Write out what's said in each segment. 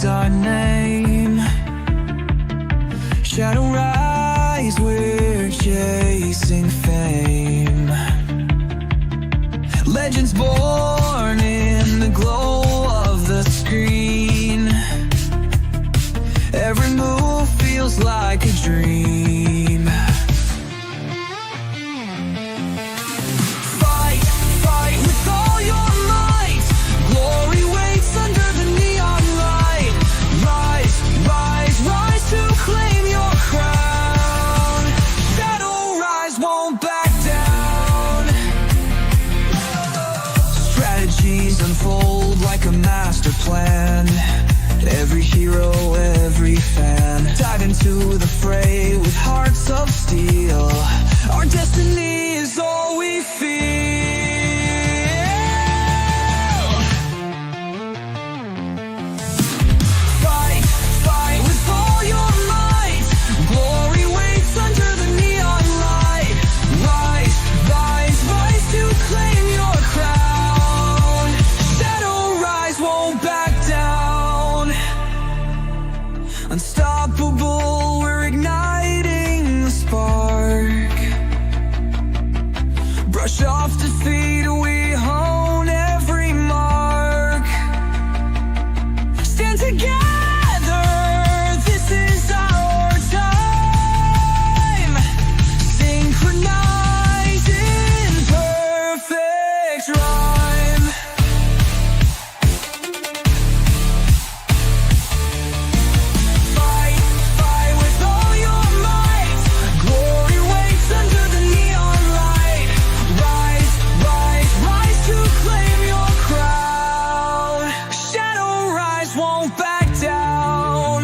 is our name. Shadow rise, we're chasing fame. Legends born in the glow of the screen. Every move feels like a dream. Fight, fight with all your might. Glory waits under the neon light. Rise, rise, rise to claim your crown. Shadow rise, won't back down. Strategies unfold like a master plan. Every hero, every fan, dive into the fray with hearts of steel. Our destiny is all we feel. Fight, fight with all your might. Glory waits under the neon light. Rise, rise, rise to claim your crown. Shadow rise, won't back down. Unstoppable, we're igniting the spark. Brush off defeat, we hone every mark. Stand together, this is our time. Synchronize in perfect rhyme. Fight, fight with all your might. Glory waits under the neon light. Rise, rise, rise to claim your crown. Shadow rise, won't back down.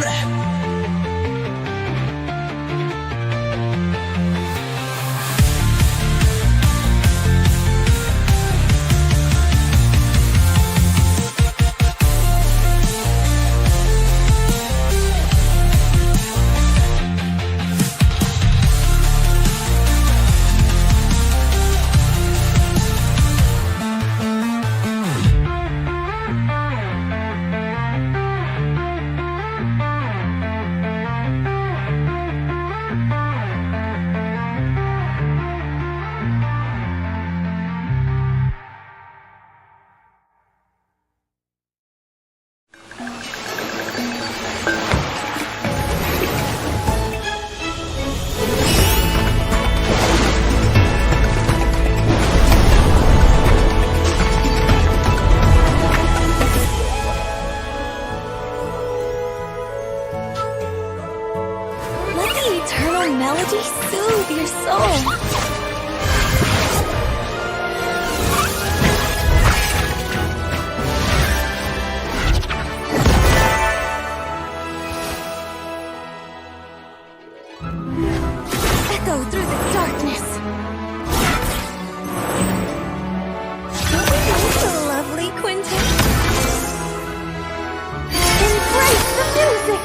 Let the eternal melody soothe your soul. Echo through the darkness. Isn't it lovely, Quentin? Embrace the music!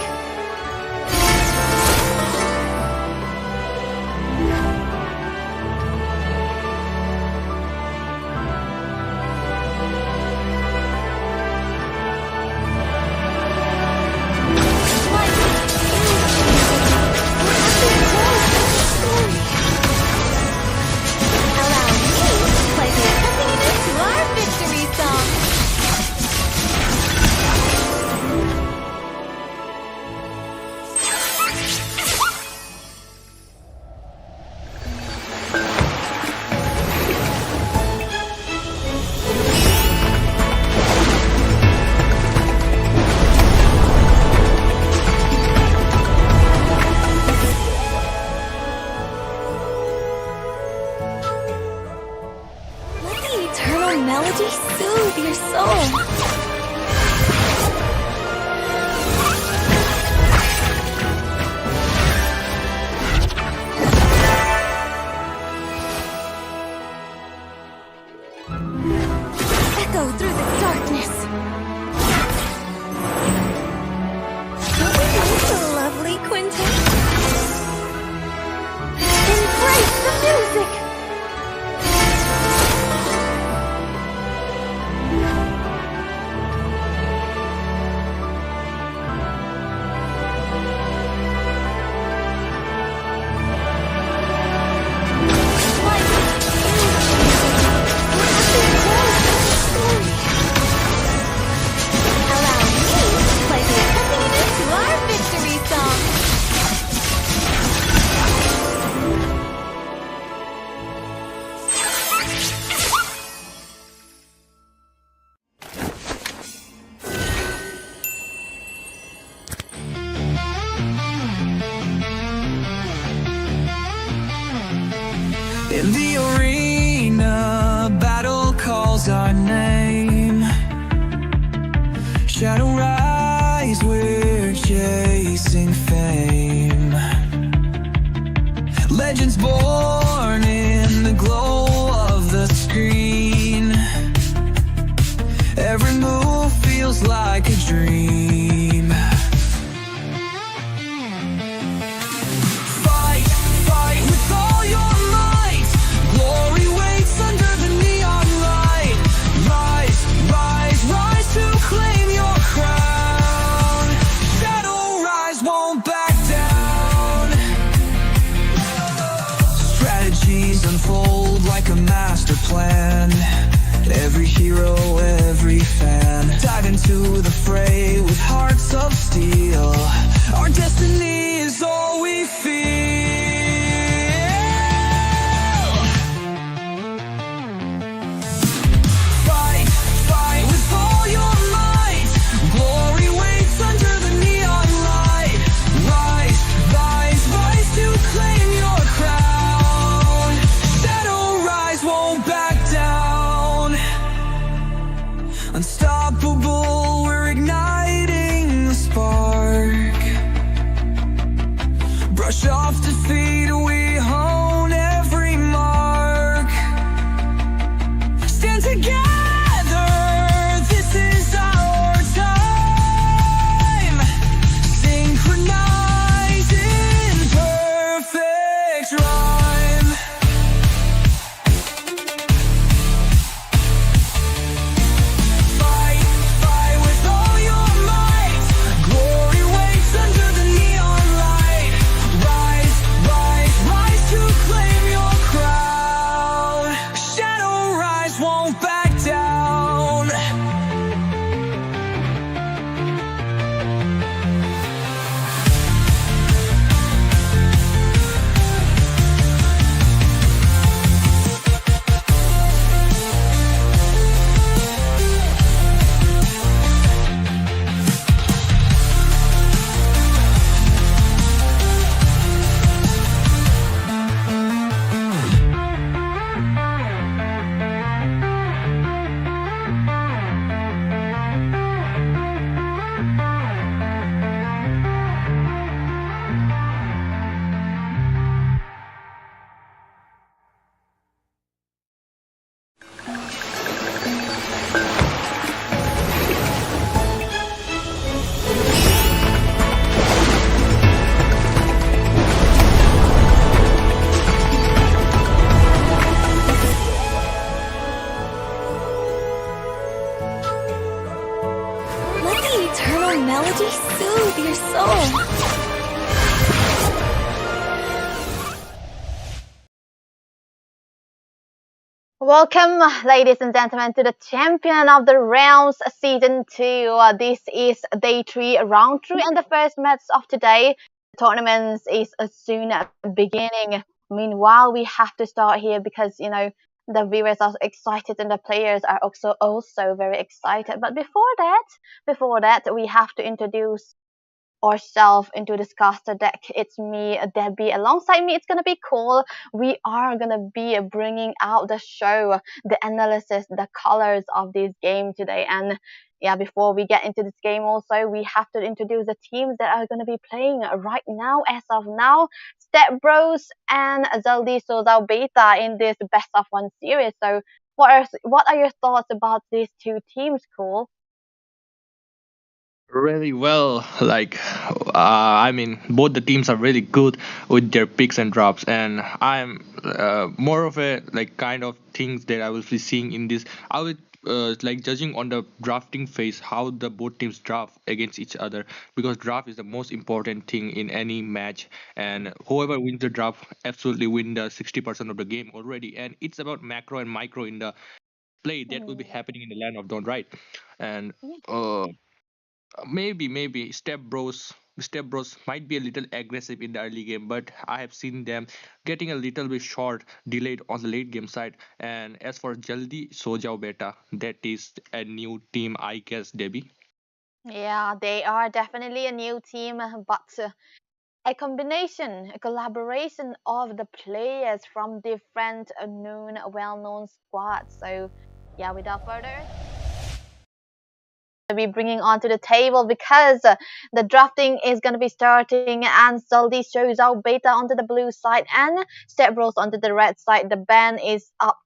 The arena battle calls our name. Shadow rise, we're chasing fame. Legends born in the glow of the screen. Every move feels like a dream. Fight, fight with all your might. Glory waits under the neon light. Rise, rise, rise to claim your crown. Shadow rise, won't back down. Strategies unfold like a master plan. Every hero, every fan, dive into the fray with hearts of steel. Our destiny is all we feel. Fight, fight with all your might. Glory waits under the neon light. Rise, rise, rise to claim your crown. Shadow rise, won't back down. Unstoppable, we're igniting the spark. Brush off defeat, we hone every mark. Stand together, this is our time. Synchronize in perfect rhyme. Fight, fight with all your might. Glory waits under the neon light. Rise, rise, rise to claim your crown. Shadow rise, won't back down. Let the eternal melody soothe your soul. Welcome, ladies and gentlemen, to the Champion of the Realms Season 2. This is day 3, round 3, and the first match of today. The tournament is soon beginning. Meanwhile, we have to start here because, the viewers are excited and the players are also very excited. But before that, we have to introduce ourselves into this caster deck. It's me, Debbie. Alongside me, it's gonna be Cole. We are gonna be bringing out the show, the analysis, the colors of this game today. And yeah, before we get into this game, also we have to introduce the teams that are gonna be playing right now. As of now, Step Bros and Zeldi Sozao Beta in this best of one series. So, what are your thoughts about these two teams, Cole? Really well. I mean, both the teams are really good with their picks and drops, and I'm more of a like kind of things that I will be seeing in this. I will like judging on the drafting phase how the both teams draft against each other, because draft is the most important thing in any match, and whoever wins the draft absolutely win the 60% of the game already, and it's about macro and micro in the play that will be Mm, happening in the land of Dawn, right? And yeah. uh, maybe Step Bros might be a little aggressive in the early game, but I have seen them getting a little bit short, delayed on the late game side. And as for Jaldi Sojao Beta, that is a new team, I guess, Debbie. Yeah, they are definitely a new team, but a combination, a collaboration of the players from different known, well-known squads. So, yeah, without further to be bringing onto the table because the drafting is going to be starting and Saldi shows out Beta onto the blue side and Step Bros onto the red side. The ban is up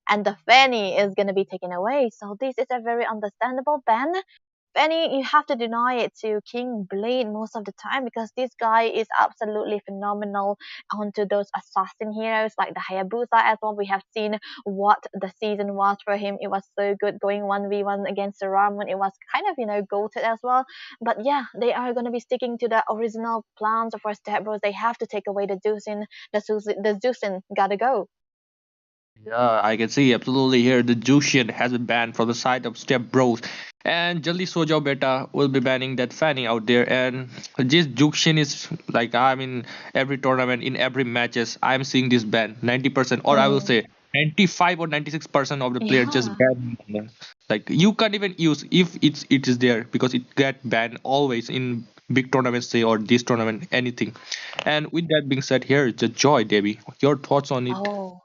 and the Fanny is going to be taken away. So this is a very understandable ban. Fanny, you have to deny it to King Blade most of the time because this guy is absolutely phenomenal onto those assassin heroes like the Hayabusa as well. We have seen what the season was for him. It was so good going 1v1 against the Ramen. It was kind of, goated as well. But yeah, they are going to be sticking to the original plans for Step Bros. They have to take away the Juicin. The Juicin gotta go. Yeah, I can see absolutely here the Jushin has been banned from the side of Step Bros. And Jaldi Sojo Beta will be banning that Fanny out there. And this Jushin is like, I mean, every tournament, in every matches, I'm seeing this ban. 90%, or I will Mm, say 95 or 96% of the players just yeah. ban them. Like, you can't even use if it is there because it get banned always in big tournaments, say, or this tournament, anything. And with that being said, here is the Joy, Debbie. Your thoughts on it? Oh.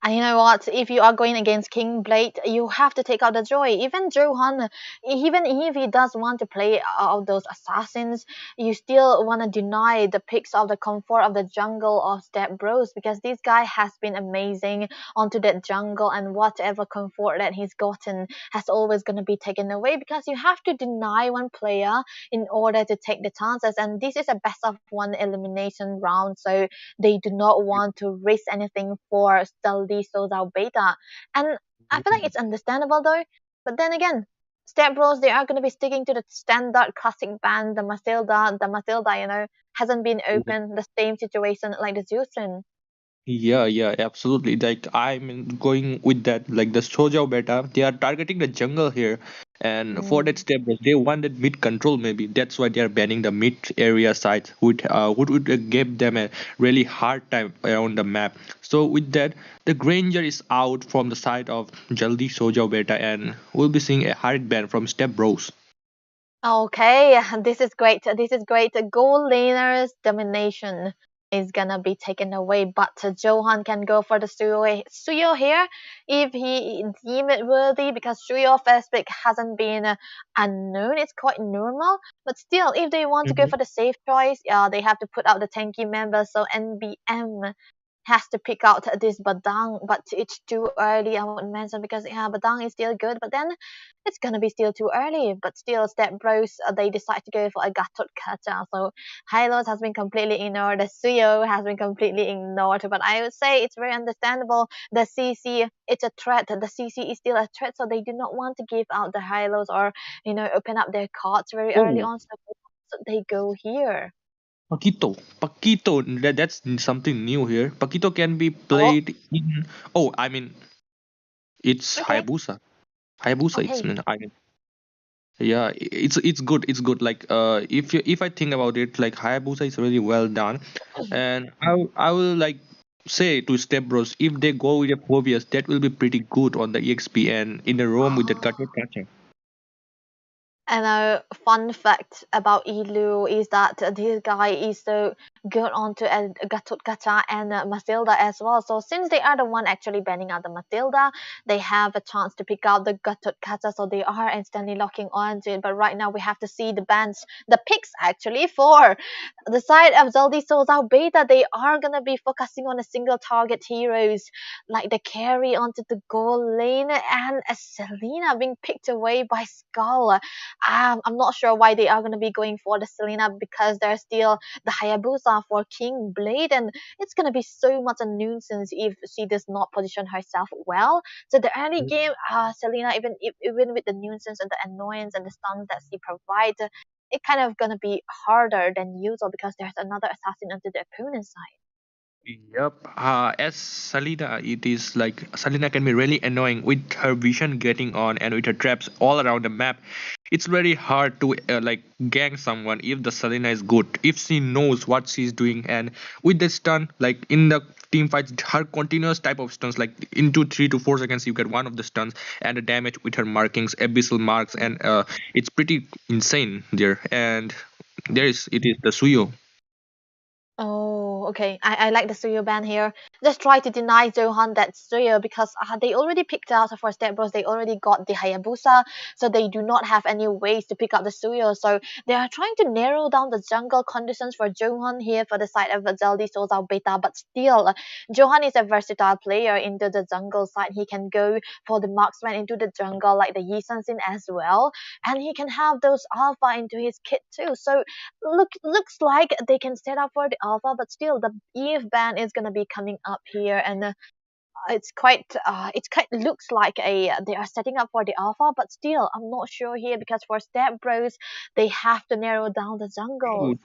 And you know what? If you are going against King Blade, you have to take out the joy. Even Johan, even if he does want to play out those assassins, you still want to deny the picks of the comfort of the jungle of Step Bros because this guy has been amazing onto that jungle and whatever comfort that he's gotten has always going to be taken away because you have to deny one player in order to take the chances. And this is a best of one elimination round, so they do not want to risk anything for Stealthy Sold Beta. And I feel like it's understandable though. But then again, Step Bros, they are going to be sticking to the standard classic band, the Matilda. The Matilda, hasn't been open. The same situation like the Zeusrin. Yeah, yeah, absolutely. Like I'm going with that. Like the Shoujo beta, they are targeting the jungle here, and for that Mm. step, they wanted mid control maybe. That's why they are banning the mid area sites, would give them a really hard time around the map. So with that, the Granger is out from the side of Jaldi Shoujo beta, and we'll be seeing a hard ban from Step Bros. Okay, this is great. This is great. Gold laner's domination is gonna be taken away, but Johan can go for the Suyo here if he deem it worthy because Suyo first pick hasn't been unknown. It's quite normal, but still, if they want to go for the safe choice, they have to put out the tanky member. So NBM has to pick out this Badang, but it's too early, I would mention, because yeah, Badang is still good, but then it's gonna be still too early. But still, Step Bros, they decide to go for a Gatot Kacha. So Hylos has been completely ignored, the Suyo has been completely ignored, but I would say it's very understandable. The CC, it's a threat. The CC is still a threat, so they do not want to give out the Hylos or, open up their cards very early Oh, on, so they go here. Paquito, that's something new here. Paquito can be Oh, played in. Oh, I mean, it's okay, Hayabusa. Hayabusa, it's okay. I mean, yeah, it's good. It's good. Like if I think about it, like Hayabusa is really well done, and I will like say to Step Bros, if they go with a Phobius, that will be pretty good on the EXP and in the roam with the Oh. Gatot Kacha. And a fun fact about Ilu is that this guy is so good onto Gatot Kacha and Matilda as well. So since they are the one actually banning out the Matilda, they have a chance to pick out the Gatot Kacha. So they are instantly locking on to it. But right now we have to see the bans, the picks actually for the side of Zelda Souls Out Beta. They are gonna be focusing on a single target heroes like the carry onto the goal lane and Selena being picked away by Skull. I'm not sure why they are going to be going for the Selena because there's still the Hayabusa for King Blade, and it's going to be so much a nuisance if she does not position herself well. So the early game, Selena, even with the nuisance and the annoyance and the stuns that she provides, it kind of going to be harder than usual because there's another assassin onto the opponent's side. Yep. As Salina, it is like Salina can be really annoying with her vision getting on and with her traps all around the map. It's very hard to like gang someone if the Salina is good, if she knows what she's doing, and with the stun, like in the team fights, her continuous type of stuns, like into 3 to 4 seconds, you get one of the stuns and the damage with her markings, abyssal marks, and it's pretty insane there. And it is the Suyo. Oh, okay. I like the studio ban here. Just try to deny Johan that studio because they already picked out for Step Bros. They already got the Hayabusa, so they do not have any ways to pick up the studio. So they are trying to narrow down the jungle conditions for Johan here for the side of Zeldi Soul's Beta. But still, Johan is a versatile player into the jungle side. He can go for the marksman into the jungle like the Yi Sun Sin as well, and he can have those alpha into his kit too. So looks like they can set up for the alpha, but still the EF ban is gonna be coming up here, and it's quite looks like a they are setting up for the alpha, but still I'm not sure here because for Step Bros they have to narrow down the jungle. Oh,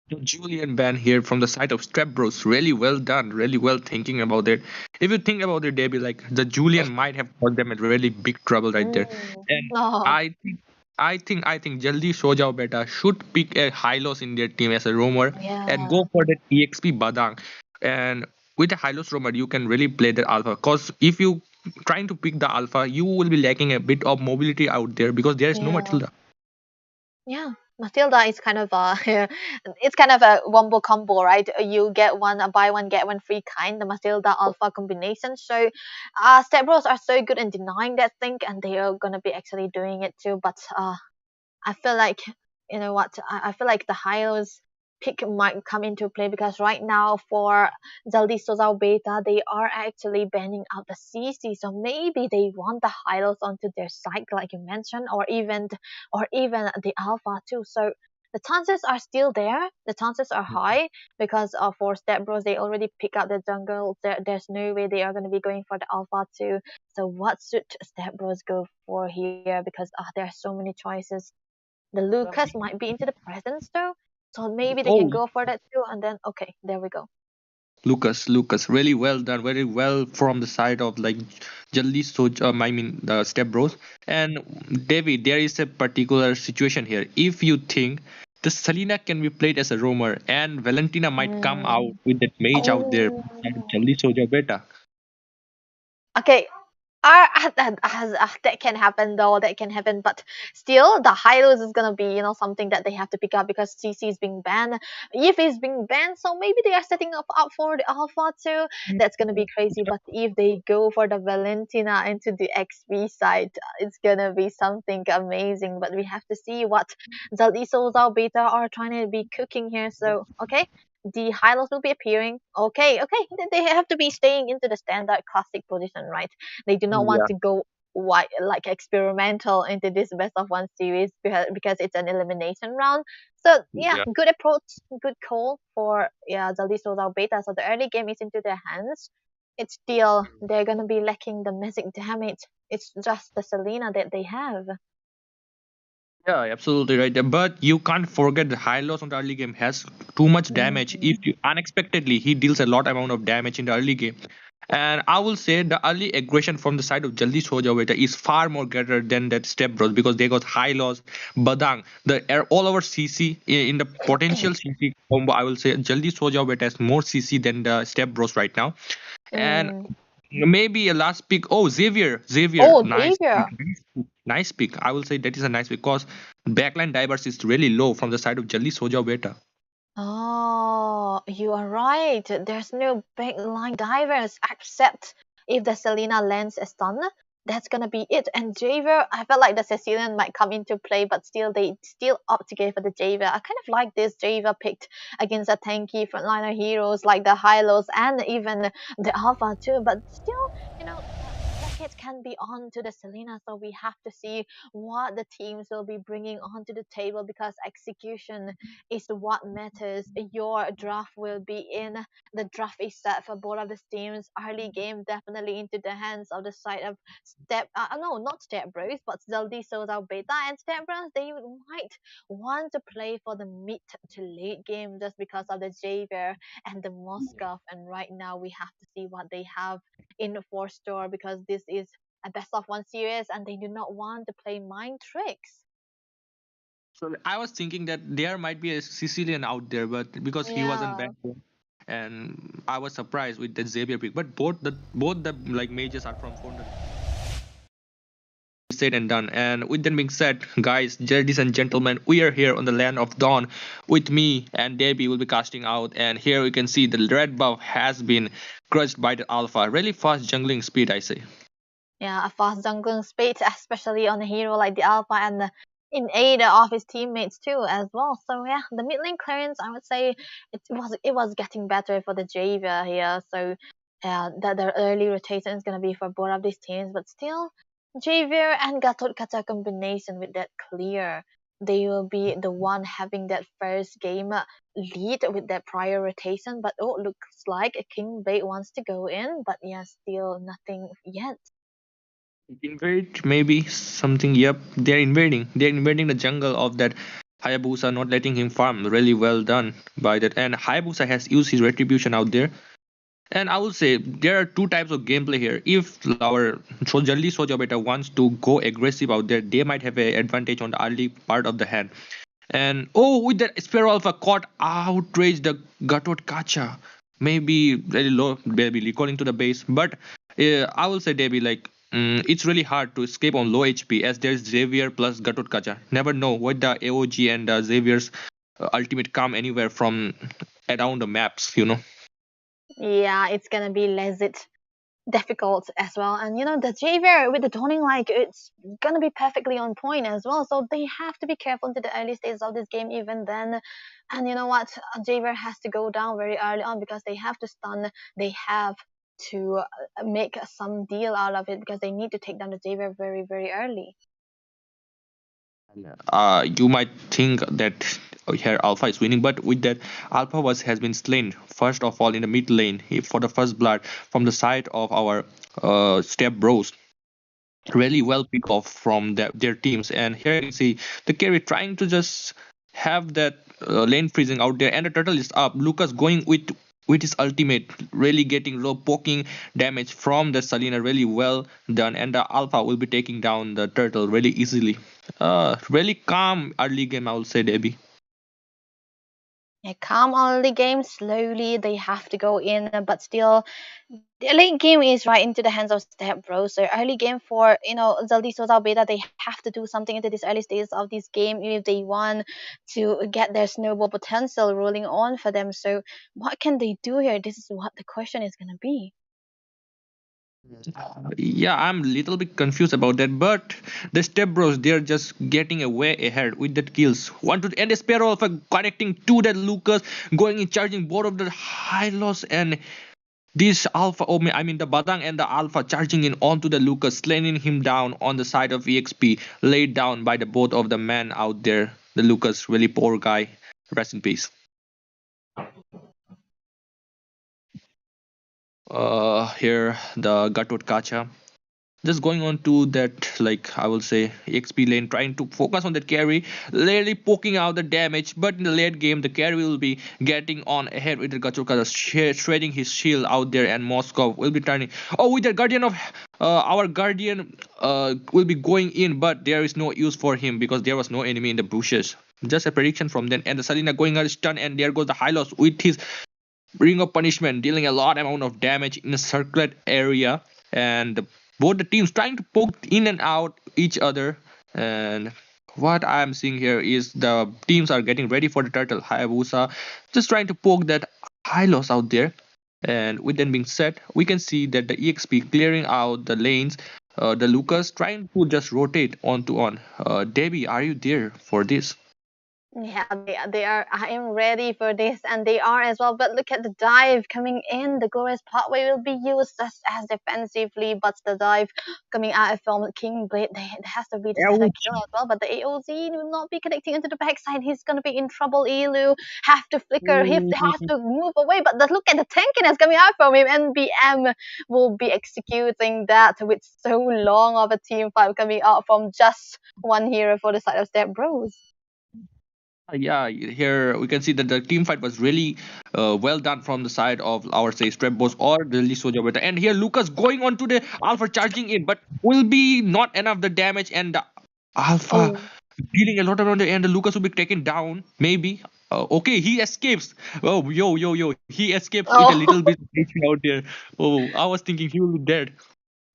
the Julian ban here from the side of Step Bros. Really well done. Really well thinking about it. If you think about it, Debbie, like the Julian might have got them in really big trouble right there. And Oh, I think Jaldi Shojao Beta should pick a Hylos in their team as a roamer and yeah. go for that EXP Badang. And with a Hylos roamer, you can really play the alpha. Cause if you trying to pick the alpha, you will be lacking a bit of mobility out there because there is no Yeah. Matilda. Yeah, Matilda is kind of a it's kind of a wombo combo, right? You get one buy one get one free kind, the Matilda Alpha combination. So, Step Bros are so good in denying that thing, and they are gonna be actually doing it too. But I feel like you know what? I feel like the Hylos pick might come into play because right now for Zeldi Sozao Beta they are actually banning out the CC, so maybe they want the Hylos onto their side like you mentioned, or even the Alpha too. So the chances are still there. The chances are high because for Step Bros they already pick up the jungle. There's no way they are going to be going for the Alpha too. So what should Step Bros go for here? Because there are so many choices. The Lucas might be into the presence though, so maybe they can Oh, go for that too. And then okay, there we go. Lucas, really well done, very well from the side of like Jaldi Soj, I mean the Step Bros. And David, there is a particular situation here. If you think the Selena can be played as a roamer and Valentina might come out Mm. with that mage out there, Oh. Jaldi Soja Beta. Okay, that can happen though. That can happen, but still, the Hylos is gonna be something that they have to pick up because CC is being banned. If is being banned, so maybe they are setting up for the Alpha too. That's gonna be crazy. But if they go for the Valentina into the XP side, it's gonna be something amazing. But we have to see what Zaldiso Zal Beta are trying to be cooking here. So okay, the Hylos will be appearing. Okay, okay, they have to be staying into the standard classic position, right? They do not want Yeah, to go wide, like experimental into this best of one series because it's an elimination round. So yeah, yeah. good approach, good call for Zaldi Solar Beta. So the early game is into their hands. It's still they're gonna be lacking the magic damage. It's just the Selena that they have. Yeah, absolutely right. But you can't forget the high loss on the early game has too much damage. If Mhm. you unexpectedly he deals a lot amount of damage in the early game. And I will say the early aggression from the side of Jaldi Soja Veta is far more greater than that Step Bros because they got high loss, Badang, all over CC in the potential CC combo. I will say Jaldi Soja Veta has more CC than the Step Bros right now. And Mm. maybe a last pick. Oh, Xavier, Oh, nice pick, Xavier. nice pick. I will say that is a nice pick because backline divers is really low from the side of Jalli Soja Beta. Oh, you are right. There's no big line divers except if the Selena lands a stun. That's gonna be it. And Javer, I felt like the Cecilian might come into play, but still they still opt to go for the Javer. I kind of like this Javer picked against the tanky frontliner heroes like the Hylos and even the Alpha too. But still, the bracket can be on to the Selena, so we have to see what the teams will be bringing onto the table because execution is what matters. Your draft will be in. The draft is set for both of the teams. Early game definitely into the hands of the side of no, not Step Bros, but Zeldi Soda Beta and Step Bros. They might want to play for the mid to late game just because of the Javier and the Moscow. And right now we have to see what they have in for store because this is a best of one series and they do not want to play mind tricks. So I was thinking that there might be a Sicilian out there, but because he wasn't Yeah. back there, and I was surprised with the Xavier pick. But both the like mages are from Fondant said and done. And with that being said, guys, ladies and gentlemen, we are here on the land of dawn. With me and Debbie will be casting out, and here we can see the red buff has been crushed by the alpha. Really fast jungling speed, I say. Yeah, a fast jungling speed, especially on a hero like the Alpha and in aid of his teammates too as well. So yeah, the mid lane clearance, I would say it was getting better for the Javier here. So that the early rotation is gonna be for both of these teams, but still Javier and Gatot Kacha combination with that clear. They will be the one having that first game lead with that prior rotation, but oh, looks like King Bait wants to go in, but yeah, still nothing yet. Invade, maybe something. Yep, they're invading. They're invading the jungle of that Hayabusa, not letting him farm. Really well done by that. And Hayabusa has used his retribution out there. And I will say there are two types of gameplay here. If our Jaldi Soja Beta wants to go aggressive out there, they might have an advantage on the early part of the hand. And oh, with that Sparrow Alpha caught outrage the Gatot Kacha. Maybe very low, maybe recalling to the base. But I will say, Debbie, like it's really hard to escape on low HP as there's Xavier plus Gatot Kacha. Never know what the AOG and Xavier's ultimate come anywhere from around the maps, you know. Yeah, it's gonna be less difficult as well. And the Javier with the Dawning Light, it's gonna be perfectly on point as well. So they have to be careful into the early stages of this game even then. And you know what? Javier has to go down very early on because they have to stun. They have to make some deal out of it because they need to take down the Javier very, very early. You might think that here Alpha is winning, but with that, Alpha has been slain first of all in the mid lane for the first blood from the side of our step bros. Really well pick off from their teams, and here you see the carry trying to just have that lane freezing out there, and the turtle is up. Lucas going with his ultimate, really getting low poking damage from the Selena, really well done, and the Alpha will be taking down the turtle really easily. Really calm early game, I will say, Debbie. Yeah, calm early game, slowly they have to go in, but still, the late game is right into the hands of Step Bro. So early game for Zelda Sosa Beta, they have to do something into this early stages of this game if they want to get their snowball potential rolling on for them. So what can they do here? This is what the question is gonna be. Yeah, I'm a little bit confused about that, but the Step Bros, they're just getting away ahead with that kills. One to and the Sparrow Alpha connecting to that Lucas, going in charging both of the high loss, and this Alpha, I mean the Badang and the Alpha charging in onto the Lucas, slaying him down on the side of EXP, laid down by the both of the men out there. The Lucas, really poor guy. Rest in peace. Here the Gatot Kacha just going on to that, like I will say, XP lane, trying to focus on that carry, really poking out the damage, but in the late game the carry will be getting on ahead with the Gachoka shredding his shield out there, and Moscow will be turning, oh, with the guardian of our guardian will be going in, but there is no use for him because there was no enemy in the bushes. Just a prediction from then, and the Selena going out stun, and there goes the Hylos with his Ring of Punishment, dealing a lot amount of damage in a circlet area, and both the teams trying to poke in and out each other. And what I'm seeing here is the teams are getting ready for the turtle. Hayabusa just trying to poke that Hylos out there. And with that being said, we can see that the EXP clearing out the lanes. The Lucas trying to just rotate on to on. Debbie, are you there for this? Yeah, they are. I am ready for this, and they are as well. But look at the dive coming in. The glorious pathway will be used just as defensively, but the dive coming out from King Blade, there has to be the second kill as well. But the AOZ will not be connecting into the backside. He's gonna be in trouble. Elu have to flicker. He have to move away. But look at the tankiness coming out from him. And BM will be executing that with so long of a team fight coming out from just one hero for the side of Step Bros. Yeah, here we can see that the team fight was really well done from the side of our say Strebos or the Lisojabeta. And here Lucas going on to the Alpha charging in, but will be not enough the damage, and the Alpha Oh. dealing a lot around the end. The Lucas will be taken down, maybe. Okay, he escapes. Oh, yo, he escapes with a Oh. little bit of HP out there. Oh, I was thinking he will be dead.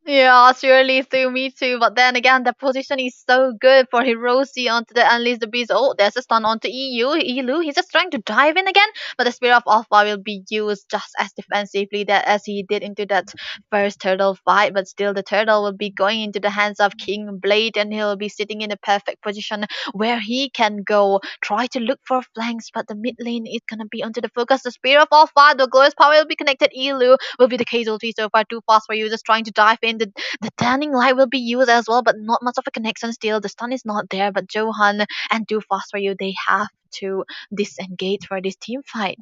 Yeah, surely through me too. But then again, the position is so good for Hiroshi onto the Unleash the Beast. Oh, there's a stun onto Elu. He's just trying to dive in again, but the Spirit of Alpha will be used just as defensively that as he did into that first turtle fight. But still, the turtle will be going into the hands of King Blade, and he'll be sitting in a perfect position where he can go try to look for flanks. But the mid lane is gonna be onto the focus. The Spirit of Alpha, the glorious power will be connected. Elu will be the casualty so far. Too fast for you, just trying to dive in. The tanning light will be used as well, but not much of a connection still. The stun is not there, but Johan and Too Fast for You, they have to disengage for this team fight.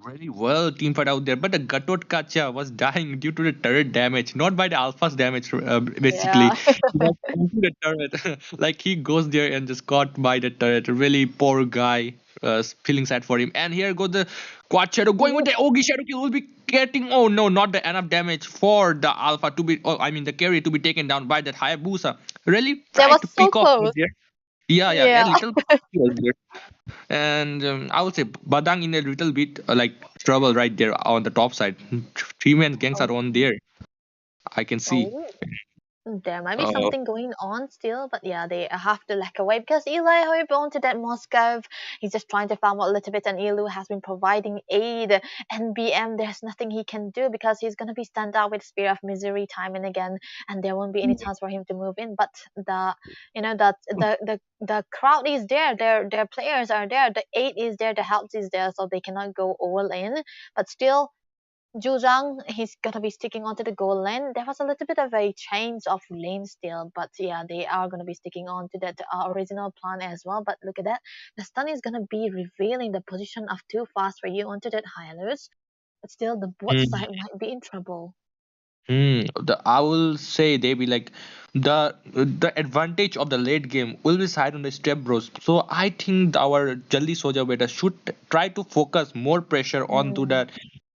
Very well team fight out there, but the Gatot Kacha was dying due to the turret damage, not by the Alpha's damage. Basically, Yeah. he was into the turret. Like he goes there and just caught by the turret. Really poor guy. Feeling sad for him. And here goes the Quad Shadow going with the Ogi Shadow Kill. Will be getting, oh no, not the enough damage for the Alpha to be. Oh, I mean the carry to be taken down by that Hayabusa. Really That tried was to so pick off close. there. Yeah, yeah, a Yeah. little bit was there. And I would say Badang in a little bit like trouble right there on the top side. Three man gangs Oh. are on there. I can see. Oh. There might be Uh, something going on still, but yeah, they have to lack away because Eli, however, onto that Moscow, he's just trying to farm out a little bit, and Elu has been providing aid. And BM, there's nothing he can do because he's gonna be stand out with Spear of Misery time and again, and there won't be any chance for him to move in. But the, you know, that the crowd is there, their players are there, the aid is there, the help is there, so they cannot go all in. But still, Zhang, he's gonna be sticking onto the goal lane. There was a little bit of a change of lane still, but yeah, they are gonna be sticking on to that original plan as well. But look at that, the stun is gonna be revealing the position of Too Fast for You onto that Hylos. But still, the bot mm, side might be in trouble. I will say they be like the advantage of the late game will be side on the step bros. So I think our Jaldi Soja beta should try to focus more pressure onto Mm. that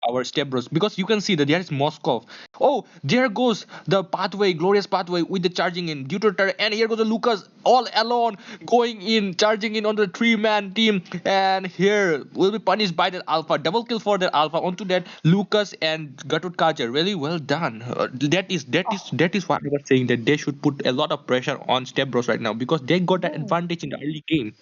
our step bros, because you can see that there is Moscow. Oh, there goes the pathway, glorious pathway with the charging in due to and here goes the Lucas all alone going in, charging in on the three-man team, and here will be punished by that Alpha. Double kill for that Alpha onto that Lucas and Gatut Kaja. Really well done. That is what I was saying, that they should put a lot of pressure on Step Bros right now because they got that Oh. advantage in the early game.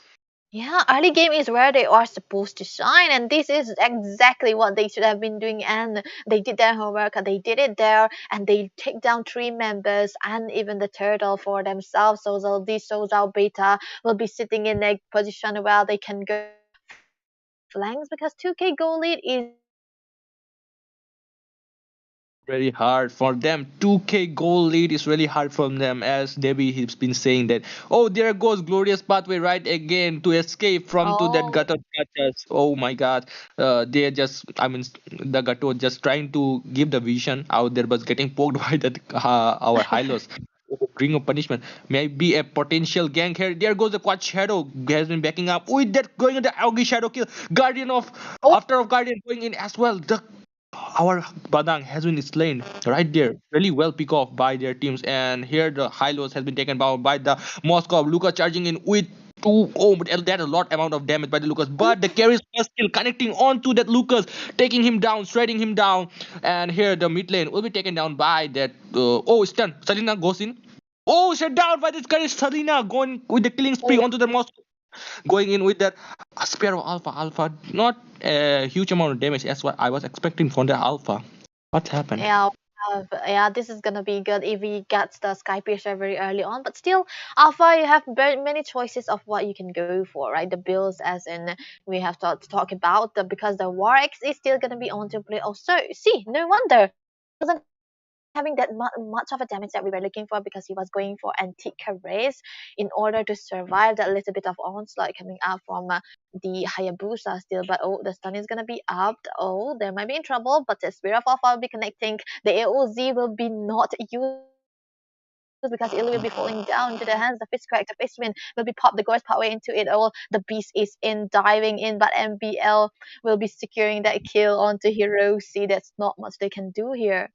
Yeah, early game is where they are supposed to shine, and this is exactly what they should have been doing. And they did their homework, and they did it there, and they take down three members and even the turtle for themselves. So this Sozal Beta will be sitting in a position where they can go flanks because 2K goal lead is Very hard for them. 2K goal lead is really hard from them, as Debbie has been saying that. Oh, there goes glorious pathway right again to escape from to that oh gutter catchers. Oh my God, they are just. I mean, the Gato just trying to give the vision out there, but getting poked by that our Hylos. Ring of punishment may be a potential gang here. There goes the quad shadow has been backing up with that going in the Augie shadow kill. Guardian of oh after of Guardian going in as well. The our Badang has been slain right there. Really well pick off by their teams. And here the Hylos has been taken down by the Moscow. Lucas charging in with two. Oh, but that a lot amount of damage by the Lucas. But the carries are still connecting on to that Lucas, taking him down, shredding him down. And here the mid lane will be taken down by that. Oh, stun. Selena goes in. Oh, shut down by this guy. Selena going with the killing spree oh onto the Moscow, going in with that Sparrow Alpha. Not a huge amount of damage as what I was expecting from the Alpha. What happened? yeah. Yeah, this is gonna be good if he gets the Sky Piercer very early on. But still, Alpha, you have very many choices of what you can go for, right? The builds, as in we have to talk about the because the War X is still gonna be on to play. Also, see, no wonder wasn't having that much of a damage that we were looking for because he was going for antique race in order to survive that little bit of onslaught coming out from the Hayabusa still. But oh, the stun is gonna be up. Oh, they might be in trouble, but the Spirit of Alpha will be connecting. The AOZ will be not used because it will be falling down into the hands. The fist crack, the fist win will be popped. The ghost power into it all. The beast is in diving in, but MBL will be securing that kill onto Hiroshi. That's not much they can do here.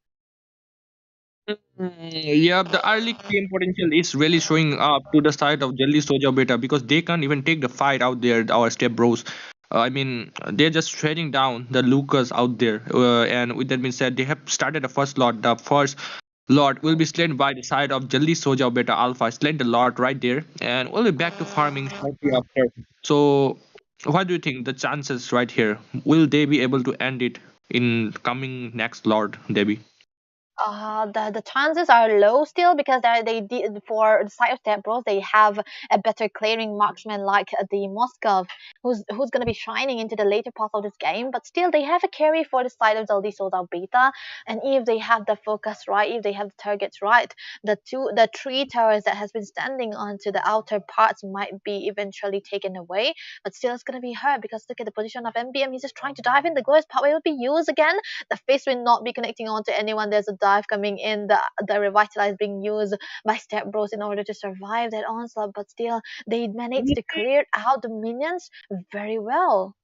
Yeah, the early game potential is really showing up to the side of Jelly Soja Beta because they can't even take the fight out there, our step bros. I mean, they're just shredding down the Lucas out there. And with that being said, they have started the first lot. The first lot will be slain by the side of Jaldi Soja Beta Alpha. Slain the lot right there. And we'll be back to farming shortly after. So, what do you think the chances right here? Will they be able to end it in coming next lot, Debbie? The chances are low still because they did for the side of Step Bros they have a better clearing marksman like the Moskov who's gonna be shining into the later parts of this game. But still they have a carry for the side of Zaldi Soda Beta, and if they have the focus right, if they have the targets right, the three towers that has been standing onto the outer parts might be eventually taken away. But still it's gonna be hard because look at the position of MBM. He's just trying to dive in. The glorious pathway will be used again. The face will not be connecting on to anyone. There's a dive coming in. The revitalize being used by Step Bros in order to survive that onslaught, but still they managed to clear out the minions very well.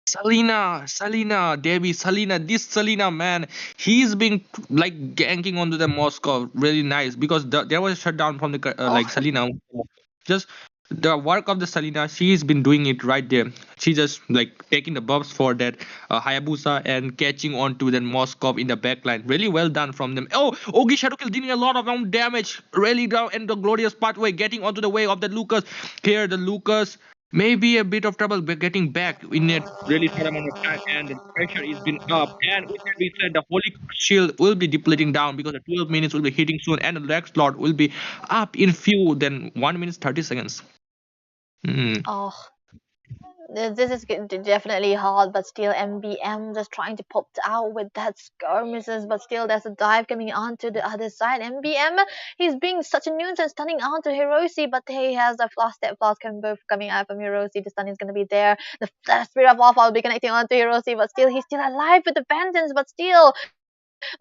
Salina, Debbie, Salina, this Salina man, he's been like ganking onto the Moscow, really nice because there was a shutdown from the Oh, like Salina. Just the work of the Salina, she's been doing it right there. She just like taking the buffs for that Hayabusa and catching on to that Moscow in the backline. Really well done from them. Oh, Ogi Shadowkill dealing a lot of damage, really down, and the glorious pathway getting onto the way of the Lucas. Here, the Lucas maybe a bit of trouble getting back in a really short amount of time, and the pressure is been up. And with that being said, the Holy Shield will be depleting down because the 12 minutes will be hitting soon, and the next slot will be up in few than 1 minute 30 seconds. Hmm. oh, this is definitely hard, but still MBM just trying to pop out with that skirmishes, but still there's a dive coming onto the other side. MBM, he's being such a nuisance, stunning onto Hiroshi, but he has a flash step flash coming out from Hiroshi. The stun is gonna be there. The spirit of Alpha will be connecting onto Hiroshi, but still he's still alive with the vengeance, but still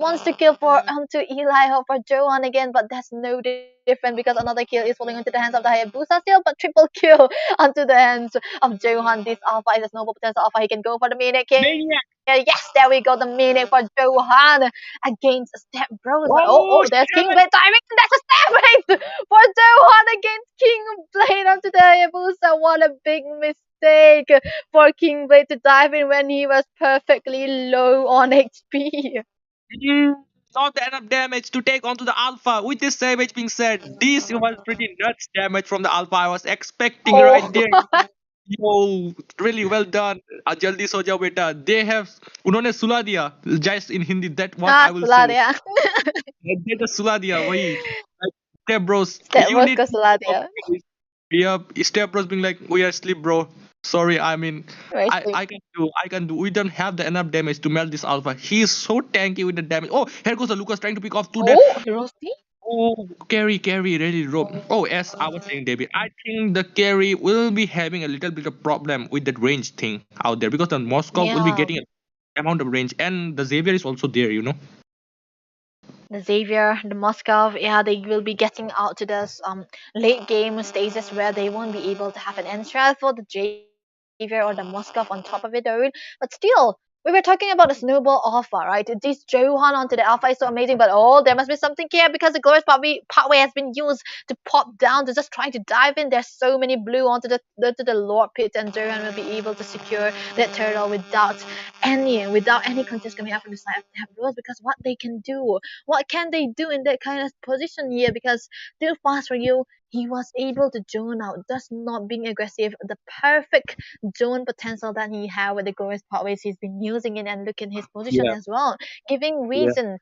monster kill for onto Eli or for Johan again, but that's no different because another kill is falling into the hands of the Hayabusa still, but triple kill onto the hands of Johan. This Alpha is a snowball potential Alpha. He can go for the minute kill. Maniac! Yes, there we go, the minute for Johan against Step Bros. But Oh there's shit! Kingblade timing. That's a Step Blade for Johan against Kingblade onto the Hayabusa. What a big mistake for Kingblade to dive in when he was perfectly low on HP. Mm, Not enough damage to take onto the Alpha. With this savage being said, this was pretty nuts damage from the Alpha. I was expecting right Oh, there. Yo, really well done, Jaldi Soja Beta. They have उन्होंने सुला दिया. Just in Hindi, that what I will say. Suladia. They just सुला दिया वही. Like, Step Bros, Step you Bros need ko to stop Suladia. doing this. Yep, Step Bros being like, we are asleep, bro. Sorry, I mean, Very I sweet. I can do. We don't have the enough damage to melt this Alpha. He is so tanky with the damage. Oh, here goes the Lucas trying to pick off two there. Oh, Hiroshi? Oh, carry, ready, rope. Oh, as I was saying, David, I think the carry will be having a little bit of problem with that range thing out there because the Moscow will be Yeah. getting a amount of range, and the Xavier is also there, you know. The Xavier, the Moscow, yeah, they will be getting out to this late game stages where they won't be able to have an answer for the Xavier or the Moscow on top of it though. But still, we were talking about the snowball alpha, right? This Johan onto the alpha is so amazing, but oh, there must be something here because the glorious pathway has been used to pop down to just trying to dive in. There's so many blue onto the Lord Pit, and Johan will be able to secure that turtle without any contest coming out from the side of the Rose, because what can they do in that kind of position here? Because still fast for you, he was able to zone out, thus not being aggressive. The perfect zone potential that he had with the glorious pathways, he's been using it, and look at his position Yeah, as well, giving yeah. reason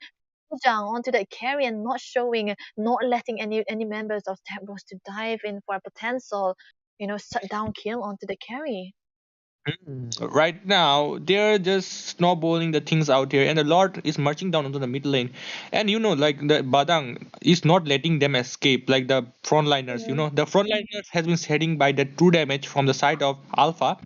down onto the carry and not showing, not letting any members of Step Bros to dive in for a potential, shut down kill onto the carry. Right now, they're just snowballing the things out here, and the Lord is marching down onto the mid lane. And like the Badang is not letting them escape, like the frontliners. Mm. The frontliners has been shedding by the true damage from the side of Alpha,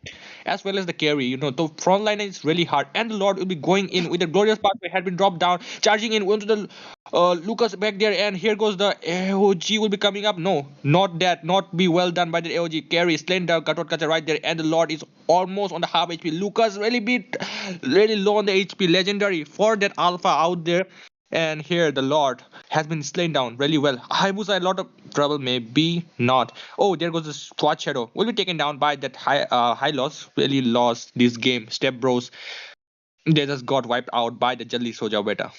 as well as the carry. The frontliner is really hard, and the Lord will be going in with the glorious pathway had been dropped down, charging in onto the Lucas back there, and here goes the AOG will be coming up. No, not that. Not be well done by the AOG. Carry slain the Katot Kacha right there, and the Lord is almost on the half HP. Lucas really low on the HP. Legendary for that Alpha out there. And here the Lord has been slain down really well. Hayabusa a lot of trouble? Maybe not. Oh, there goes the squad shadow. Will be taken down by that high loss. Really lost this game. Step Bros. They just got wiped out by the Jalli Soja Beta.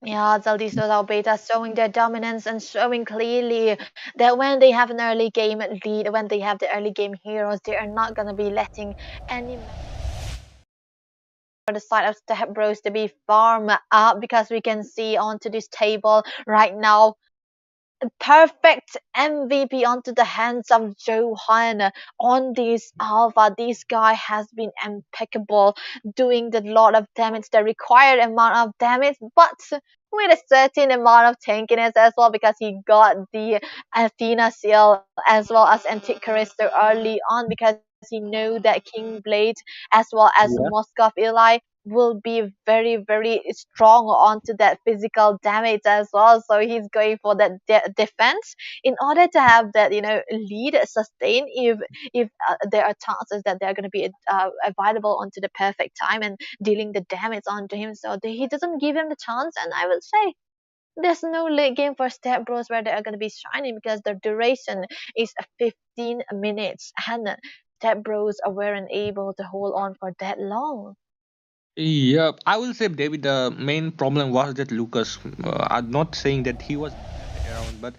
Yeah, Zaldis without beta showing their dominance and showing clearly that when they have an early game lead, when they have the early game heroes, they are not gonna be letting any for the side of Step Bros to be farm up, because we can see onto this table right now perfect MVP onto the hands of Johan on this alpha. This guy has been impeccable, doing the lot of damage, the required amount of damage, but with a certain amount of tankiness as well, because he got the Athena seal as well as Antique Caristo early on, because he knew that King Blade as well as Yeah. Moskov Eli will be very very strong onto that physical damage as well, so he's going for that defense in order to have that, lead sustain if there are chances that they're going to be available onto the perfect time and dealing the damage onto him, so he doesn't give him the chance. And I will say there's no late game for Step Bros where they are going to be shining, because the duration is 15 minutes and Step Bros weren't able to hold on for that long. Yeah, I will say, David, the main problem was that Lucas. I'm not saying that he was around, but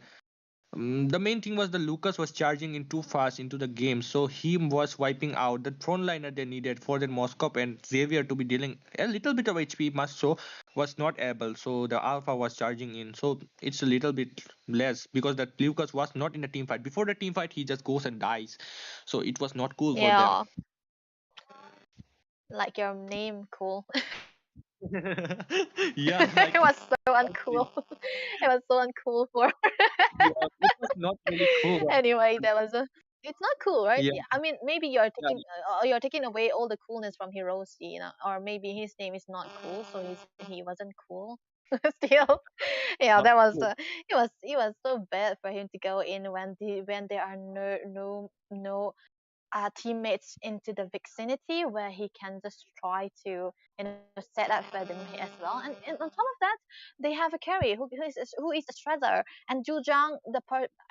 the main thing was the Lucas was charging in too fast into the game, so he was wiping out the frontliner they needed for the Moskov and Xavier to be dealing a little bit of HP must so was not able. So the Alpha was charging in, so it's a little bit less because that Lucas was not in the team fight. Before the team fight, he just goes and dies, so it was not cool for them. Yeah, like your name, cool. Yeah, like It was so uncool. It was so uncool for. yeah, it was not really cool. Anyway, that was a. It's not cool, right? Yeah, Yeah, I mean, maybe you're taking away all the coolness from Hiroshi, or maybe his name is not cool, so he wasn't cool. Still, yeah, not that was cool. it was so bad for him to go in when there are no teammates into the vicinity where he can just try to set up for them as well. And on top of that, they have a carry who is a shredder, and Zhang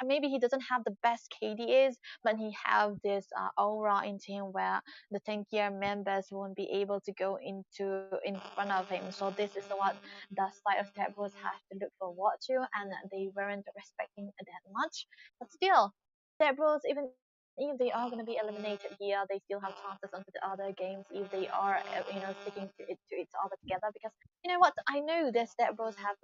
maybe he doesn't have the best KDAs, but he have this aura into him where the tankier members won't be able to go in front of him. So this is what the side of Tabros have to look forward to, and they weren't respecting that much. But still, Tabros, even if they are going to be eliminated here, they still have chances onto the other games if they are, sticking to each other together. Because you know what, I know that Step Bros have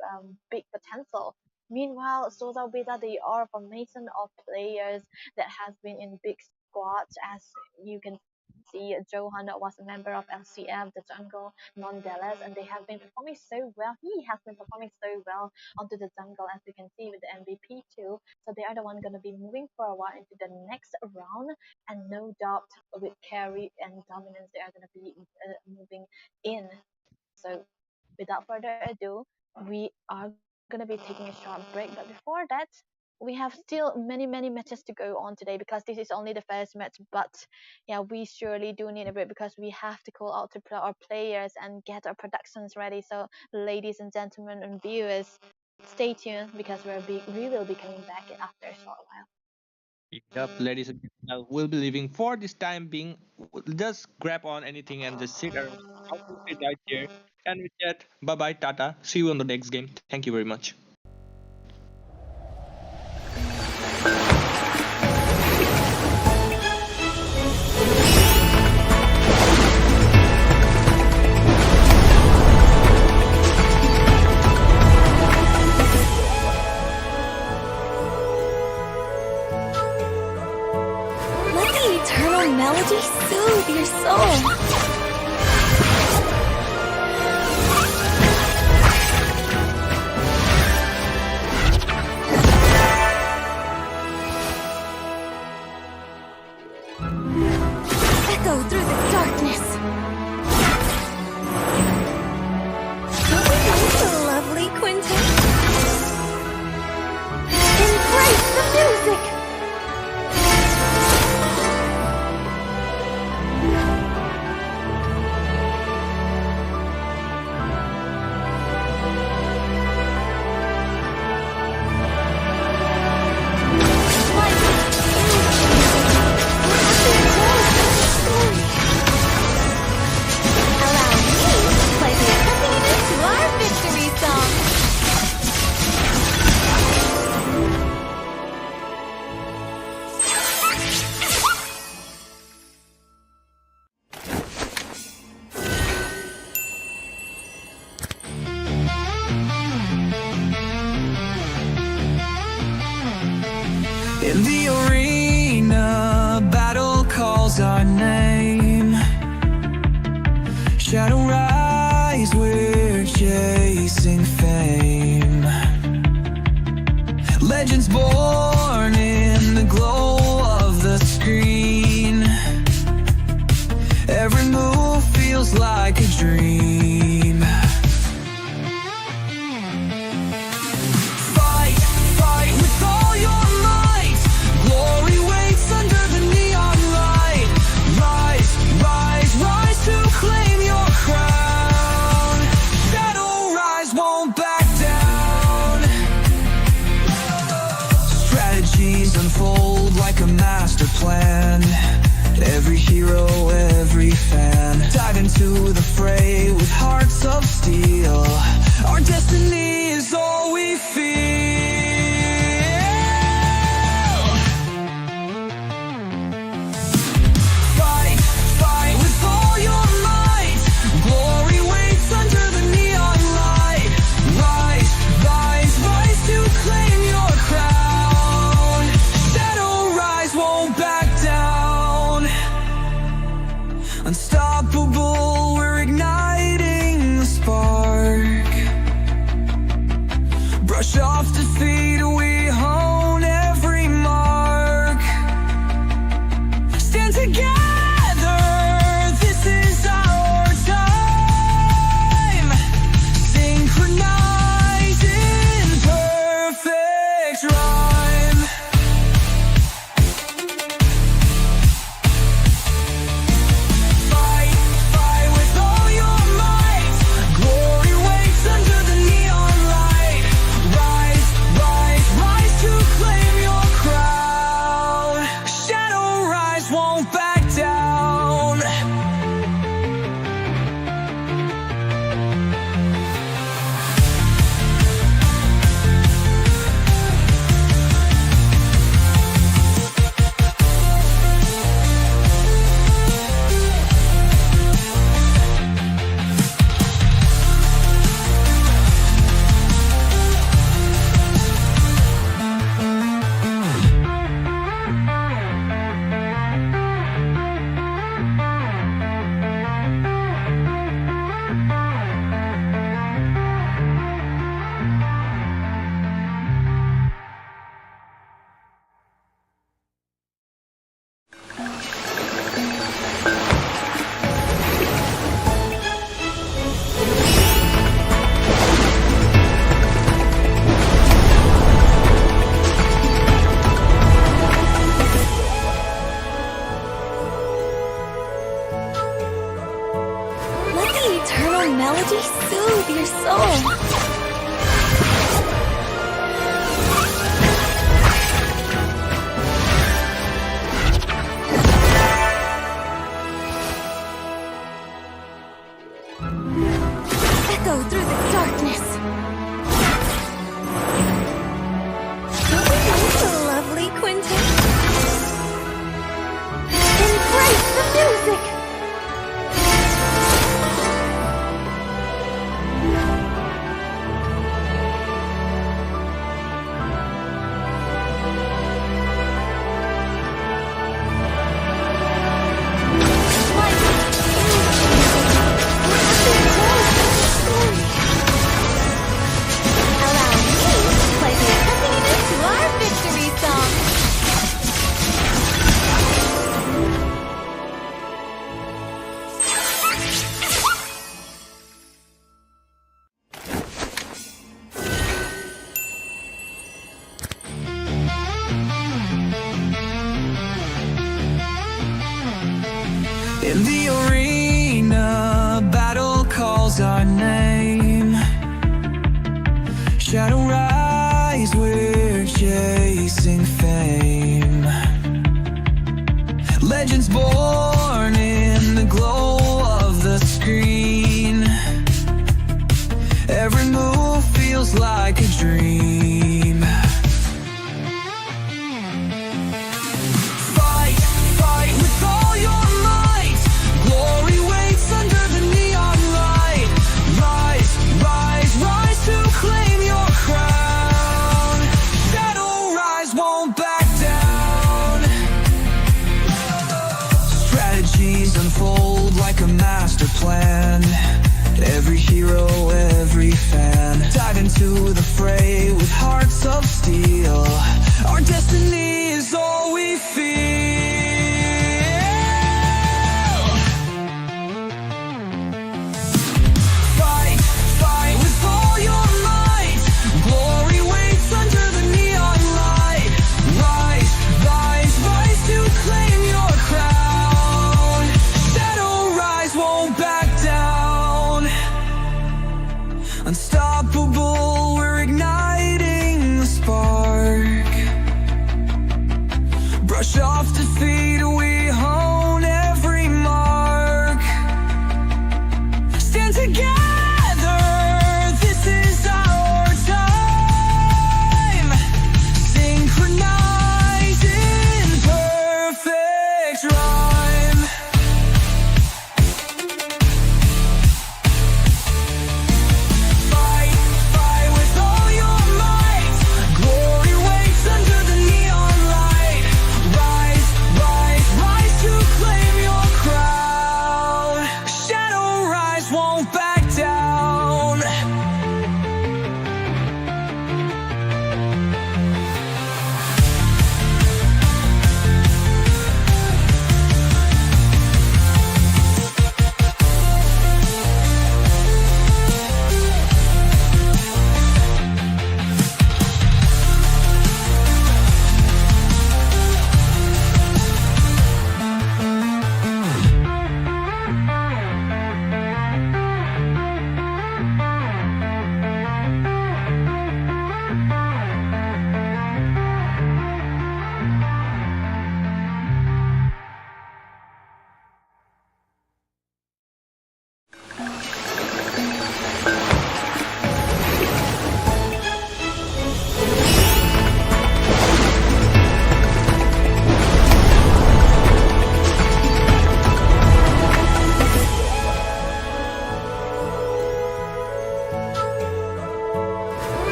big potential. Meanwhile, Sosa Beta, they are a formation of players that has been in big squads, as you can see. Johan was a member of LCF, the jungle, non-Dallas, and they have been performing so well. He has been performing so well onto the jungle, as you can see with the MVP too. So they are the one going to be moving forward into the next round, and no doubt with carry and dominance, they are going to be moving in. So without further ado, we are going to be taking a short break. But before that, we have still many matches to go on today, because this is only the first match. But yeah, we surely do need a break, because we have to call out to our players and get our productions ready. So ladies and gentlemen and viewers, stay tuned, because we will be coming back after a short while. Yep, ladies and gentlemen, we'll be leaving for this time being. Just grab on anything and just sit around. I will sit right here. And with that, bye bye, Tata. See you on the next game. Thank you very much. Let the eternal melody soothe your soul. Echo through the darkness. Don't we know the lovely Quintet? Embrace the music! calls our name. Shadow rise, we're chasing fame. Legends born in the glow of the screen. Every move feels like a dream. Fight, fight with all your might. Glory waits under the neon light. Rise, rise, rise to claim your crown. Shadow rise, won't back down. Strategies unfold like a master plan. Every hero, every fan, dive into the fray with hearts of steel. Our destiny is all we feel. Fight, fight with all your might. Glory waits under the neon light. Rise, rise, rise to claim your crown. Shadow rise, won't back down. Unstoppable, we're igniting the spark. Brush off defeat, we hone every mark. Stand together, this is our time. Synchronize in perfect rhyme. Fight, fight with all your might. Glory waits under the neon light. Rise, rise, rise to claim your crown. Shadow rise, won't back down. Let the eternal melody soothe your soul. Echo through the darkness. Don't we know the lovely Quintet? Embrace the music! In the arena, battle calls our name. Shadow rise, we're chasing fame. Legends born in the glow of the screen. Every move feels like a dream. Fight, fight with all your might. Glory waits under the neon light. Rise, rise, rise to claim your crown. Shadow rise, won't back down. Strategies unfold like a master plan. Every hero, every fan, dive into the fray with hearts of steel. Our destiny is all we feel. Fight, fight with all your might. Glory waits under the neon light. Rise, rise, rise to claim your crown. Shadow rise, won't back down. Unstoppable, we're igniting the spark. Brush off defeat, we hone every mark. Stand together, this is our time. Synchronize in perfect rhyme. Fight, fight with all your might. Glory waits under the neon light. Rise, rise, rise to claim your crown. Shadow rise, won't back down.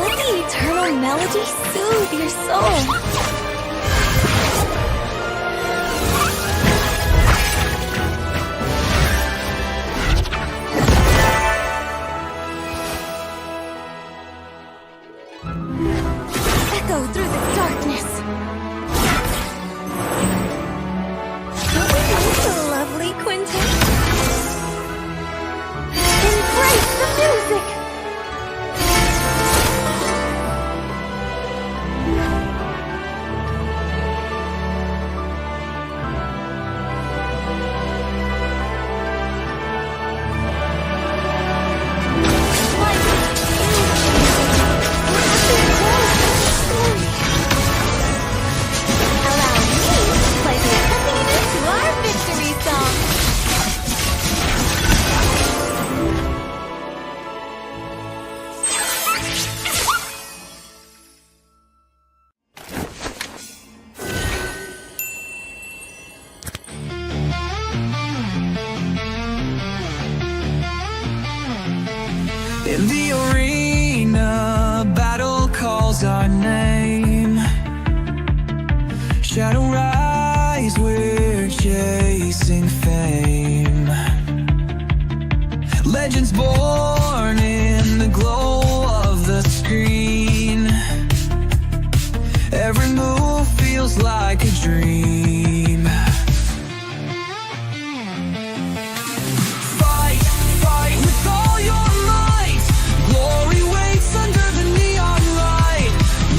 Let the eternal melody soothe your soul. Echo through the darkness. Don't we know the lovely quintet? Embrace the music! In the arena, battle calls our name. Shadow rise, we're chasing fame. Legends born in the glow of the screen. Every move feels like a dream. Fight, fight with all your might. Glory waits under the neon light.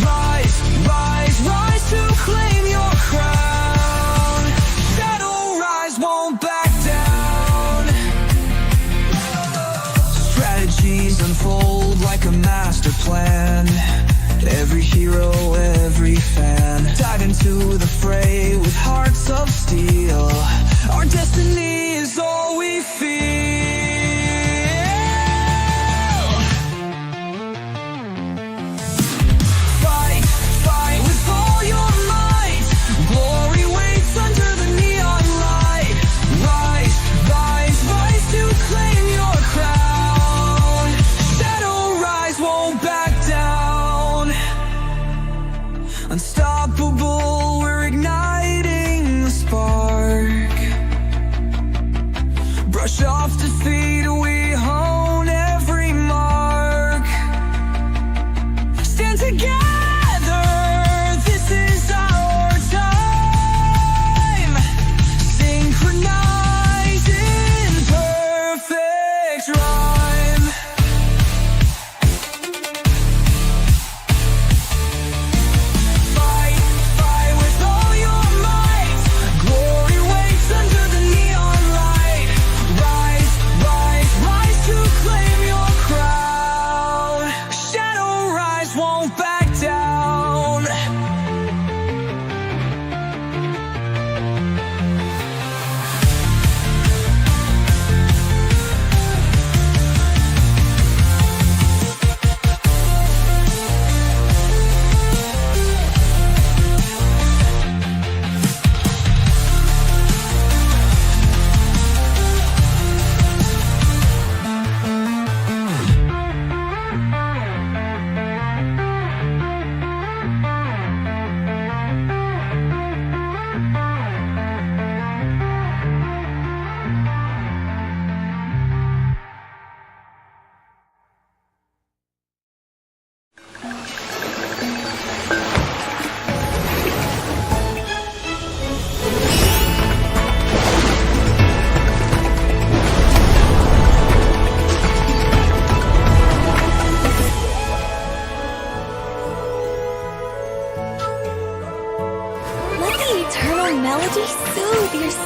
Rise, rise, rise to claim your crown. Shadow rise, won't back down. Strategies unfold like a master plan. Every hero, every fan, dive into the fray with hearts of steel. Our destiny is all we feel. Fight, fight with all your might. Glory waits under the neon light. Rise, rise, rise to claim your crown. Shadow rise, won't back down. Unstoppable, we're igniting the spark.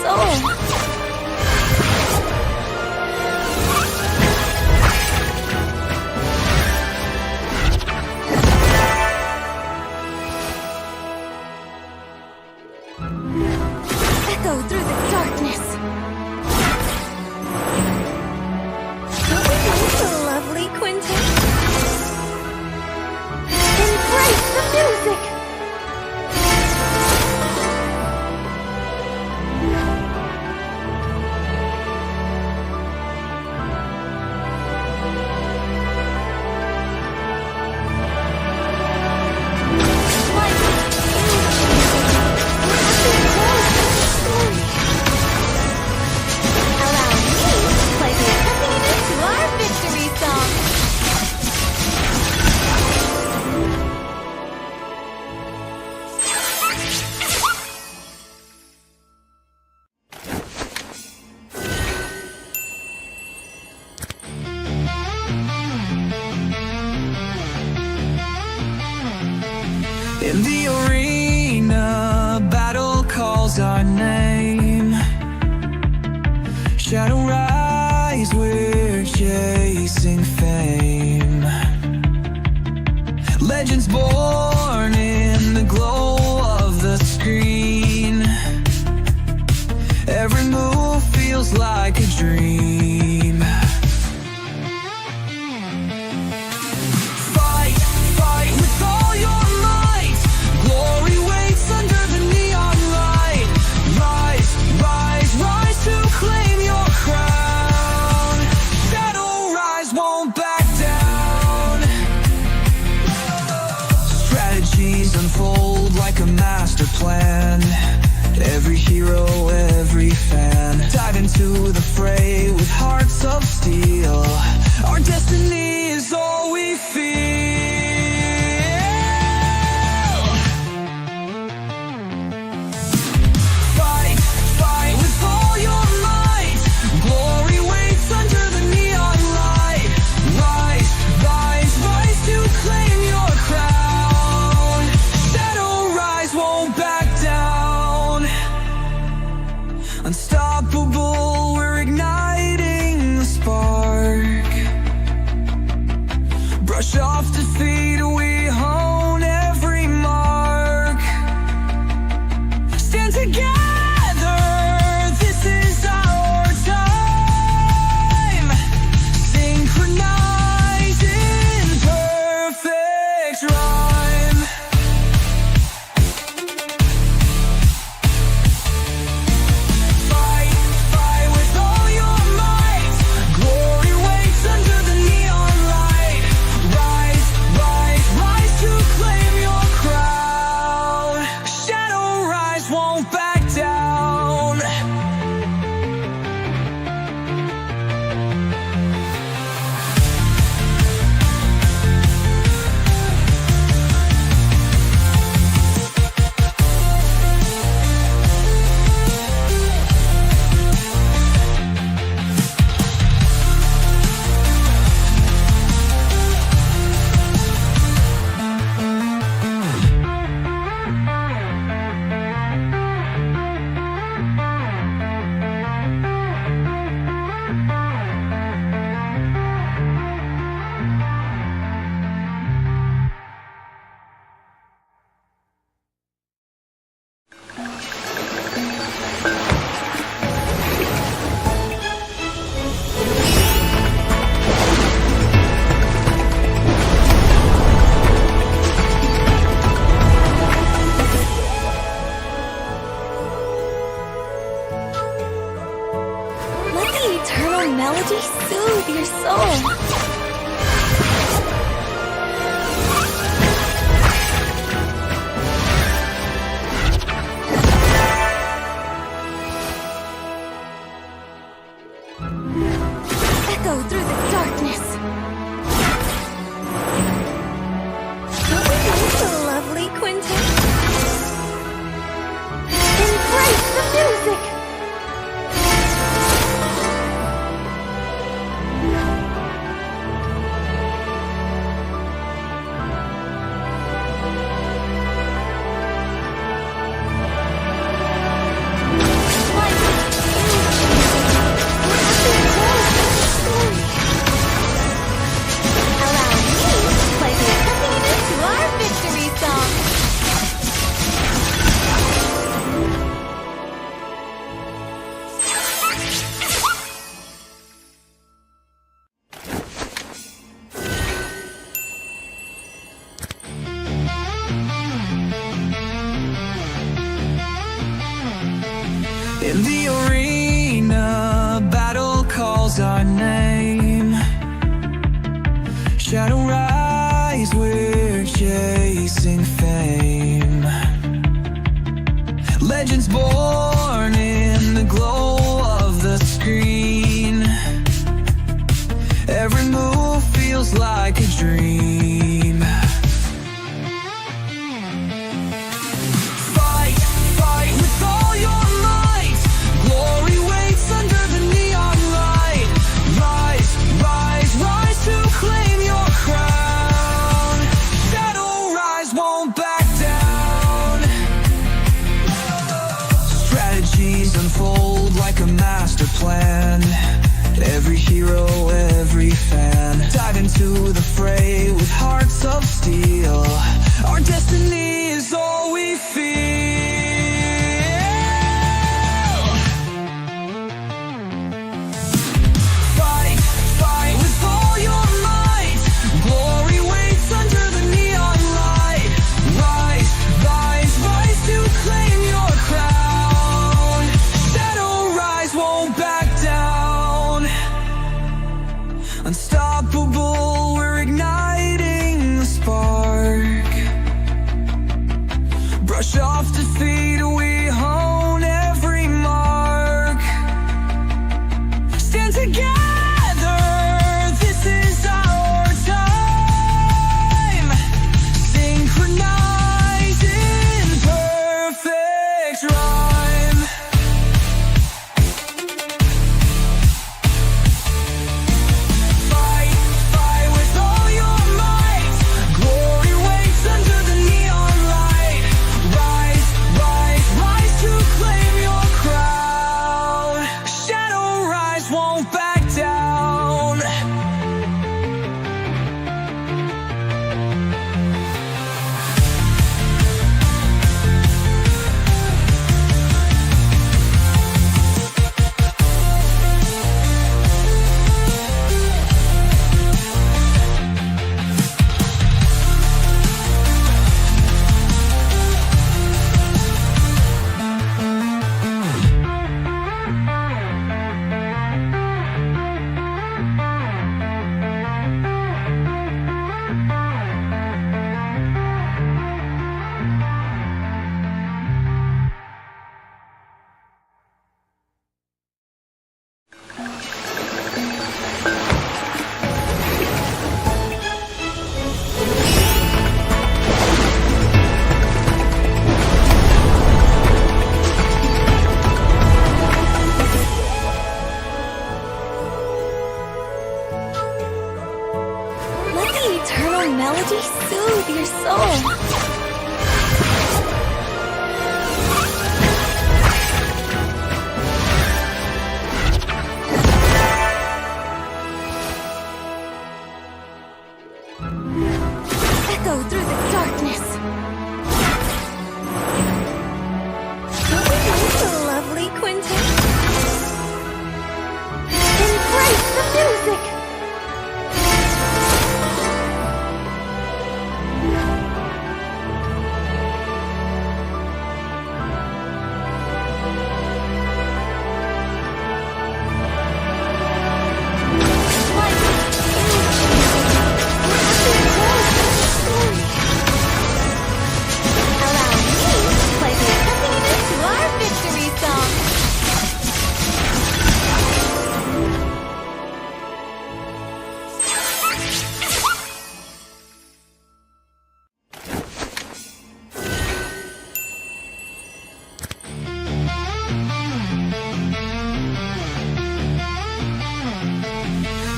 soul. Echo through the darkness. Don't we like the lovely quintet? Embrace the music! In the arena, battle calls our name. Shadow rise, we're chasing fame. Legends born in the glow of the screen. Every move feels like a dream. Fight, fight with all your might. Glory waits under the neon light. Rise, rise, rise to claim your crown. Shadow rise, won't back down. Strategies unfold like a master plan. Every hero, every fan, dive into the fray with hearts of steel. Our destiny is all we feel. Fight, fight with all your might. Glory waits under the neon light. Rise, rise, rise to claim your crown. Shadow rise, won't back down. Unstoppable, we're igniting the spark. Brush off defeat, we hone every mark. Stand together, this is our time. Synchronize in perfect rhyme. Fight, fight with all your might. Glory waits under the neon light. Rise, rise, rise to claim your crown. Shadow rise, won't back down. Let the eternal melody soothe your soul. Echo through the darkness. Don't we like the lovely quintet? Embrace the music! born in the glow of the screen. Every move feels like a dream. Fight, fight with all your might. Glory waits under the neon light. Rise, rise, rise to claim your crown. Shadow rise, won't back down. Strategies unfold like a master plan. Every hero, every fan, dive into the fray with hearts of steel. Our destiny is all we feel. Fight, fight with all your might. Glory waits under the neon light. Rise, rise, rise to claim your crown. Shadow rise, won't back down. Unstoppable, we're igniting the spark. Brush off defeat, we hone every mark. Stand together, this is our time. Synchronize in perfect rhyme. Fight, fight with all your might. Glory waits under the neon light. Rise, rise, rise to claim your crown. Shadow rise, won't back down. Let the eternal melody soothe your soul. Echo through the darkness. It's a lovely quintet. Embrace the music.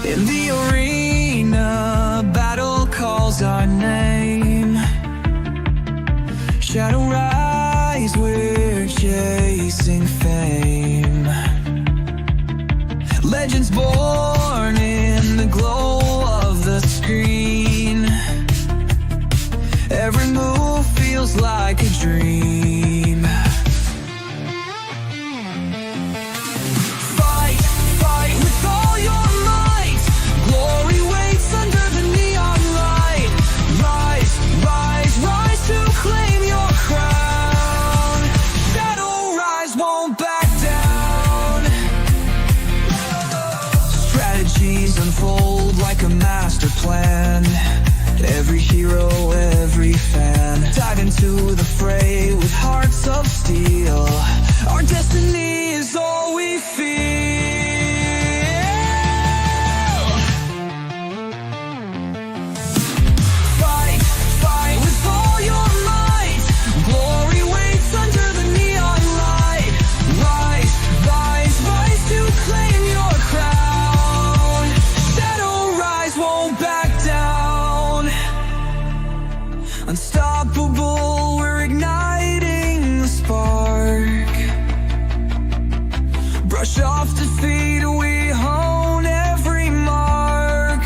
In the arena, battle calls our name. Shadow rise, we're chasing fame. Legends born in the glow of the screen. Every move feels like a dream. Fight, fight with all your might. Glory waits under the neon light. Rise, rise, rise to claim your crown. Shadow rise, won't back down. Strategies unfold like a master plan. Every hero, every fan, dive into the fray with hearts of steel. Our destiny is all we feel. Fight, fight with all your might. Glory waits under the neon light. Rise, rise, rise to claim your crown. Shadow rise, won't back down. Unstoppable, we're igniting the spark. Brush off defeat, we hone every mark.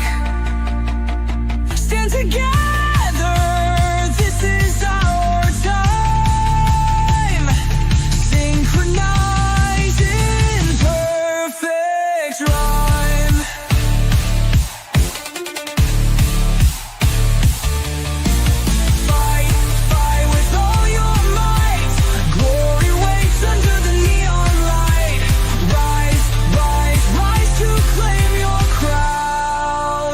Stand together, this is our time. Synchronize in perfect rhyme. Fight, fight with all your might. Glory waits under the neon light. Rise, rise, rise to claim your crown.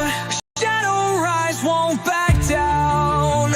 Shadow rise, won't back down.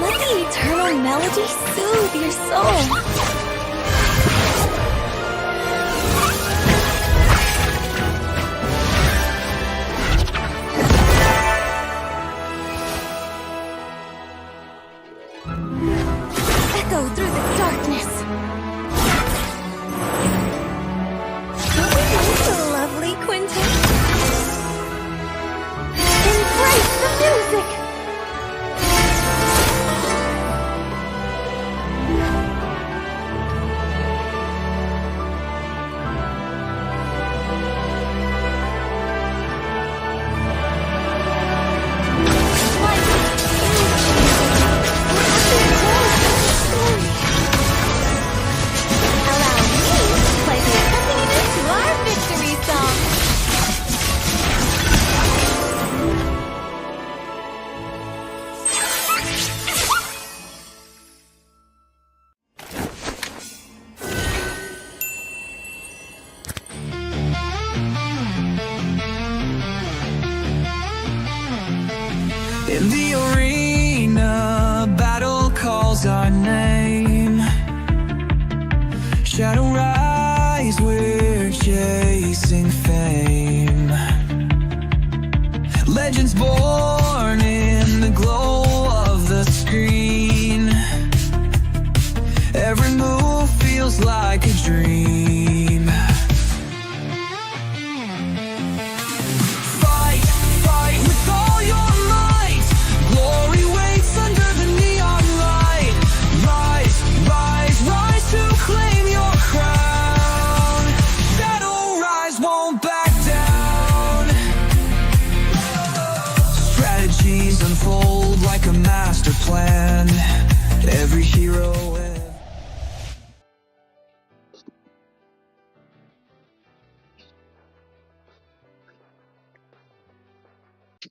Let the eternal melody soothe your soul. Echo through the darkness. Don't we like the lovely quintet? Embrace the music! In the arena, battle calls our name. Shadow rise, we're chasing fame. Legends born in the glow of the screen. Every move feels like a dream. Fight, fight with all your might. Glory waits under the neon light. Rise, rise, rise to claim your crown. Shadow rise, won't back down. Strategies unfold like a master plan. Every hero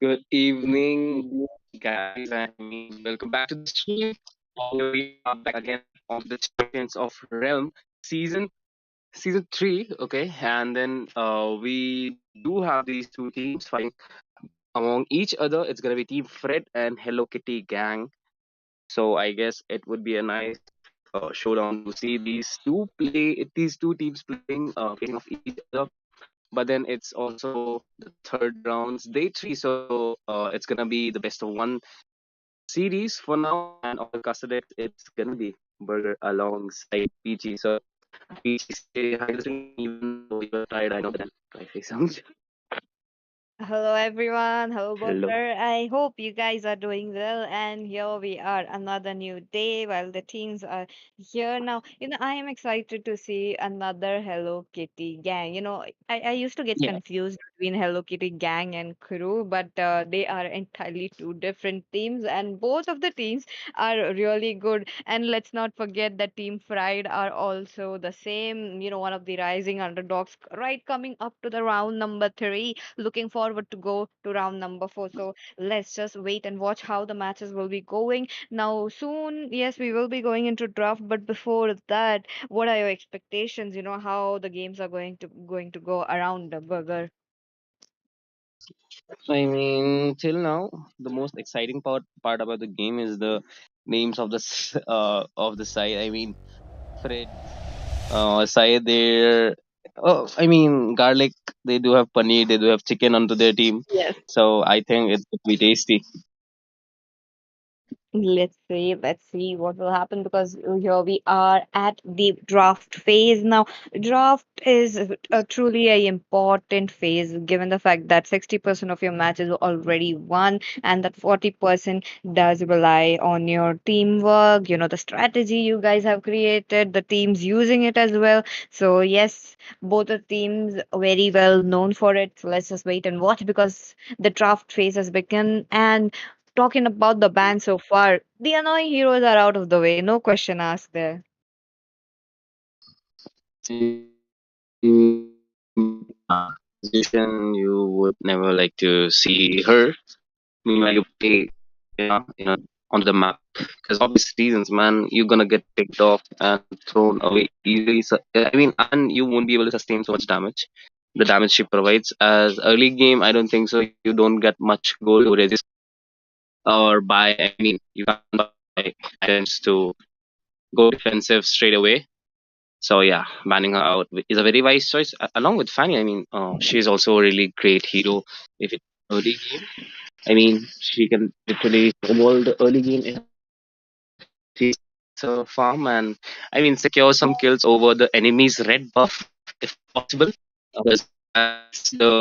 Good evening, guys, and welcome back to the stream. Here we are back again on the Champions of Realm season three. Okay, and then we do have these two teams fighting among each other. It's gonna be Team Fred and Hello Kitty Gang. So I guess it would be a nice showdown to see these two teams playing, facing off each other. But then it's also the third rounds, day three. So it's gonna be the best of one series for now, and all the custody it's gonna be. burger alongside Peachy. So Peachy, say hi to the stream, even though you're tired. I know that. I say something. Hello everyone. Hello Hello. Butler. I hope you guys are doing well. And here we are, another new day while the teens are here now. I am excited to see another Hello Kitty gang. I used to get Yeah. confused between Hello Kitty gang and crew, but they are entirely two different teams, and both of the teams are really good. And let's not forget that Team Fried are also the same, one of the rising underdogs, right, coming up to the round number three, looking forward to go to round number four. So let's just wait and watch how the matches will be going. Now, soon, yes, we will be going into draft, but before that, what are your expectations? How the games are going to go around the burger. I mean, till now, the most exciting part about the game is the names of of the side. I mean, Fred, side there. Oh, I mean, garlic. They do have paneer. They do have chicken onto their team. Yes. So I think it would be tasty. Let's see what will happen because here we are at the draft phase now. Draft is truly a important phase given the fact that 60% of your matches are already won and that 40% does rely on your teamwork, the strategy you guys have created, the teams using it as well. So yes, both the teams are very well known for it. So let's just wait and watch because the draft phase has begun. And talking about the band so far, the annoying heroes are out of the way, no question asked there. Position you would never like to see her. Meanwhile, you play, on the map because obvious reasons, man. You're gonna get picked off and thrown away easily. So, I mean, and you won't be able to sustain so much damage. The damage she provides as early game, I don't think so. You don't get much gold to resist or buy. I mean, you can't buy items to go defensive straight away. So yeah, banning her out is a very wise choice. Along with Fanny, I mean, she's also a really great hero. If it's early game, I mean, she can literally snowball the early game in her farm and I mean secure some kills over the enemy's red buff if possible. Because that's the turning point for the show.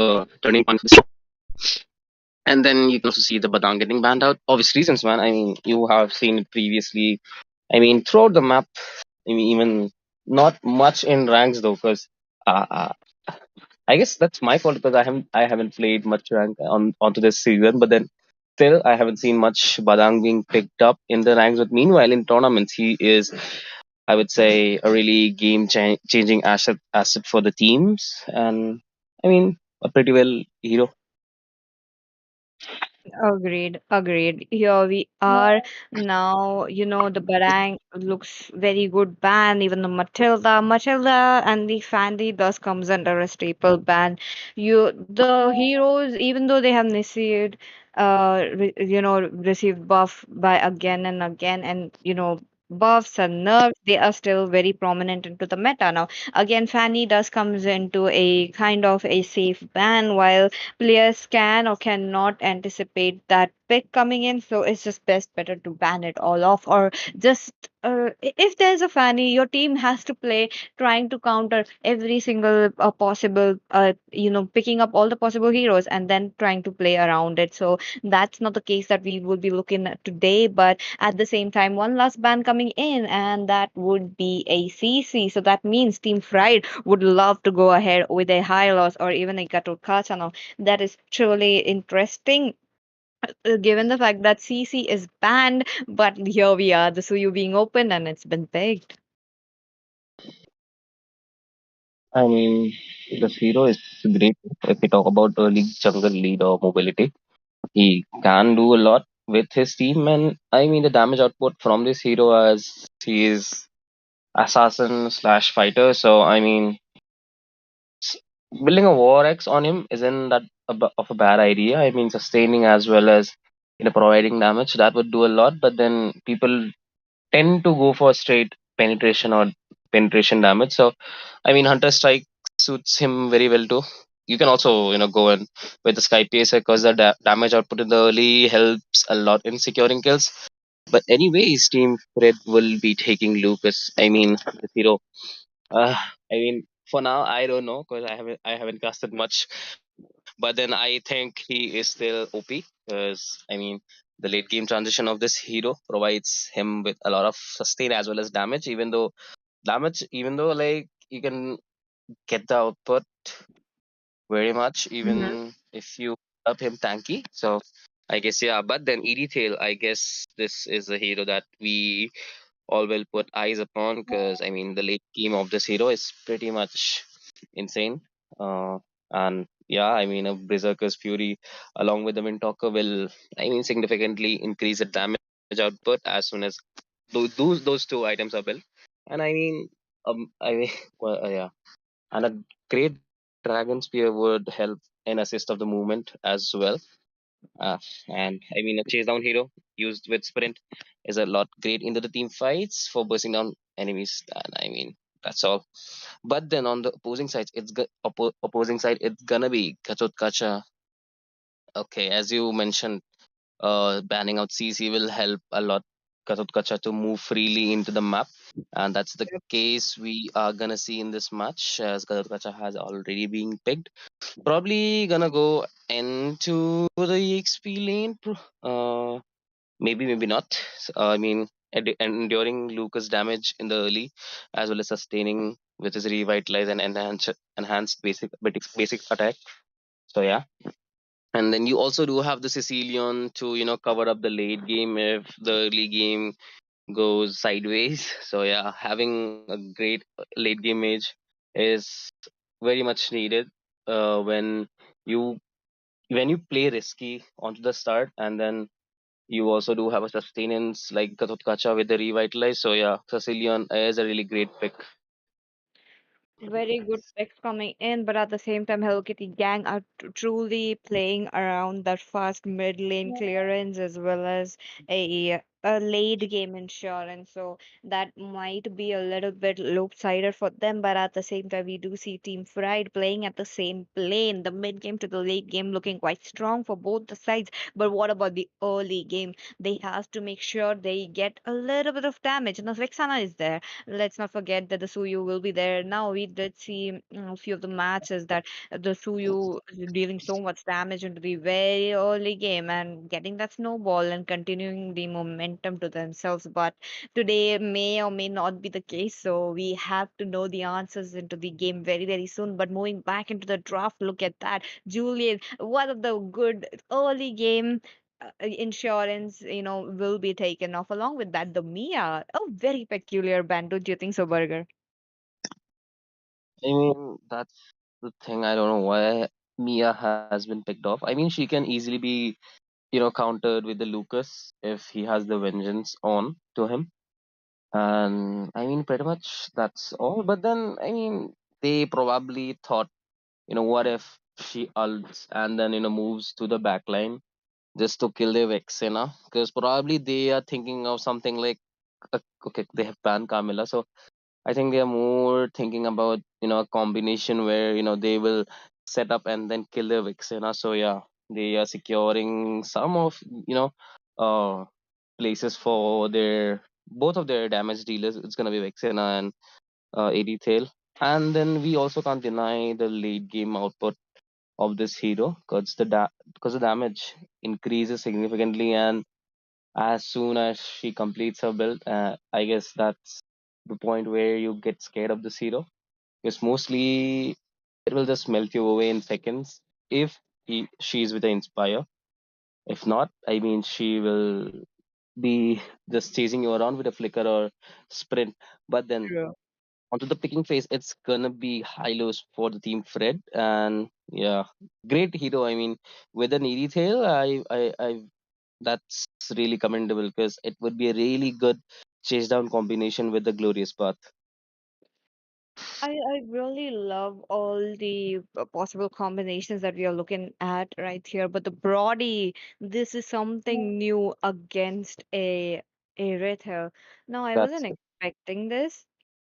And then you can also see the Badang getting banned out. Obvious reasons, man. I mean, you have seen it previously. I mean, throughout the map, I mean, even not much in ranks though, because uh, uh, I guess that's my fault because I haven't played much rank onto this season. But then still, I haven't seen much Badang being picked up in the ranks. But meanwhile, in tournaments, he is, I would say, a really changing asset for the teams, and I mean, a pretty well hero. Agreed, agreed. Here we are now. The Barang looks very good ban. Even the Matilda, and the Fandy thus comes under a staple ban. The heroes, even though they have received buff by again and again, and buffs and nerfs, they are still very prominent into the meta now. Again, Fanny does comes into a kind of a safe ban while players can or cannot anticipate that pick coming in, so it's just best better to ban it all off or just if there's a fanny, your team has to play trying to counter every single possible picking up all the possible heroes and then trying to play around it. So that's not the case that we will be looking at today, but at the same time, one last ban coming in, and that would be a CC. So that means Team Fried would love to go ahead with a high loss or even a Gato channel. That is truly interesting, given the fact that CC is banned, but here we are, the Suyu being open and it's been picked. I mean, this hero is great if we talk about early jungle lead or mobility. He can do a lot with his team, and I mean the damage output from this hero as he is assassin slash fighter. So I mean, s- building a war X on him isn't that of a bad idea. I mean, sustaining as well as providing damage that would do a lot. But then people tend to go for straight penetration or penetration damage. So I mean, Hunter Strike suits him very well too. You can also go in with the Sky Pacer because the damage output in the early helps a lot in securing kills. But anyways, Team Fred will be taking Lucas. I mean, the hero. Uh, I mean, for now, I don't know because I haven't casted much. But then I think he is still OP because I mean, the late game transition of this hero provides him with a lot of sustain as well as damage. Even though like you can get the output very much, Mhm. even if you up him tanky. So I guess yeah. But then ED Tail, I guess this is a hero that we all will put eyes upon because I mean the late game of this hero is pretty much insane. And yeah, I mean a Berserker's Fury along with the Windtalker will I mean significantly increase the damage output as soon as those two items are built. And I mean I mean well, yeah, and a great Dragon Spear would help in assist of the movement as well. Uh, and I mean, a chase down hero used with sprint is a lot great into the team fights for bursting down enemies. And I mean, that's all. But then on the opposing side, opposing side, it's gonna be Kachot Kacha. Okay, as you mentioned, banning out CC will help a lot Kachot Kacha to move freely into the map, and that's the case we are gonna see in this match as Kachot Kacha has already been picked. Probably gonna go into the EXP lane. Maybe not. I mean, enduring Lucas damage in the early, as well as sustaining with his revitalize and enhanced basic attack. So yeah, and then you also do have the Sicilian to cover up the late game if the early game goes sideways. So yeah, having a great late game mage is very much needed you when you play risky onto the start, and then you also do have a sustenance like Kacha with the revitalize. So yeah, Sicilian is a really great pick. Very good picks coming in, but at the same time, Hello Kitty Gang are truly playing around that fast mid lane clearance as well as a late game insurance. So that might be a little bit lopsided for them, but at the same time, we do see Team Fried playing at the same plane, the mid game to the late game looking quite strong for both the sides. But what about the early game? They have to make sure they get a little bit of damage. Now, Vexana is there. Let's not forget that the Suyu will be there. Now we did see a few of the matches that the Suyu is dealing so much damage into the very early game and getting that snowball and continuing the momentum to themselves. But today may or may not be the case, so we have to know the answers into the game very, very soon. But moving back into the draft, look at that. Julian, one of the good early game insurance, will be taken off. Along with that, the Mia, a very peculiar band. Don't you think so, Burger? I mean, that's the thing. I don't know why Mia has been picked off. I mean, she can easily be, countered with the Lucas if he has the vengeance on to him. And I mean, pretty much that's all. But then, I mean, they probably thought, what if she ults and then, moves to the back line just to kill their Vexena? Because probably they are thinking of something like, okay, they have banned Carmilla. So I think they are more thinking about a combination where they will set up and then kill the Vixena. So yeah, they are securing some of uh places for their both of their damage dealers. It's gonna be Vixena and AD Tail. And then we also can't deny the late game output of this hero because because the damage increases significantly, and as soon as she completes her build, I guess that's the point where you get scared of the hero because mostly it will just melt you away in seconds if she's with the inspire. If not, I mean she will be just chasing you around with a flicker or sprint. But then True. onto the picking phase, it's gonna be high lows for the team Fred, and yeah, great hero. I mean, with an needy tail, I that's really commendable because it would be a really good chase down combination with the glorious path. I really love all the possible combinations that we are looking at right here, but the Brody, this is something new against a Rethel. No, I That's wasn't expecting this,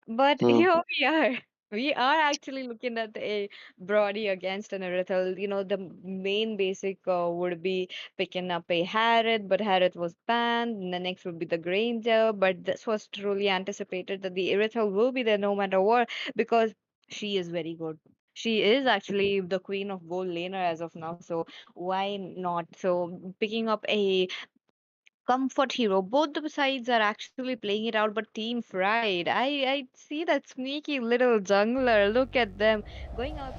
but hmm, here we are. We are actually looking at a Brody against an Irithel. The main basic would be picking up a Harriet, but Harriet was banned. And the next would be the Granger, but this was truly anticipated that the Irithel will be there no matter what because she is very good. She is actually the queen of gold laner as of now, so why not? So picking up a comfort hero. Both the sides are actually playing it out, but Team Fried. I see that sneaky little jungler. Look at them going out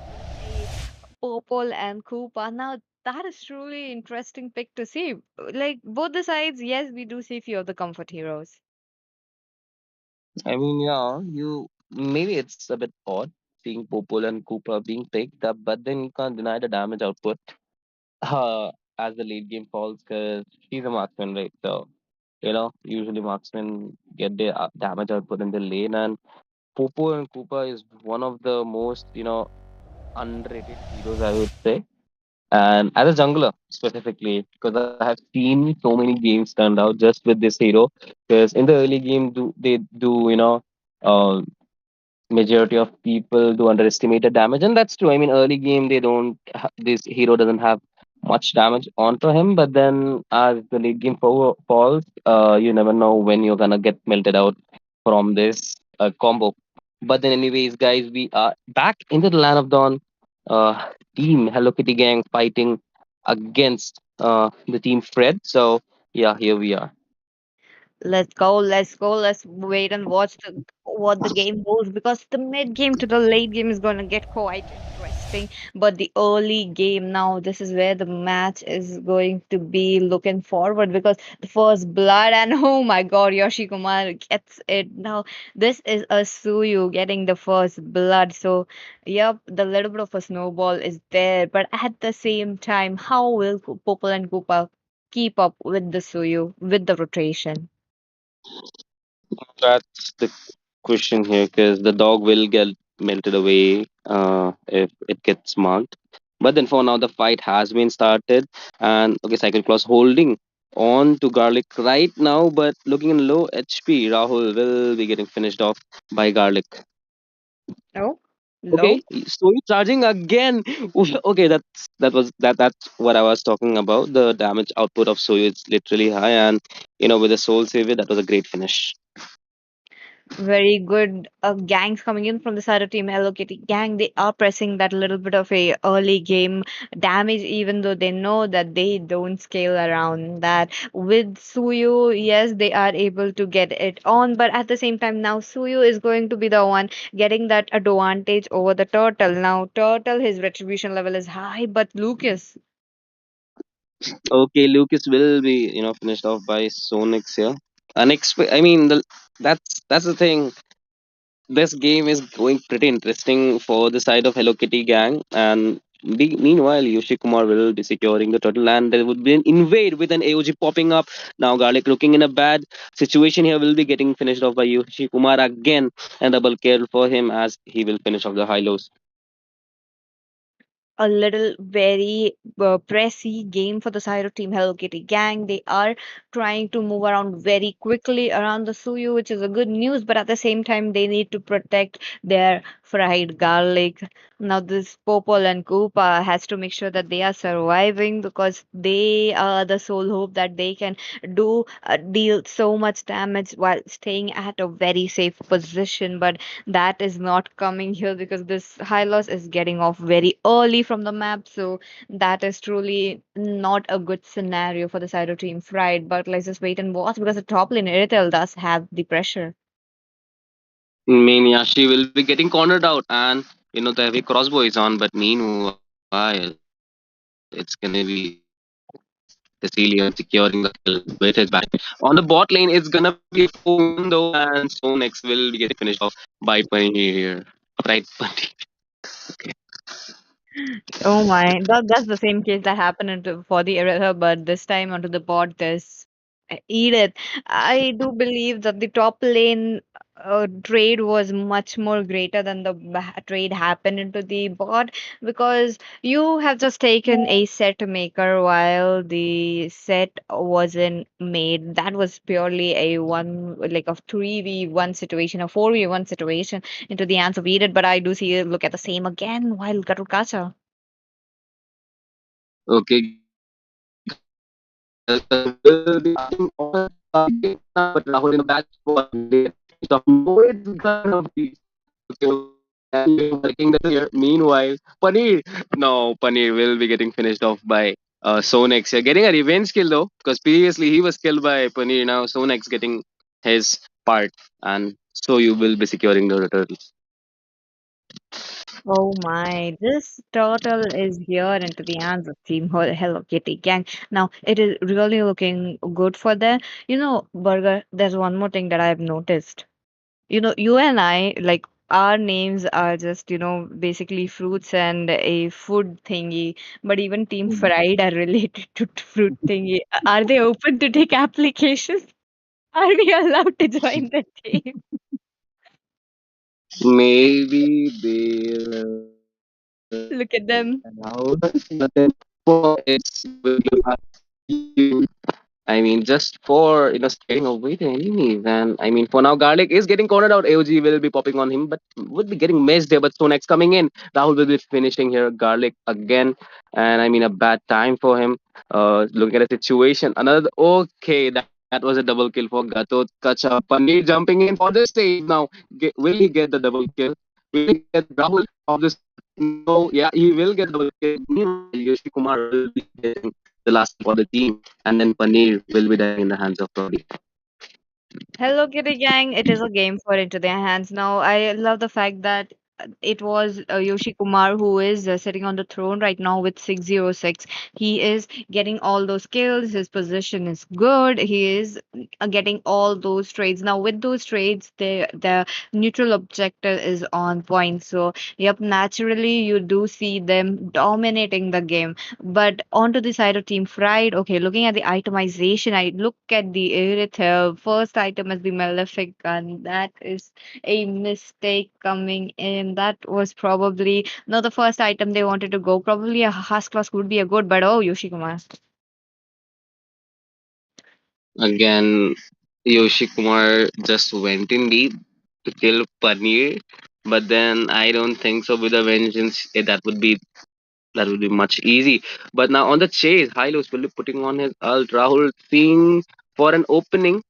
with a Popol and Koopa. Now that is truly interesting pick to see. Like both the sides, yes, we do see few of the comfort heroes. I mean, yeah, you maybe it's a bit odd seeing Popol and Cooper being picked up, but then you can't deny the damage output as the late game falls because she's a marksman, right? So, usually marksmen get their damage output in the lane, and Popol and Cooper is one of the most, underrated heroes, I would say. And as a jungler specifically, because I have seen so many games turned out just with this hero. Because in the early game, they do majority of people do underestimate the damage, and that's true. I mean, early game they don't. This hero doesn't have much damage onto him, but then as the late game falls, you never know when you're gonna get melted out from this combo. But then, anyways, guys, we are back into the Land of Dawn team Hello Kitty gang fighting against the team Fred. So yeah, here we are. Let's go, let's go, let's wait and watch what the game goes because the mid game to the late game is going to get quite interesting. But the early game now, this is where the match is going to be looking forward because the first blood and oh my god, Yoshi Kumar gets it. Now, this is a Suyu getting the first blood. So, yep, the little bit of a snowball is there. But at the same time, how will Popol and Koopa keep up with the Suyu, with the rotation? That's the question here because the dog will get melted away if it gets marked. But then for now, the fight has been started, and okay, Cycle Claus holding on to Garlic right now, but looking in low HP, Rahul will be getting finished off by Garlic. Oh, Okay, low. so you charging again. Okay, that's what I was talking about. The damage output of Soyu is literally high, and with the Soul Savior, that was a great finish. Very good gangs coming in from the side of Team Hello Kitty gang. They are pressing that little bit of a early game damage, even though they know that they don't scale around that. With Suyu, yes, they are able to get it on, but at the same time, now Suyu is going to be the one getting that advantage over the turtle. Now, turtle, his retribution level is high, but Lucas. Okay, Lucas will be finished off by Sonix here. I mean, that's the thing. This game is going pretty interesting for the side of Hello Kitty gang, and meanwhile, Yoshikumar will be securing the turtle, and there would be an invade with an AOG popping up. Now, Garlic looking in a bad situation here will be getting finished off by Yoshikumar again, and double kill for him as he will finish off the high lows. A little very pressy game for the side of Team Hello Kitty gang. They are trying to move around very quickly around the Suyu, which is a good news, but at the same time, they need to protect their fried garlic. Now, this Popol and Koopa has to make sure that they are surviving because they are the sole hope that they can deal so much damage while staying at a very safe position. But that is not coming here because this Hylos is getting off very early from the map. So that is truly not a good scenario for the Cyro team Fried. But let's just wait and watch because the top lane Irithel does have the pressure. She will be getting cornered out, and the heavy crossbow is on, but meanwhile, it's gonna be Cecilia securing the kill with his back. On the bot lane, it's gonna be a 4 though, and Sonex will be getting finished off by Punny here. Right, Punny. Oh my, that's the same case that happened for the Irithel, but this time onto the bot, there's Edith. I do believe that the top lane trade was much more greater than the trade happened into the bot, because you have just taken a set maker while the set wasn't made. That was purely a one, like a 3v1 situation, a 4v1 situation into the hands of Edith. But I do see you look at the same again while Garukacha. Okay, will be starting on now, but Rahul in a bad spot. No, it's gonna be okay. And working the clear. Meanwhile, Paneer, no, Paneer will be getting finished off by Sonex. You're getting a revenge kill though, because previously he was killed by Paneer. Now Sonex getting his part, and so you will be securing the turtles. Oh my, this turtle is here into the hands of Team Hello Kitty Gang. Now, it is really looking good for them. Burger, there's one more thing that I've noticed. You and I, like, our names are just, basically fruits and a food thingy, but even Team Fried are related to fruit thingy. Are they open to take applications? Are we allowed to join the team? Maybe they will Look at them. allow us, but then for it's will give us I mean, just for scaring away the enemies. And I mean, for now, Garlic is getting cornered out. AOG will be popping on him, but would be getting missed there. But Sonex coming in. Rahul will be finishing here. Garlic again, and I mean, a bad time for him. Looking at the situation, another okay. That was a double kill for Gatot Kacha. Paneer jumping in for this stage now. Will he get the double kill? Will he get Rahul of this? No, yeah, he will get double kill. Meanwhile, Yoshi Kumar will be getting the last kill for the team, and then Paneer will be dying in the hands of Roddy. Hello Kitty Gang, it is a game for into their hands now. I love the fact that it was Yoshi Kumar who is sitting on the throne right now with 606. He is getting all those kills, his position is good, he is getting all those trades. Now, with those trades, the neutral objective is on point. So, yep, naturally, you do see them dominating the game. But onto the side of Team Fried, okay, looking at the itemization, I look at the Aerith. First item is the Malefic Gun. That is a mistake coming in. That was probably not the first item they wanted to go. Probably a Husk Flask would be a good, but oh, Yoshikuma. Again, Yoshi Kumar just went in deep to kill Paneer, but then I don't think so. With a vengeance, that would be much easy. But now on the chase, Hylos will be putting on his ult. Rahul seeing for an opening,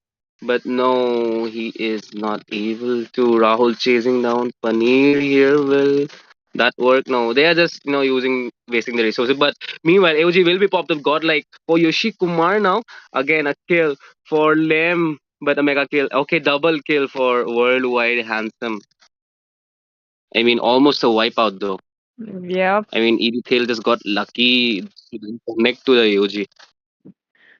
but no, he is not able to. Rahul chasing down Paneer here. Will that work? No, they are just using wasting the resources. But meanwhile, AOG will be popped up godlike for Yoshi Kumar now. Again, a kill for Lem, but a mega kill. Okay, double kill for Worldwide Handsome. I mean, almost a wipeout though. Yep. I mean, Edith just got lucky. He didn't connect to the AOG.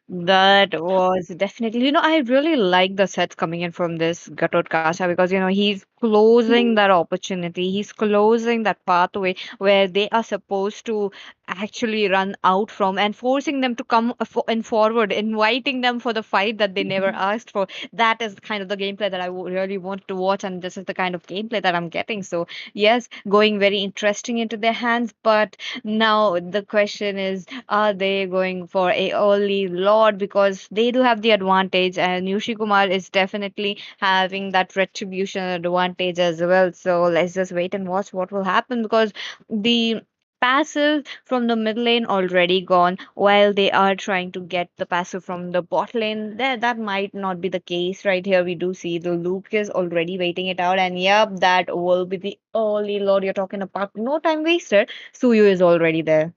That was definitely, I really like the sets coming in from this Gatot Kasha, because, he's closing that opportunity. He's closing that pathway where they are supposed to actually run out from, and forcing them to come in forward, inviting them for the fight that they never asked for. That is kind of the gameplay that I really want to watch, and this is the kind of gameplay that I'm getting. So, yes, going very interesting into their hands. But now the question is, are they going for a early lord, because they do have the advantage, and Yushi Kumar is definitely having that retribution advantage as well. So let's just wait and watch what will happen, because the passive from the mid lane already gone, while they are trying to get the passive from the bot lane. That might not be the case right here. We do see the Luke is already waiting it out, and yep, that will be the early lord you're talking about. No time wasted. Suyu is already there.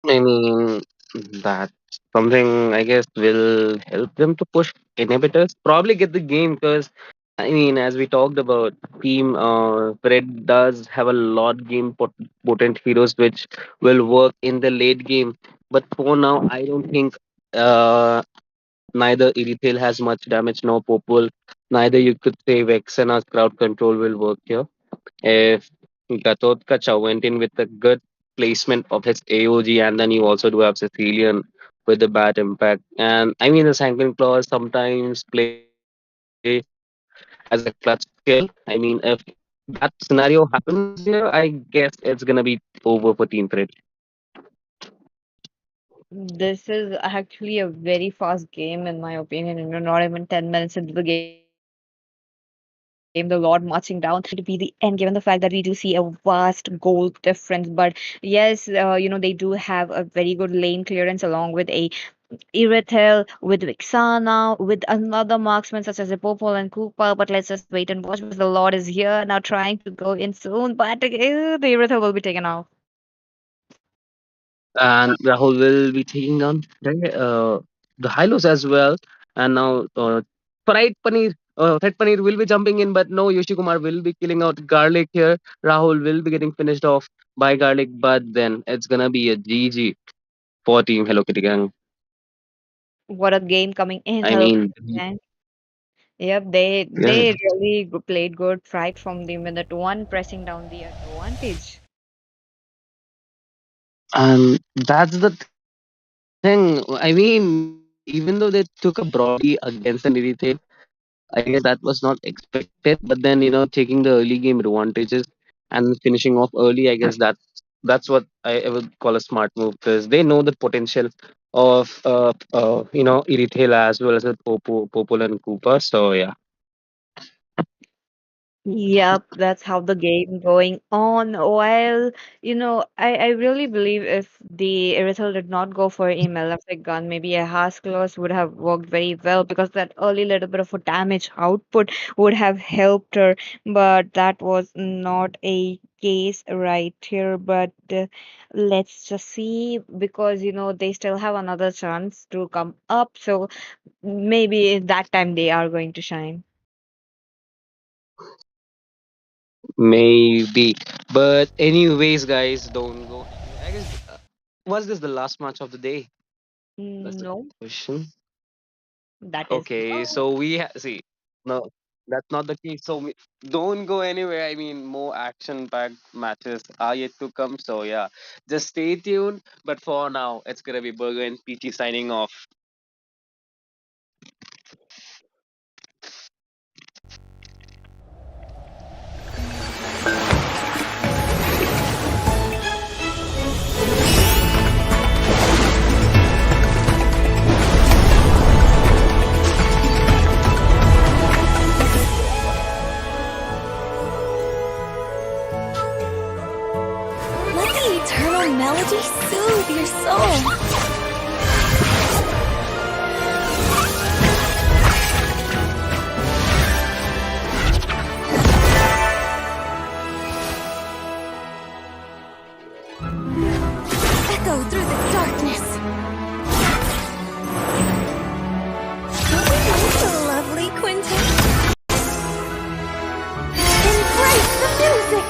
I mean, that's something I guess will help them to push inhibitors. Probably get the game because, I mean, as we talked about, Team Fred does have a lot game potent heroes which will work in the late game. But for now, I don't think uh, neither Irithil has much damage nor Popol. Neither you could say Vexena's crowd control will work here. If Gatotkacha went in with a good placement of his AOG, and then you also do have Sicilian with the bad impact. And I mean, the sanguine claws sometimes play as a clutch skill. I mean, if that scenario happens here, I guess it's gonna be over for Team Fridge. This is actually a very fast game, in my opinion. Not even 10 minutes into the game, the Lord marching down. This is going to be the end, given the fact that we do see a vast goal difference. But yes, they do have a very good lane clearance along with a Irithel, with Vixana, with another marksman such as a Popol and Cooper. But let's just wait and watch because the Lord is here now trying to go in soon. But the Irithel will be taken out. And Rahul will be taking down the Hylos as well. And now Fried Paneer will be jumping in, but no, Yoshikumar will be killing out Garlic here. Rahul will be getting finished off by Garlic, but then it's gonna be a GG for Team Hello Kitty Gang. What a game coming in. I Hello. mean, Yep, they yeah, they really played good right from the minute one, pressing down the advantage. and that's the thing. I mean, even though they took a Broly against an Irithel, I guess that was not expected. But then, taking the early game advantages and finishing off early, I guess that's what I would call a smart move because they know the potential of Irithel as well as the Popol and Cooper. So yeah, Yep, that's how the game going on. While, I really believe if the Irithel did not go for a Malefic gun, maybe a Haskell's would have worked very well because that early little bit of a damage output would have helped her. But that was not a case right here. But let's just see because, they still have another chance to come up. So maybe that time they are going to shine. maybe. But anyways, guys, don't go. I guess was this the last match of the day? That's the No, question. that is Okay, no. so see, no, that's not the case. So we don't go anywhere. I mean, more action-packed matches are yet to come. So yeah, just stay tuned. But for now, it's gonna be Burger and Peachy signing off. Let the eternal melody soothe your soul. Echo through the darkness. Don't we know so lovely, Quentin? Embrace the music!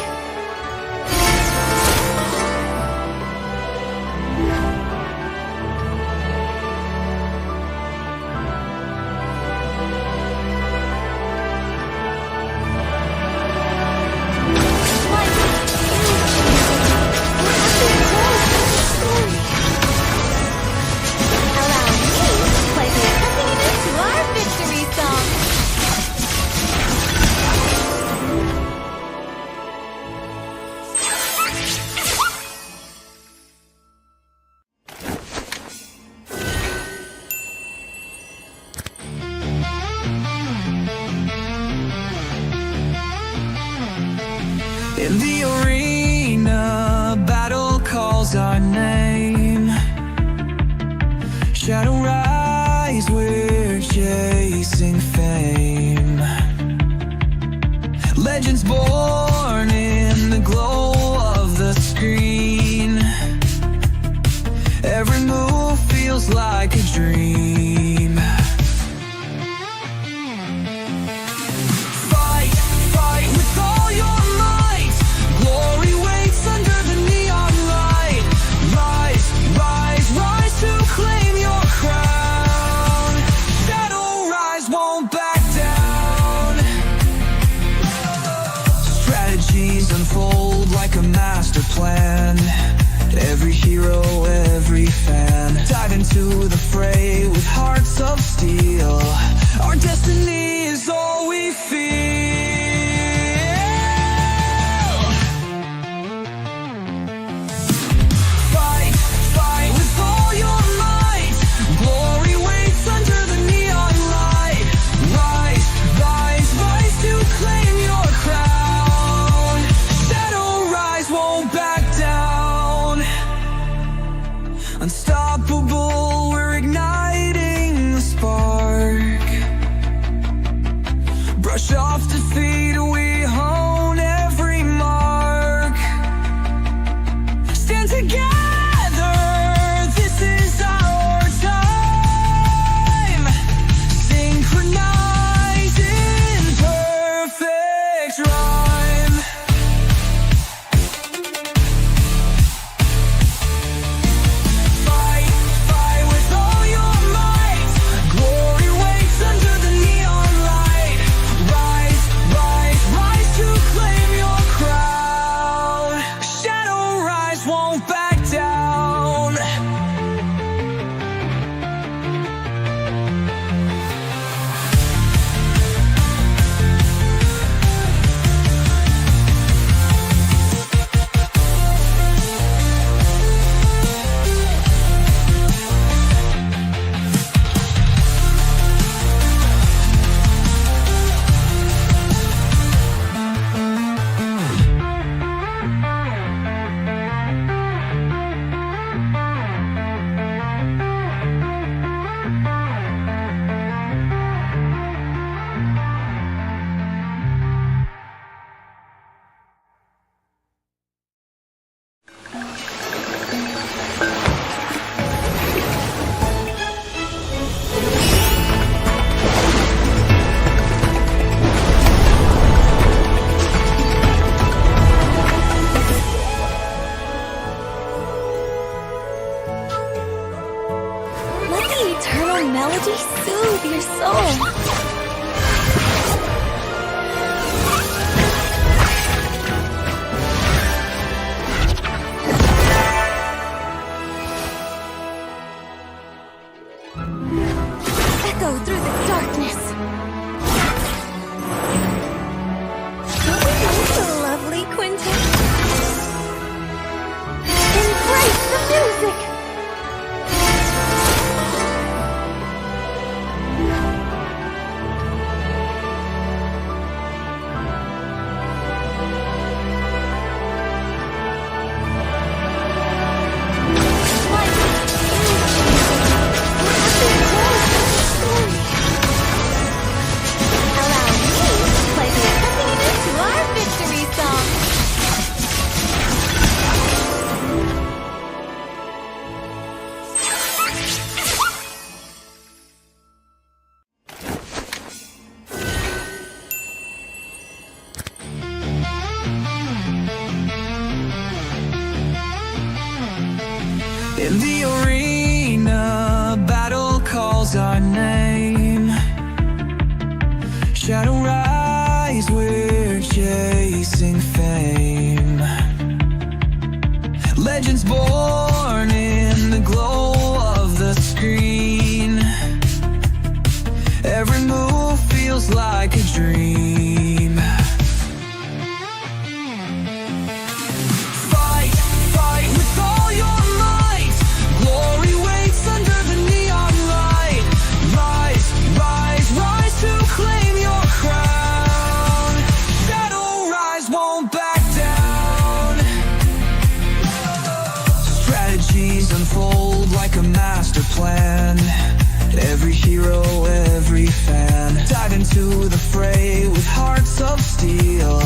In the arena, battle calls our name. Shadow rise, we're chasing fame. Legends born in the glow of the screen. Every move feels like a dream. Fight, fight with all your might. Glory waits under the neon light. Rise, rise, rise to claim your crown. Shadow rise, won't back down. Strategies unfold like a master plan. Every hero, every fan, dive into the fray with hearts of steel. Our destiny is all we feel. Fight, fight with all your might. Glory waits under the neon light. Rise, rise, rise to claim your crown. Shadow rise, won't back down. Unstoppable, we're igniting the spark. Brush off defeat, we hone every mark. Stand together, this is our time. Synchronize in perfect rhyme. Fight, fight with all your might. Glory waits under the neon light. Rise, rise, rise to claim your crown. Shadow rise, won't back down. Let the eternal melody soothe your soul. Echo through the darkness. Isn't this lovely, Quentin? Embrace the music! In the arena, battle calls our name. Shadow rise, we're chasing fame. Legends born in the glow of the screen. Every move feels like a dream. Fight, fight with all your might. Glory waits under the neon light. Rise, rise, rise to claim your crown. Shadow rise, won't back down. Strategies unfold like a master plan. Every hero, every fan, dive into the fray with hearts of steel.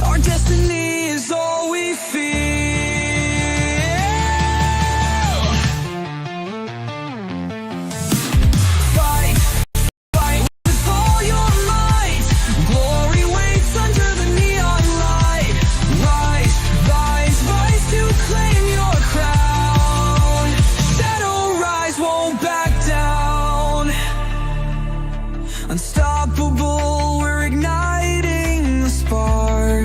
Our destiny is all we feel. Fight, fight with all your might. Glory waits under the neon light. Rise, rise, rise to claim your crown. Shadow rise, won't back down. Unstoppable, we're igniting the spark.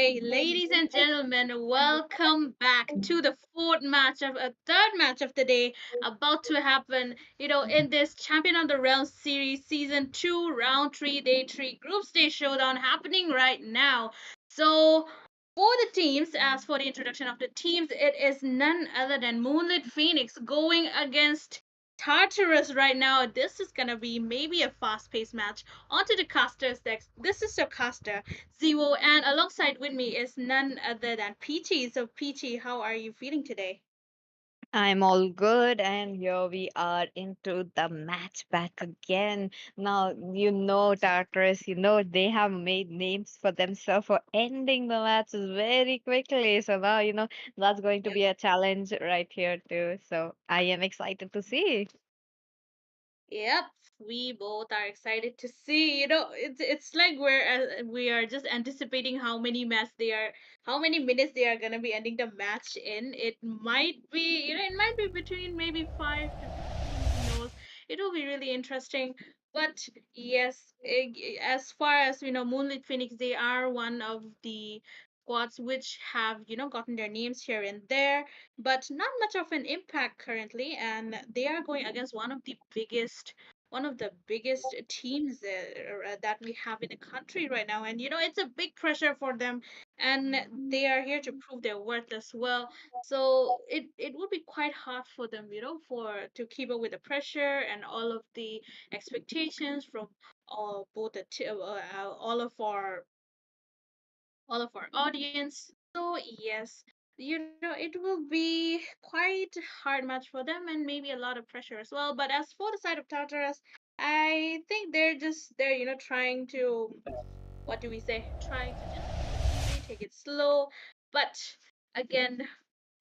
Okay, ladies and gentlemen, welcome back to the third match of the day about to happen. In this Champion of the Realm series, season 2, round 3, day 3, group stage showdown happening right now. So, for the teams, as for the introduction of the teams, it is none other than Moonlit Phoenix going against Tartarus right now. This is gonna be maybe a fast-paced match. Onto the casters next. This is your caster, Zero, and alongside with me is none other than Peachy. So, Peachy, how are you feeling today? I'm all good, and here we are into the match back again. Now, Tartarus, they have made names for themselves for ending the matches very quickly. So now, that's going to be a challenge right here, too. So I am excited to see. Yep, we both are excited to see. It's like we are just anticipating how many minutes they are gonna be ending the match in. It might be between maybe 5 to 15. Who knows? It will be really interesting. But yes, as far as Moonlit Phoenix, they are one of the squads which have gotten their names here and there, but not much of an impact currently, and they are going against one of the biggest teams that we have in the country right now, and it's a big pressure for them, and they are here to prove their worth as well. So it would be quite hard for them, for to keep up with the pressure and all of the expectations from all of our audience. So yes, it will be quite hard match for them and maybe a lot of pressure as well. But as for the side of Tartarus, I think they're trying to, what do we say? Trying to just take it easy, take it slow. But again,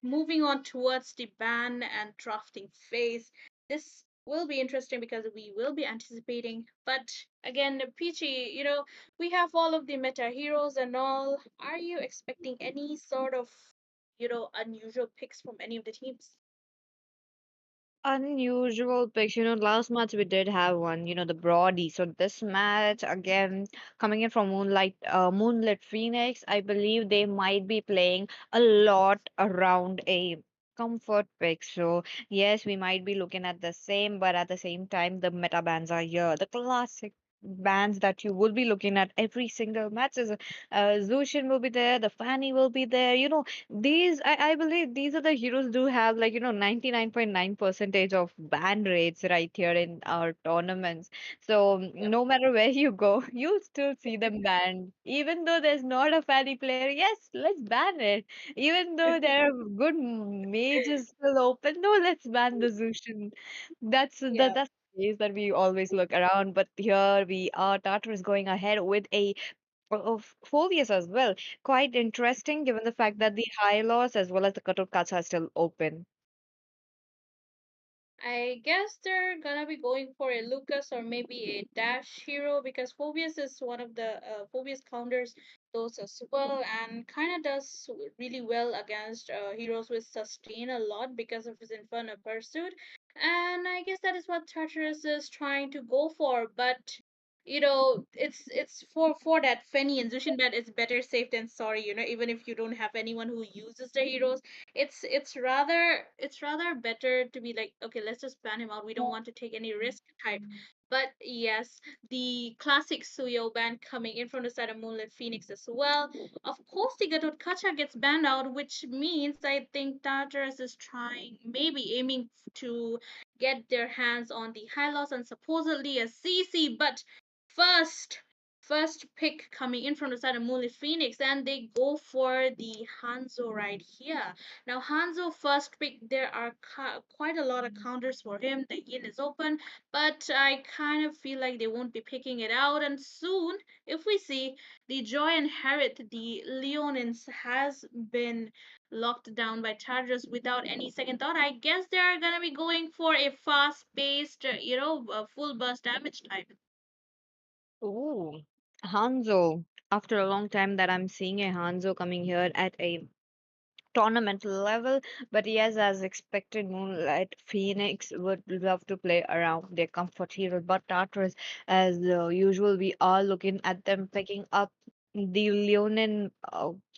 moving on towards the ban and drafting phase, this will be interesting because we will be anticipating. But again, Peachy, we have all of the meta heroes and all. Are you expecting any sort of, unusual picks from any of the teams? Unusual picks. Last match we did have one, the Brody. So this match again coming in from Moonlit Phoenix, I believe they might be playing a lot around a comfort pick. So yes, we might be looking at the same, but at the same time, the meta bands are here. The classic bands that you will be looking at every single match is Zushin will be there, the Fanny will be there. I believe these are the heroes do have 99.9 percentage of ban rates right here in our tournaments. So no matter where you go, you'll still see them banned. Even though there's not a Fanny player, yes, let's ban it. Even though there are good mages still open, no, let's ban the Zushin. That's the case that we always look around. But here we are, Tata is going ahead with a of phobias as well. Quite interesting given the fact that the high loss as well as the cutoff cuts are still open. I guess they're gonna be going for a Lucas or maybe a Dash hero because Phobius is one of the Phobius counters those as well and kind of does really well against heroes with sustain a lot because of his Inferno Pursuit. And I guess that is what Tartarus is trying to go for. But it's for that Fenny and Zushin bet it's better safe than sorry. Even if you don't have anyone who uses the heroes, it's rather better to be like, okay, let's just ban him out. We don't want to take any risk type. But yes, the classic Suyo ban coming in from the side of Moonlit Phoenix as well. Of course, the Gatot Kacha gets banned out, which means I think Tartarus is trying, maybe aiming to get their hands on the Hylos and supposedly a CC. But first, first pick coming in from the side of Moonlit Phoenix, and they go for the Hanzo right here. Now, Hanzo first pick, there are quite a lot of counters for him. The yin is open, but I kind of feel like they won't be picking it out. And soon, if we see the Joy and Harriet, the Leonins has been locked down by Chargers without any second thought. I guess they're gonna be going for a fast-paced, full burst damage type. Ooh, Hanzo. After a long time that I'm seeing a Hanzo coming here at a tournament level. But yes, as expected, Moonlight Phoenix would love to play around their comfort hero. But Tartarus, as usual, we are looking at them picking up the Leonin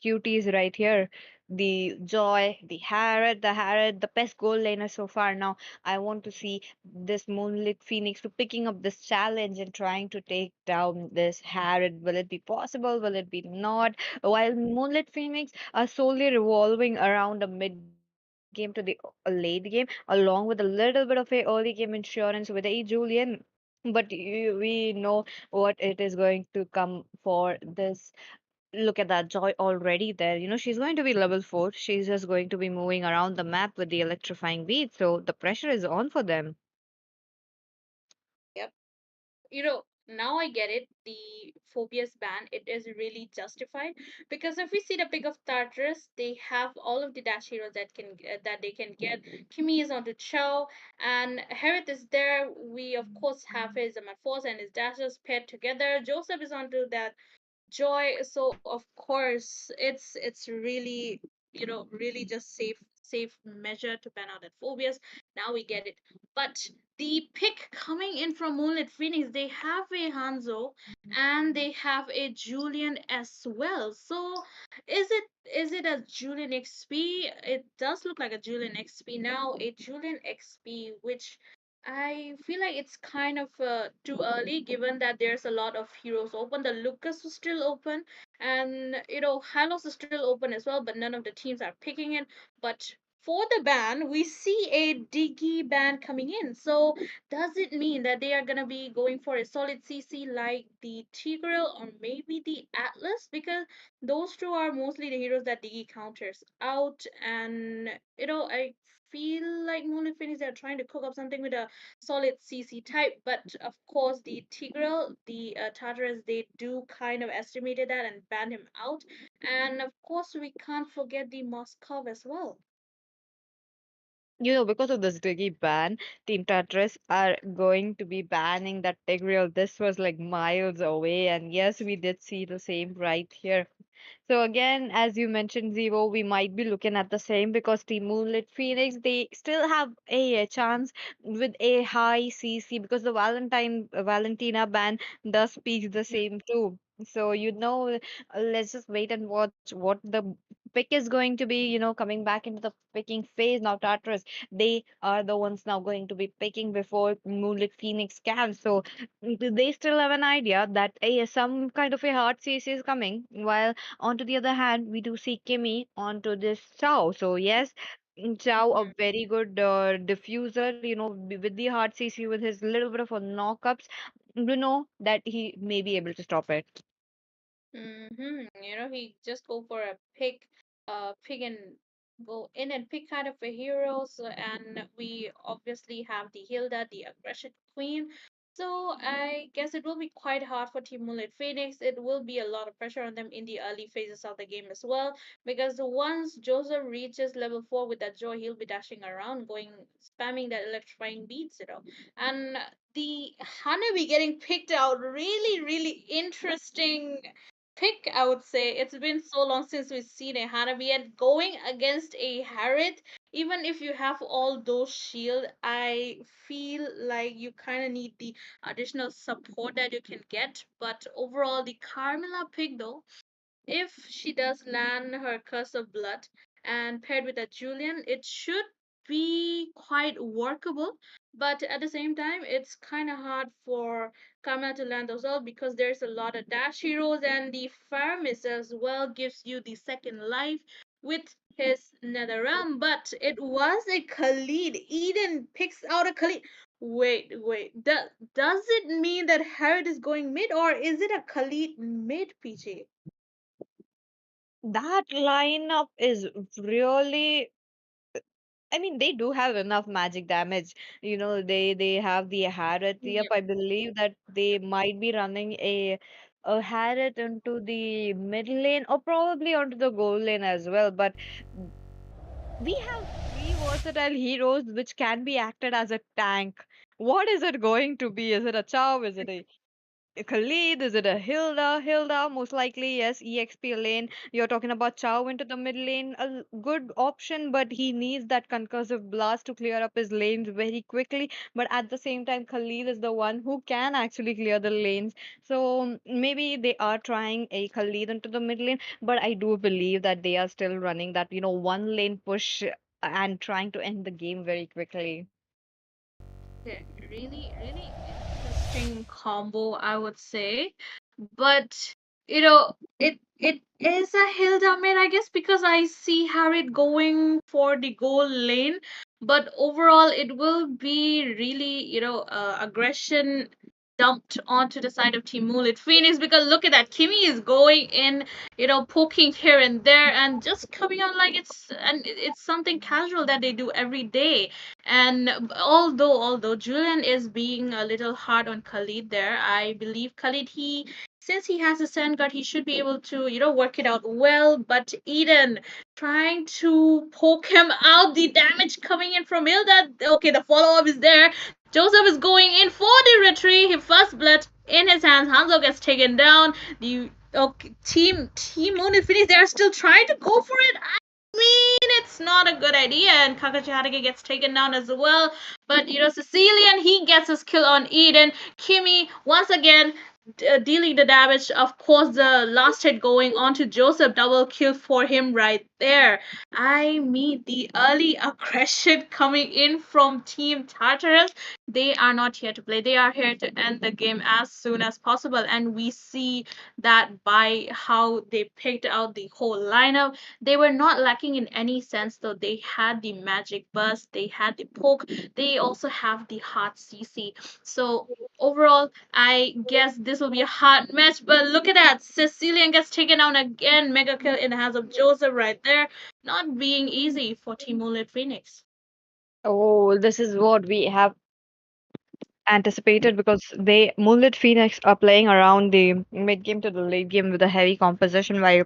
cuties right here. The Joy, the best goal laner so far. Now, I want to see this Moonlit Phoenix to picking up this challenge and trying to take down this Harrod. Will it be possible? Will it be not? While Moonlit Phoenix are solely revolving around a mid game to the late game, along with a little bit of a early game insurance with a Julian. But we know what it is going to come for this. Look at that Joy already there. She's going to be level 4. She's just going to be moving around the map with the electrifying beat. So the pressure is on for them. Yep. Now I get it. The phobias ban, it is really justified because if we see the pick of Tartarus, they have all of the dash heroes that they can get. Kimi is onto Chow, and Hereth is there. We of course have his Force and his dashes paired together. Joseph is onto that Joy. So of course it's really really just safe measure to ban out that phobias. Now we get it. But the pick coming in from Moonlit Phoenix, they have a Hanzo and they have a Julian as well. So is it a Julian XP? It does look like a Julian XP now, a Julian XP, which I feel like it's kind of too early given that there's a lot of heroes open. The Lucas was still open, and Hylos is still open as well, but none of the teams are picking it. But for the ban, we see a Diggy ban coming in. So does it mean that they are gonna be going for a solid CC like the Tigreal or maybe the Atlas? Because those two are mostly the heroes that Diggy counters out, and I feel like Moonlit Phoenix are trying to cook up something with a solid CC type, but of course the Tigreal, the Tartarus, they do kind of estimated that and banned him out, and of course we can't forget the Moskov as well. Because of this Diggy ban, Team Tetris are going to be banning that Tigreal. This was like miles away, and yes, we did see the same right here. So again, as you mentioned, Zevo, we might be looking at the same because Team Moonlit Phoenix, they still have a chance with a high CC because the Valentina ban does speak the same too. So let's just wait and watch what the pick is going to be. Coming back into the picking phase now. Tartarus, they are the ones now going to be picking before Moonlit Phoenix can. So they still have an idea that some kind of a hard CC is coming, while onto the other hand, we do see Kimmy onto this Chow. So yes, Chow, a very good diffuser, with the hard CC, with his little bit of a knockups, we know that he may be able to stop it. He just go for a pick and go in and pick kind of a heroes, and we obviously have the Hilda, the aggression queen. So I guess it will be quite hard for Team Moonlit Phoenix. It will be a lot of pressure on them in the early phases of the game as well, because once Joseph reaches level 4 with that joy, he'll be dashing around, going spamming that electrifying beats, and the Hanabi getting picked out, really, really interesting pick, I would say. It's been so long since we've seen a Hanabi, and going against a Harriet, even if you have all those shield, I feel like you kind of need the additional support that you can get. But overall, the Carmilla pick though, if she does land her Curse of Blood and paired with a Julian, it should be quite workable. But at the same time, it's kind of hard for Karma to land as well because there's a lot of dash heroes, and the Faramis as well gives you the second life with his Nether Realm. But it was a Khalid. Eden picks out a Khalid. Wait. Does it mean that Herod is going mid, or is it a Khalid mid, PG? That lineup is really, I mean, they do have enough magic damage. They have the Harriet. Yep, I believe that they might be running a Harriet into the mid lane or probably onto the gold lane as well. But we have three versatile heroes which can be acted as a tank. What is it going to be? Is it a Chow? Is it a Khalid, is it a Hilda? Hilda, most likely, yes. EXP lane. You're talking about Chow into the mid lane. Good option, but he needs that concussive blast to clear up his lanes very quickly. But at the same time, Khalid is the one who can actually clear the lanes. So maybe they are trying a Khalid into the mid lane, but I do believe that they are still running that, one lane push and trying to end the game very quickly. Yeah, really, really interesting combo, I would say. But it is a Hilda mid, I guess, because I see Harriet going for the goal lane. But overall, it will be really, aggression dumped onto the side of Team Mulit Phoenix, because look at that, Kimmy is going in, poking here and there and just coming on like it's something casual that they do every day. And although Julian is being a little hard on Khalid there, I believe Khalid, he since he has a sand guard, he should be able to, work it out well. But Eden trying to poke him out, the damage coming in from Hilda. Okay, the follow up is there. Joseph is going in for the retreat. His first blood in his hands. Hanzo gets taken down. The okay, team Moon Infinity, they're still trying to go for it. I mean, it's not a good idea, and Kakashi Hatake gets taken down as well. But Sicilian, he gets his kill on Eden. Kimmy once again dealing the damage. Of course, the last hit going on to Joseph, double kill for him right there. I mean, the early aggression coming in from Team Tartarus. They are not here to play. They are here to end the game as soon as possible, and we see that by how they picked out the whole lineup. They were not lacking in any sense, though. They had the magic burst, they had the poke, they also have the hard CC. So overall, I guess this will be a hard match. But look at that, Cecilian gets taken down again. Mega kill in the hands of Joseph right there. Not being easy for Team Moonlit Phoenix. Oh, this is what we have anticipated because they Moonlit Phoenix are playing around the mid game to the late game with a heavy composition while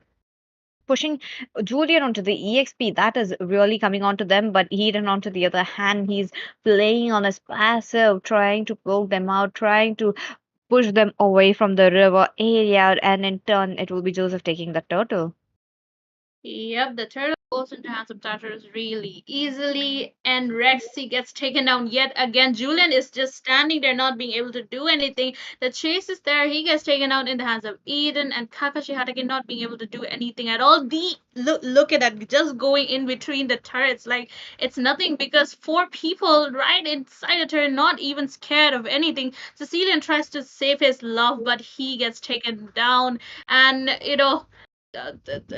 pushing Julian onto the EXP. That is really coming onto them, but Eden, onto the other hand, he's playing on his passive, trying to poke them out, trying to push them away from the river area, and in turn, it will be Joseph taking the turtle. Yep, the turtle goes into hands of Tartarus really easily, and Rexy gets taken down yet again. Julian is just standing there, not being able to do anything. The chase is there. He gets taken out in the hands of Eden, and Kakashi Hatake not being able to do anything at all. Look at that, just going in between the turrets like it's nothing, because four people right inside the turret, not even scared of anything. Cecilian tries to save his love, but he gets taken down, and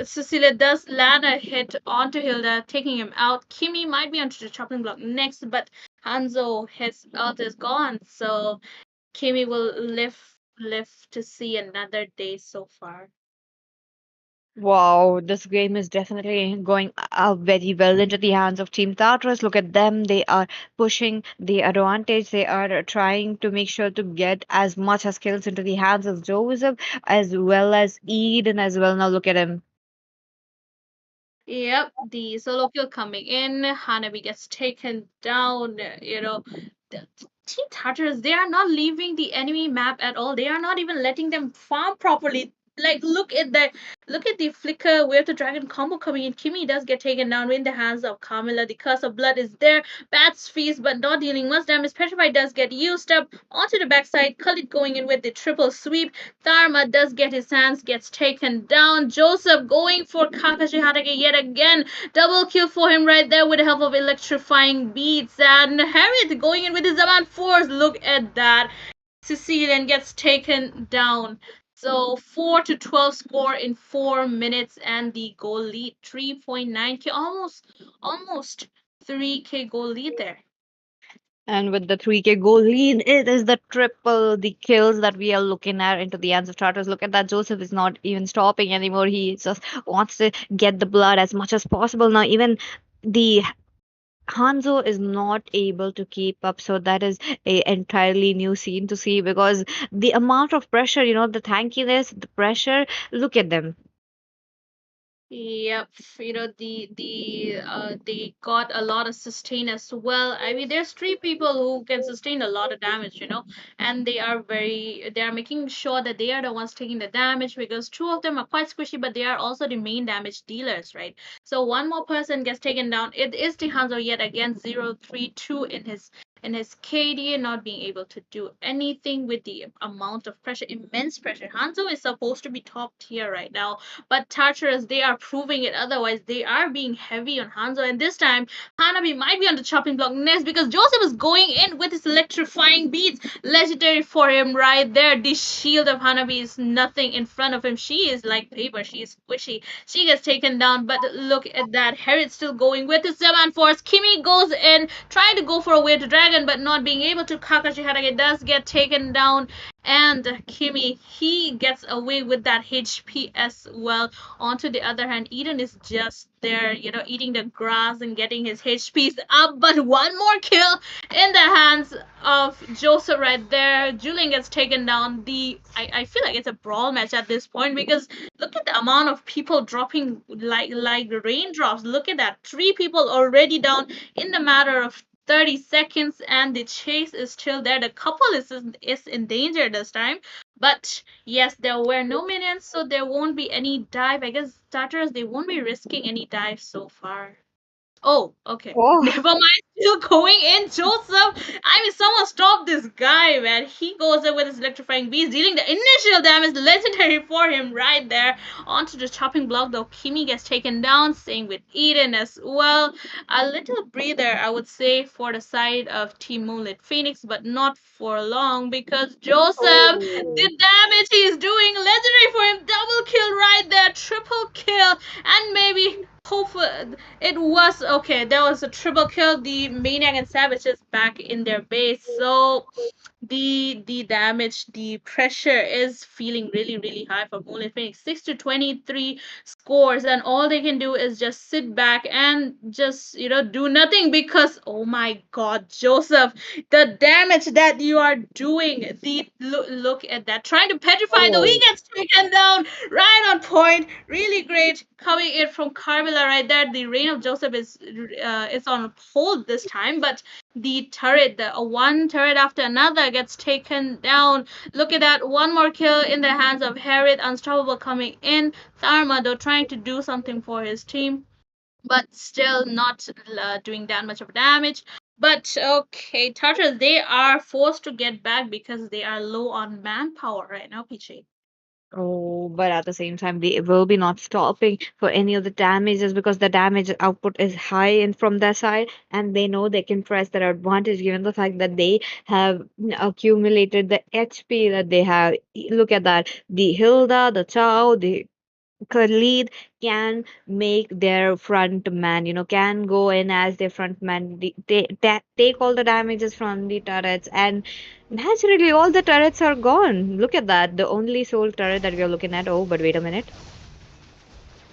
Cecilia does land a hit onto Hilda, taking him out. Kimi might be onto the chopping block next, but Hanzo, his ult is gone, so Kimi will live to see another day so far. Wow, this game is definitely going very well into the hands of Team Tartarus. Look at them. They are pushing the advantage. They are trying to make sure to get as much as kills into the hands of Joseph as well as Eden as well. Now look at him. Yep, the solo kill coming in. Hanabi gets taken down. The Team Tartarus, they are not leaving the enemy map at all. They are not even letting them farm properly. Like, look at the flicker wave the dragon combo coming in. Kimi does get taken down in the hands of Carmilla. The curse of blood is there. Bat's feast, but not dealing much damage. Petrify does get used up onto the backside. Khalid going in with the triple sweep. Dharma does get his hands, gets taken down. Joseph going for Kakashi Hatake yet again. Double kill for him right there with the help of electrifying beats. And Harriet going in with his Zaman Force. Look at that. Sicilian gets taken down. So 4-12 score in 4 minutes, and the goal lead 3.9k, almost 3k goal lead there. And with the 3K goal lead, it is the triple, the kills that we are looking at into the hands of Tartarus. Look at that. Joseph is not even stopping anymore. He just wants to get the blood as much as possible. Now, even the Hanzo is not able to keep up, so that is a entirely new scene to see because the amount of pressure, the tankiness, the pressure, look at them. Yep, they got a lot of sustain as well. I mean, there's three people who can sustain a lot of damage, and they are making sure that they are the ones taking the damage because two of them are quite squishy, but they are also the main damage dealers, right? So one more person gets taken down. It is the Hanzo yet again, 0-3-2 in his KD, not being able to do anything with the amount of pressure, immense pressure. Hanzo is supposed to be top tier right now, but Tartarus, they are proving it otherwise. They are being heavy on Hanzo, and this time Hanabi might be on the chopping block next because Joseph is going in with his electrifying beats. Legendary for him right there. The shield of Hanabi is nothing in front of him. She is like paper. She is squishy. She gets taken down, but look at that. Harriet's still going with his 7 force. Kimi goes in, trying to go for a way to dragon, but not being able to. Kakashi Harage does get taken down, and Kimi, he gets away with that HP as well. On to the other hand, Eden is just there, eating the grass and getting his HPs up. But one more kill in the hands of Joseph right there. Julian gets taken down. I feel like it's a brawl match at this point because look at the amount of people dropping like raindrops. Look at that. Three people already down in the matter of 30 seconds, and the chase is still there. The couple is in danger this time. But yes, there were no minions, so there won't be any dive. I guess starters, they won't be risking any dive so far. Oh, okay. Oh, Never mind. Still going in, Joseph. I mean, someone stop this guy, man. He goes in with his electrifying beast, dealing the initial damage, legendary for him right there. Onto the chopping block, though. Kimi gets taken down. Same with Eden as well. A little breather, I would say, for the side of Team Moonlit Phoenix, but not for long because Joseph, oh. the damage he's doing, legendary for him. Double kill right there, triple kill, and maybe hopefully it was okay. There was a triple kill. The Maniac and Savage is back in their base. So the damage, the pressure is feeling really, really high for Moonlit Phoenix. 6-23 scores, and all they can do is just sit back and just do nothing because oh my god, Joseph, the damage that you are doing. The look at that. Trying to petrify the he Oh. gets taken down right on point. Really great coming in from Carmilla right there. The reign of Joseph is on hold this time, but the turret, the one turret after another gets taken down. Look at that, one more kill in the hands of Harriet. Unstoppable coming in. Tharma though trying to do something for his team, but still not doing that much of damage. But okay, Tartars, they are forced to get back because they are low on manpower right now, PJ. Oh, but at the same time, they will be not stopping for any of the damages because the damage output is high and from their side, and they know they can press their advantage given the fact that they have accumulated the HP that they have. Look at that. The Hilda, the Chow, the Khalid can make their front man, can go in as their front man, take all the damages from the turrets, and naturally all the turrets are gone. Look at that. The only sole turret that we are looking at. Oh, but wait a minute.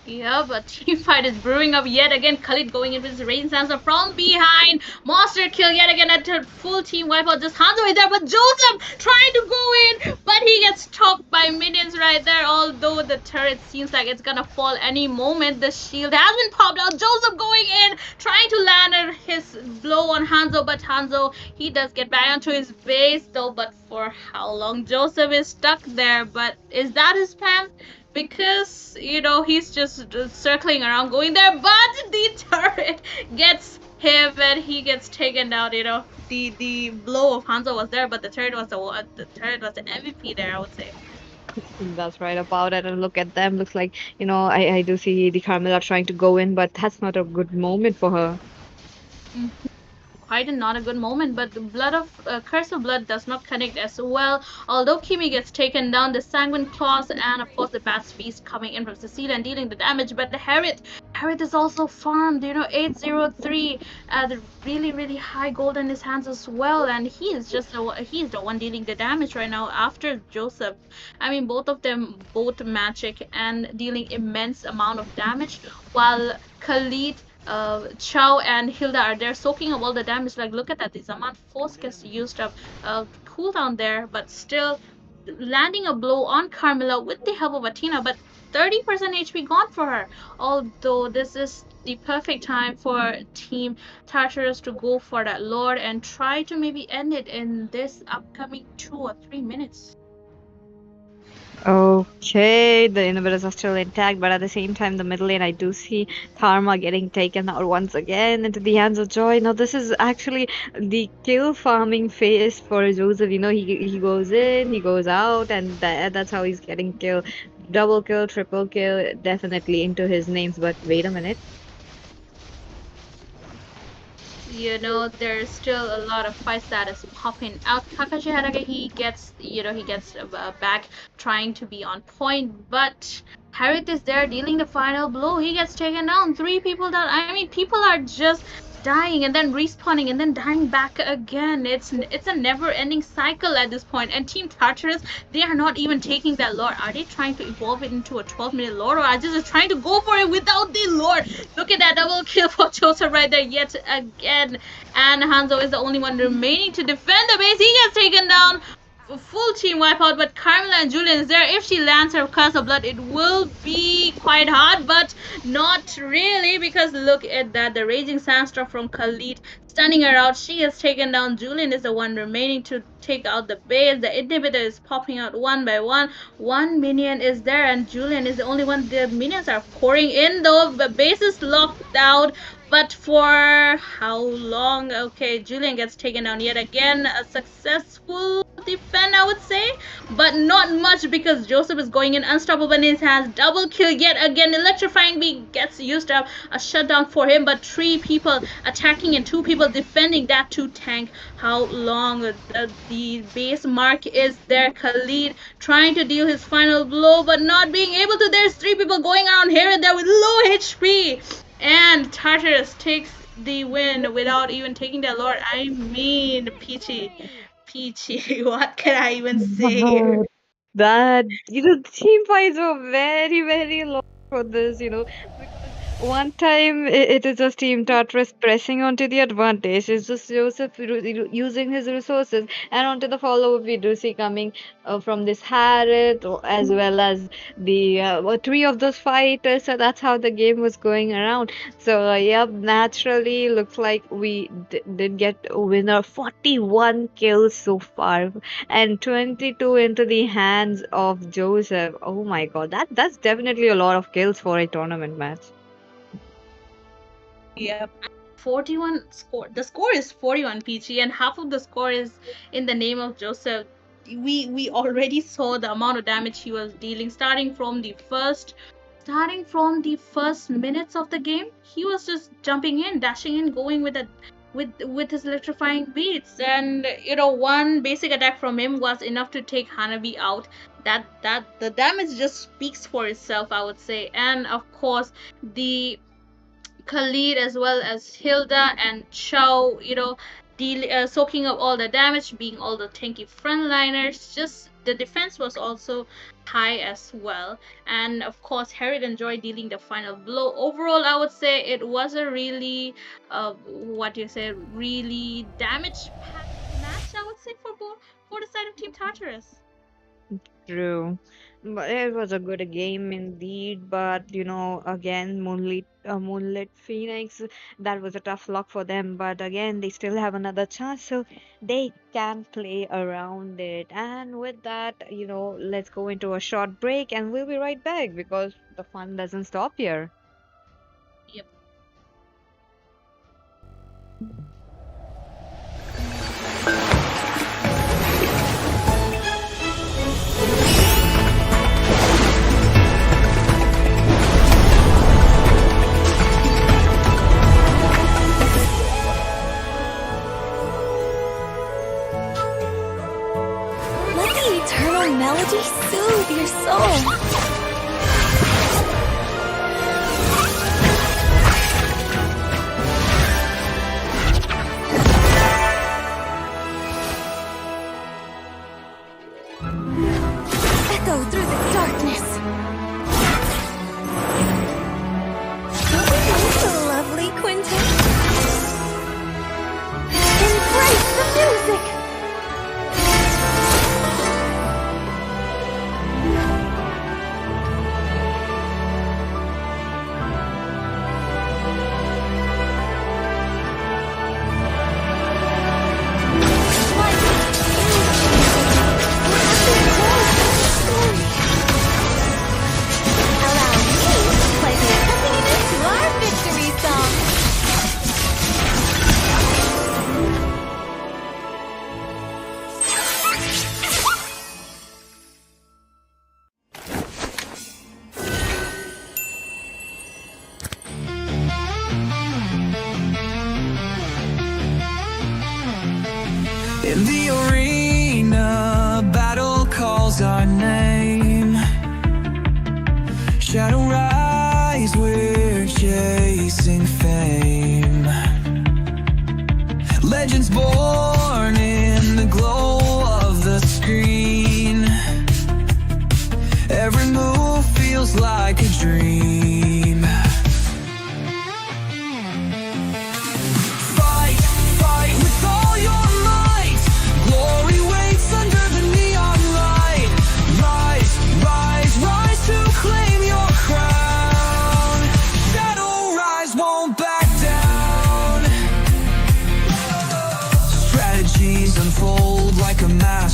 Yeah, but team fight is brewing up yet again. Khalid going in with his rain sensor from behind. Monster kill yet again at a full team wipeout. Just Hanzo is there, but Joseph trying to go in, but he gets stopped by minions right there. Although the turret seems like it's gonna fall any moment. The shield has been popped out. Joseph going in, trying to land his blow on Hanzo, but Hanzo, he does get back onto his base though. But for how long? Joseph is stuck there. But is that his plan? Because he's just circling around going there, but the turret gets him and he gets taken down. The blow of Hanzo was there, but the turret was the MVP there, I would say. That's right about it. And look at them. Looks like, I do see the Carmilla trying to go in, but that's not a good moment for her. Quite not a good moment, but the blood of curse of blood does not connect as well. Although Kimi gets taken down, the sanguine claws and of course the bat's feast coming in from Cecilia and dealing the damage. But the Harriet is also farmed. 803, the really really high gold in his hands as well, and he's the one dealing the damage right now after Joseph. I mean, both of them both magic and dealing immense amount of damage, while Khalid, Chow and Hilda are there soaking up all the damage. Like, look at that. This amount force gets used up. Cooldown there, but still landing a blow on Carmilla with the help of Athena. But 30% HP gone for her. Although this is the perfect time for Team Tartarus to go for that Lord and try to maybe end it in this upcoming 2 or 3 minutes. Okay, the inhibitors are still intact, but at the same time, the middle lane, I do see Karma getting taken out once again into the hands of Joy. Now, this is actually the kill farming phase for Joseph. He goes in, he goes out, and that's how he's getting killed. Double kill, triple kill, definitely into his names. But wait a minute. There's still a lot of fights that is popping out. Kakashi Harage, he gets back trying to be on point, but Harith is there dealing the final blow. He gets taken down. 3 people down. I mean, people are just dying and then respawning and then dying back again. It's a never-ending cycle at this point. And Team Tartarus, they are not even taking that lore. Are they trying to evolve it into a 12-minute lore, or are they just trying to go for it without the lore? Look at that double kill for Joseph right there yet again. And Hanzo is the only one remaining to defend the base. He gets taken down. Full team wipeout, but Carmela and Julian is there. If she lands her Curse of Blood, it will be quite hard, but not really, because look at that. The Raging Sandstorm from Khalid stunning her out. She has taken down. Julian is the one remaining to take out the base. The inhibitor is popping out one by one. One minion is there, and Julian is the only one. The minions are pouring in, though. The base is locked out. But for how long? Okay, Julian gets taken down yet again. A successful defend, I would say, but not much, because Joseph is going in unstoppable in his hands. Double kill yet again. Electrifying beam gets used up. A shutdown for him, but 3 people attacking and 2 people defending that 2 tank. How long? The base mark is there. Khalid trying to deal his final blow, but not being able to. There's 3 people going around here and there with low HP. And Tartarus takes the win without even taking their lord. I mean, Peachy, what can I even say? That team fights were very, very long for this, because one time it is just Team Tartarus pressing onto the advantage. It's just Joseph using his resources, and onto the follow up we do see coming from this Harriet, as well as the 3 of those fighters. So that's how the game was going around. So yep, naturally looks like we did get a winner. 41 kills so far, and 22 into the hands of Joseph. Oh my God, that's definitely a lot of kills for a tournament match. Yep. 41 score. The score is 41, Peachy, and half of the score is in the name of Joseph. We already saw the amount of damage he was dealing starting from the first minutes of the game. He was just jumping in, dashing in, going with his electrifying beats, and one basic attack from him was enough to take Hanabi out. That the damage just speaks for itself, I would say. And of course, the Khalid as well as Hilda and Chow, soaking up all the damage, being all the tanky frontliners. Just the defense was also high as well. And of course, Harriet and Joy dealing the final blow. Overall, I would say it was a really, really damage-packed match, I would say, for the side of Team Tartarus. True. But it was a good game indeed. But again, Moonlit Phoenix, that was a tough luck for them. But again, they still have another chance, so they can play around it. And with that, let's go into a short break, and we'll be right back because the fun doesn't stop here. Yep. Let the eternal melody soothe your soul.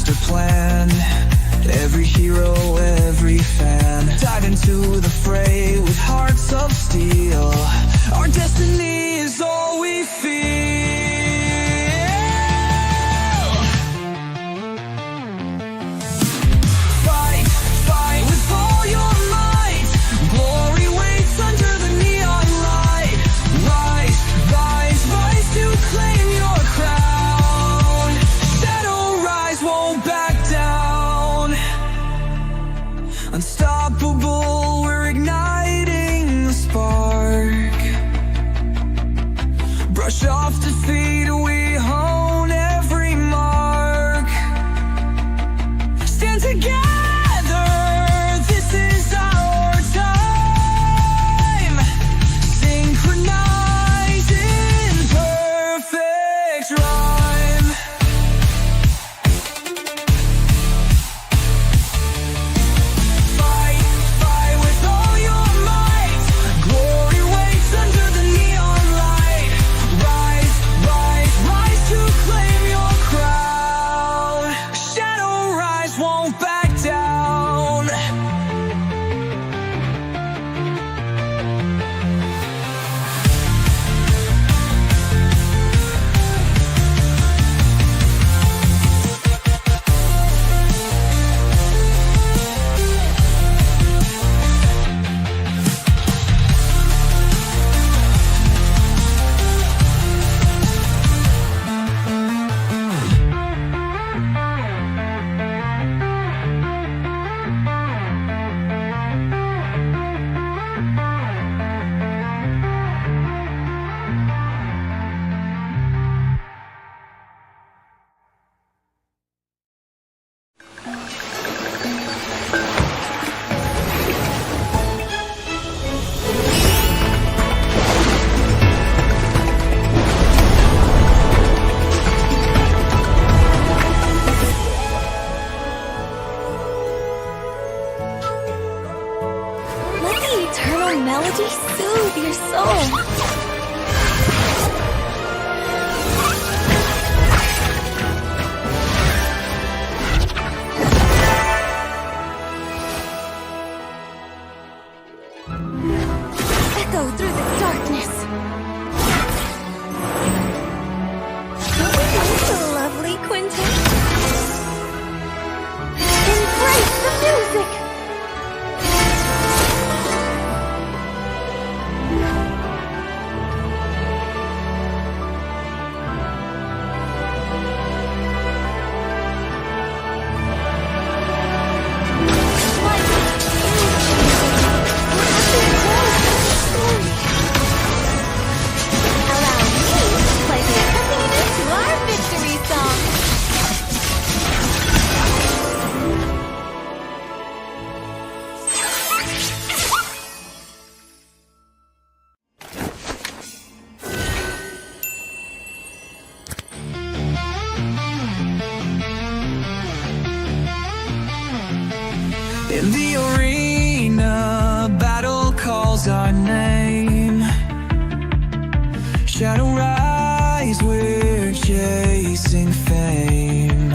master plan. Every hero, every fan, dive into the fray with hearts of steel. Our destiny is all we feel. Fight, fight with all your might. Glory waits under the neon light. Rise, rise, rise to claim your crown. Shadow rise, won't back down. Unstoppable, we're igniting the spark. Brush off defeat, we hone every mark. Stand together, this is our time. Synchronize in perfect rhyme. Fight, fight with all your might. Glory waits under the neon light. Rise, rise, rise to claim your crown. Shadow rise, won't back down. Let the eternal melody soothe your soul. Echo through the darkness. The lovely Quentin. Embrace the music. Allow me to play the accompaniment to our victory song. In the arena, battle calls our name. Shadow rise, we're chasing fame.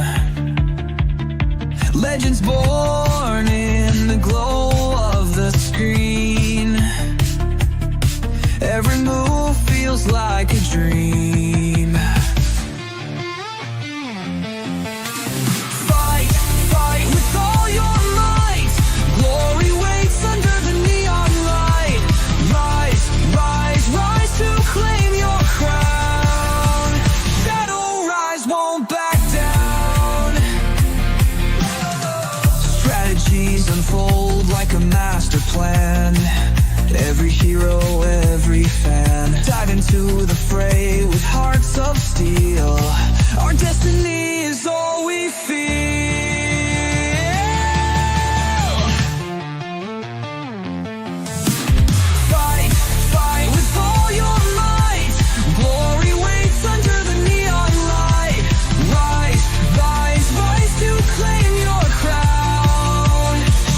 Legends born in the glow of the screen. Every move feels like a dream. Fight, fight with all your might. Glory waits under the neon light. Rise, rise, rise to claim your crown. Shadow rise, won't back down. Strategies unfold like a master plan. Every hero, every fan, dive into the fray with hearts of steel. Our destiny is all we feel. Fight, fight with all your might. Glory waits under the neon light. Rise, rise, rise to claim your crown.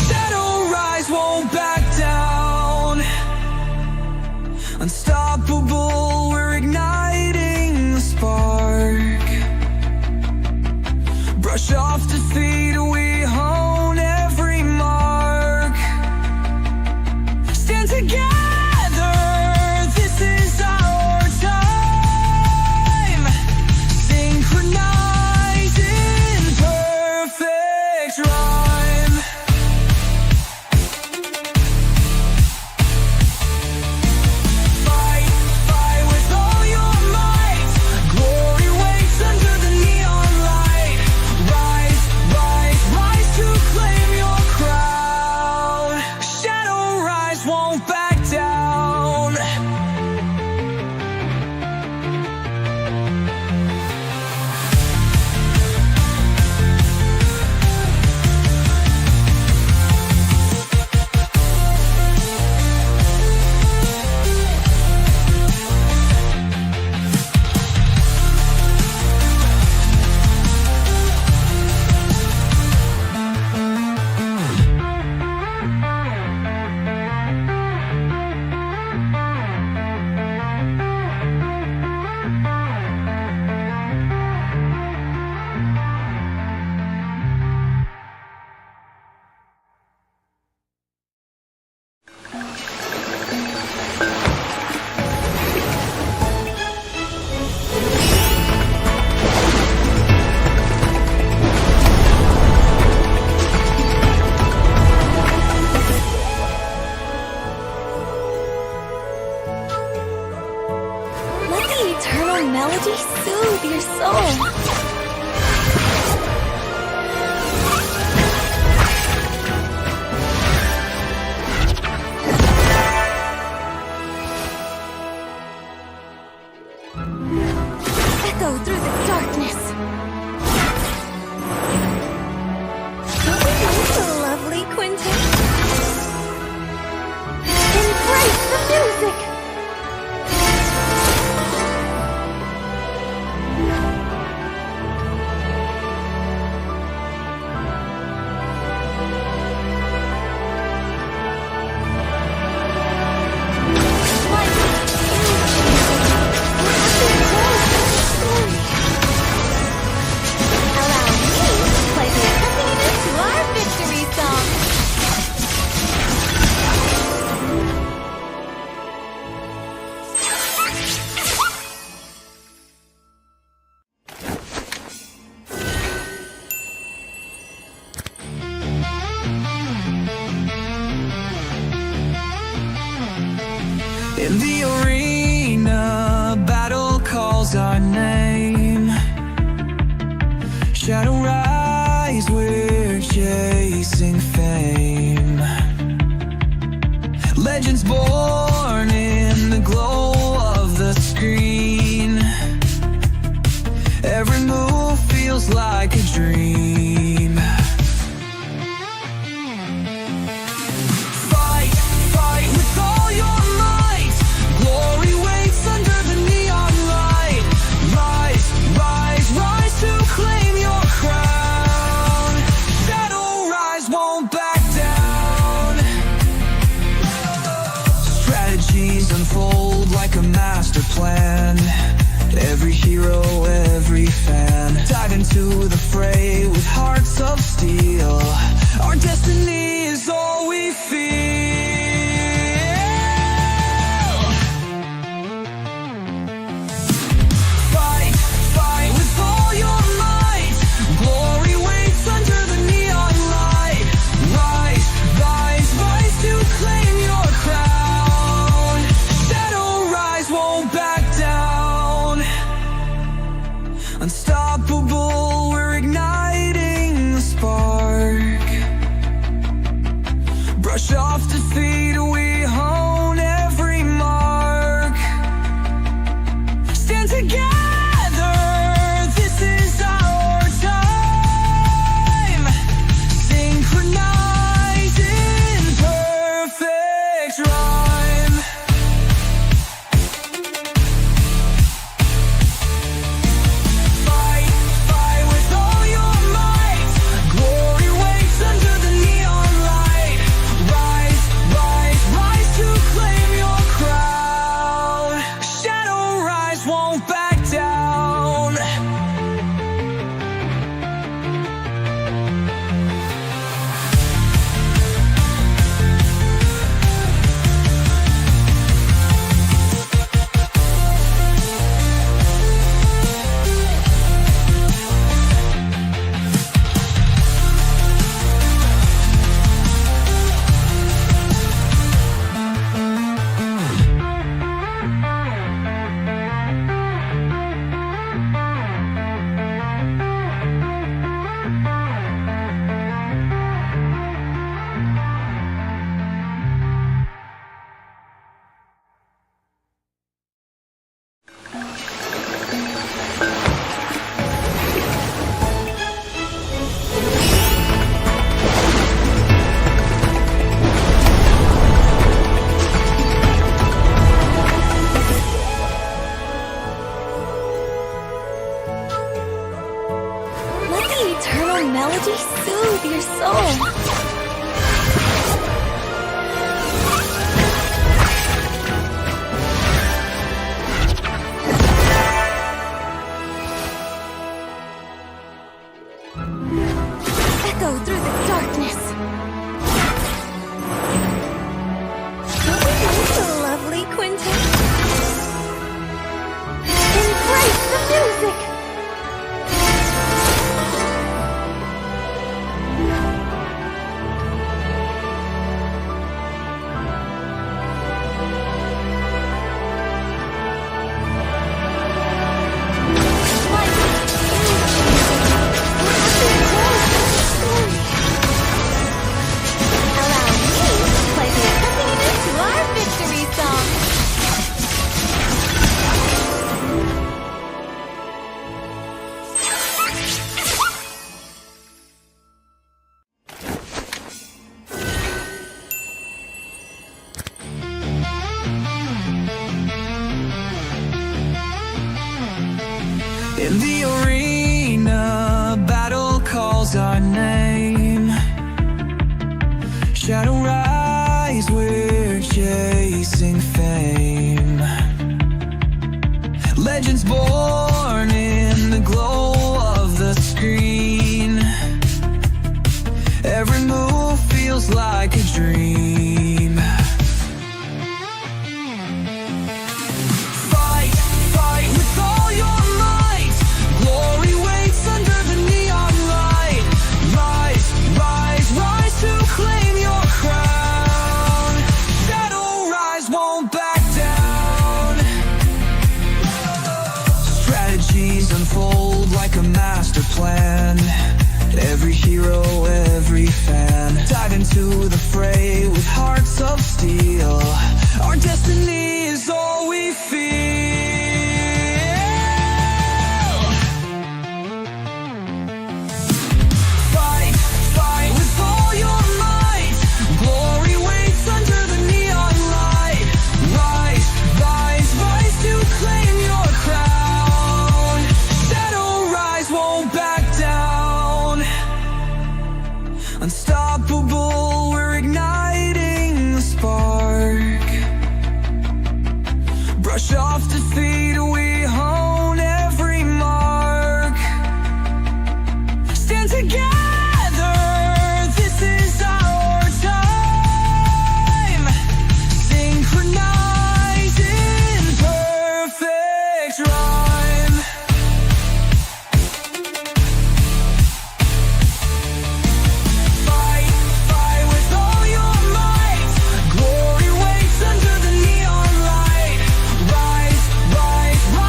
Shadow rise, won't back down. Unstoppable, we're igniting the spark. Brush off defeat, we own every mark. Stand together, this is our time. Synchronize in perfect rhyme. Fight, fight with all your might. Glory waits under the neon light. Rise, rise, rise to claim your crown. Shadow rise, won't back down. Let the eternal melody soothe your soul. Echo through the darkness. Isn't it lovely, Quentin? Embrace the music. Allow me to play the accompaniment to our victory song. In the arena, battle calls our name. Shadow rise, we're chasing fame. Legends born in the glow of the screen. Every move feels like a dream. Fight, fight with all your might. Glory waits under the neon light. Rise, rise, rise to claim your crown. Shadow rise, won't back down. Strategies unfold like a master plan. Every hero, every fan, dive into the fray with hearts of steel. Our destiny is all we feel. Fight, fight with all your might. Glory waits under the neon light. Rise, rise, rise to claim your crown. Shadow rise, won't back down. Unstoppable, we're igniting the spark. Brush off defeat, we own every mark. Stand together, this is our time. Synchronize in perfect rhyme. Fight, melody soothe your soul. Echo through the darkness. Isn't it lovely, Quentin? Embrace the music! Allow me to play the accompaniment to our victory song. In the arena, battle calls our name. Shadow rise, we're chasing fame. Legends born in the glow of the screen. Every move feels like a dream. Fight, fight with all your might. Glory waits under the neon light. Rise, rise, rise to claim your crown. Shadow rise, won't back down. Strategies unfold like a master plan. Every hero, every fan, dive into the fray with hearts of steel. Our destiny is all we feel. Fight, fight with all your might. Glory waits under the neon light. Rise, rise, rise to claim your crown. Shadow rise, won't back down. Unstoppable, we're igniting the spark. Brush off defeat, we hone every mark. Stand together, this is our time. Synchronize in perfect rhyme. Fight, fight with all your might. Glory waits under the neon light. Rise, rise, rise.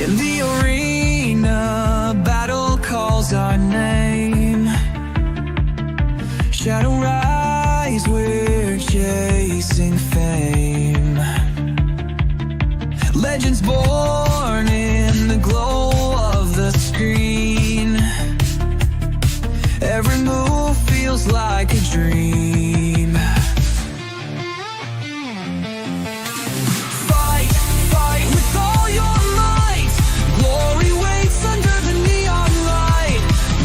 In the arena, battle calls our name. Shadow rise, we're chasing fame. Legends born in the glow of the screen. Every move feels like a dream. Fight, fight with all your might. Glory waits under the neon light.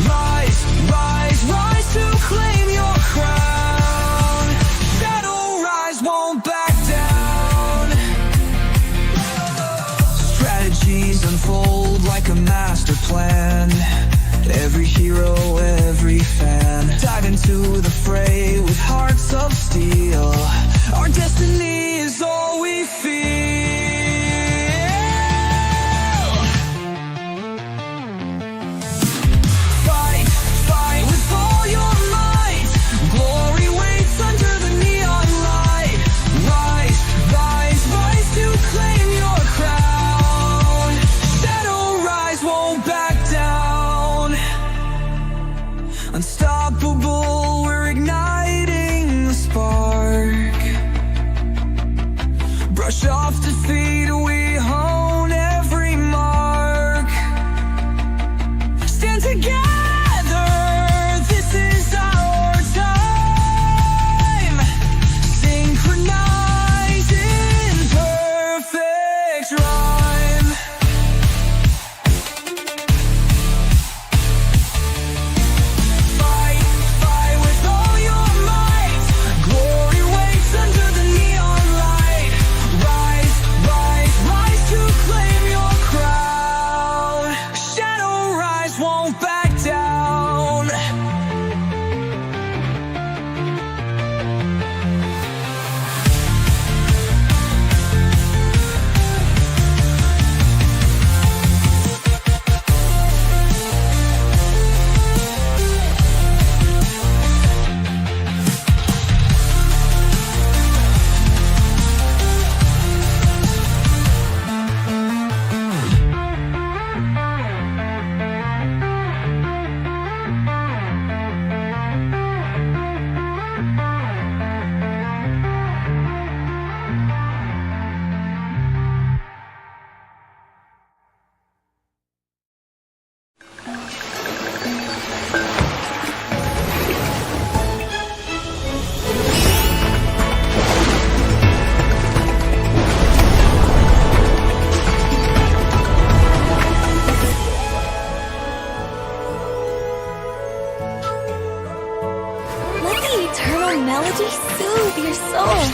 Rise, rise, rise to claim your crown. Shadow rise, won't back down. Strategies unfold like a master plan. Every hero, every fan, dive into the fray with hearts of steel. Our destiny is all we feel. Fight, fight with all your might. Glory waits under the neon light. Rise, rise, rise to claim your crown. Shadow rise, won't back down. Unstoppable, we're igniting the spark. Brush off defeat, we hone every mark. Stand together, this is our time. Synchronize in perfect rhyme. Fight, fight with all your might. Glory waits under the neon light. Rise, rise, rise to claim your crown. Shadow rise, won't back down. Let the eternal melody soothe your soul.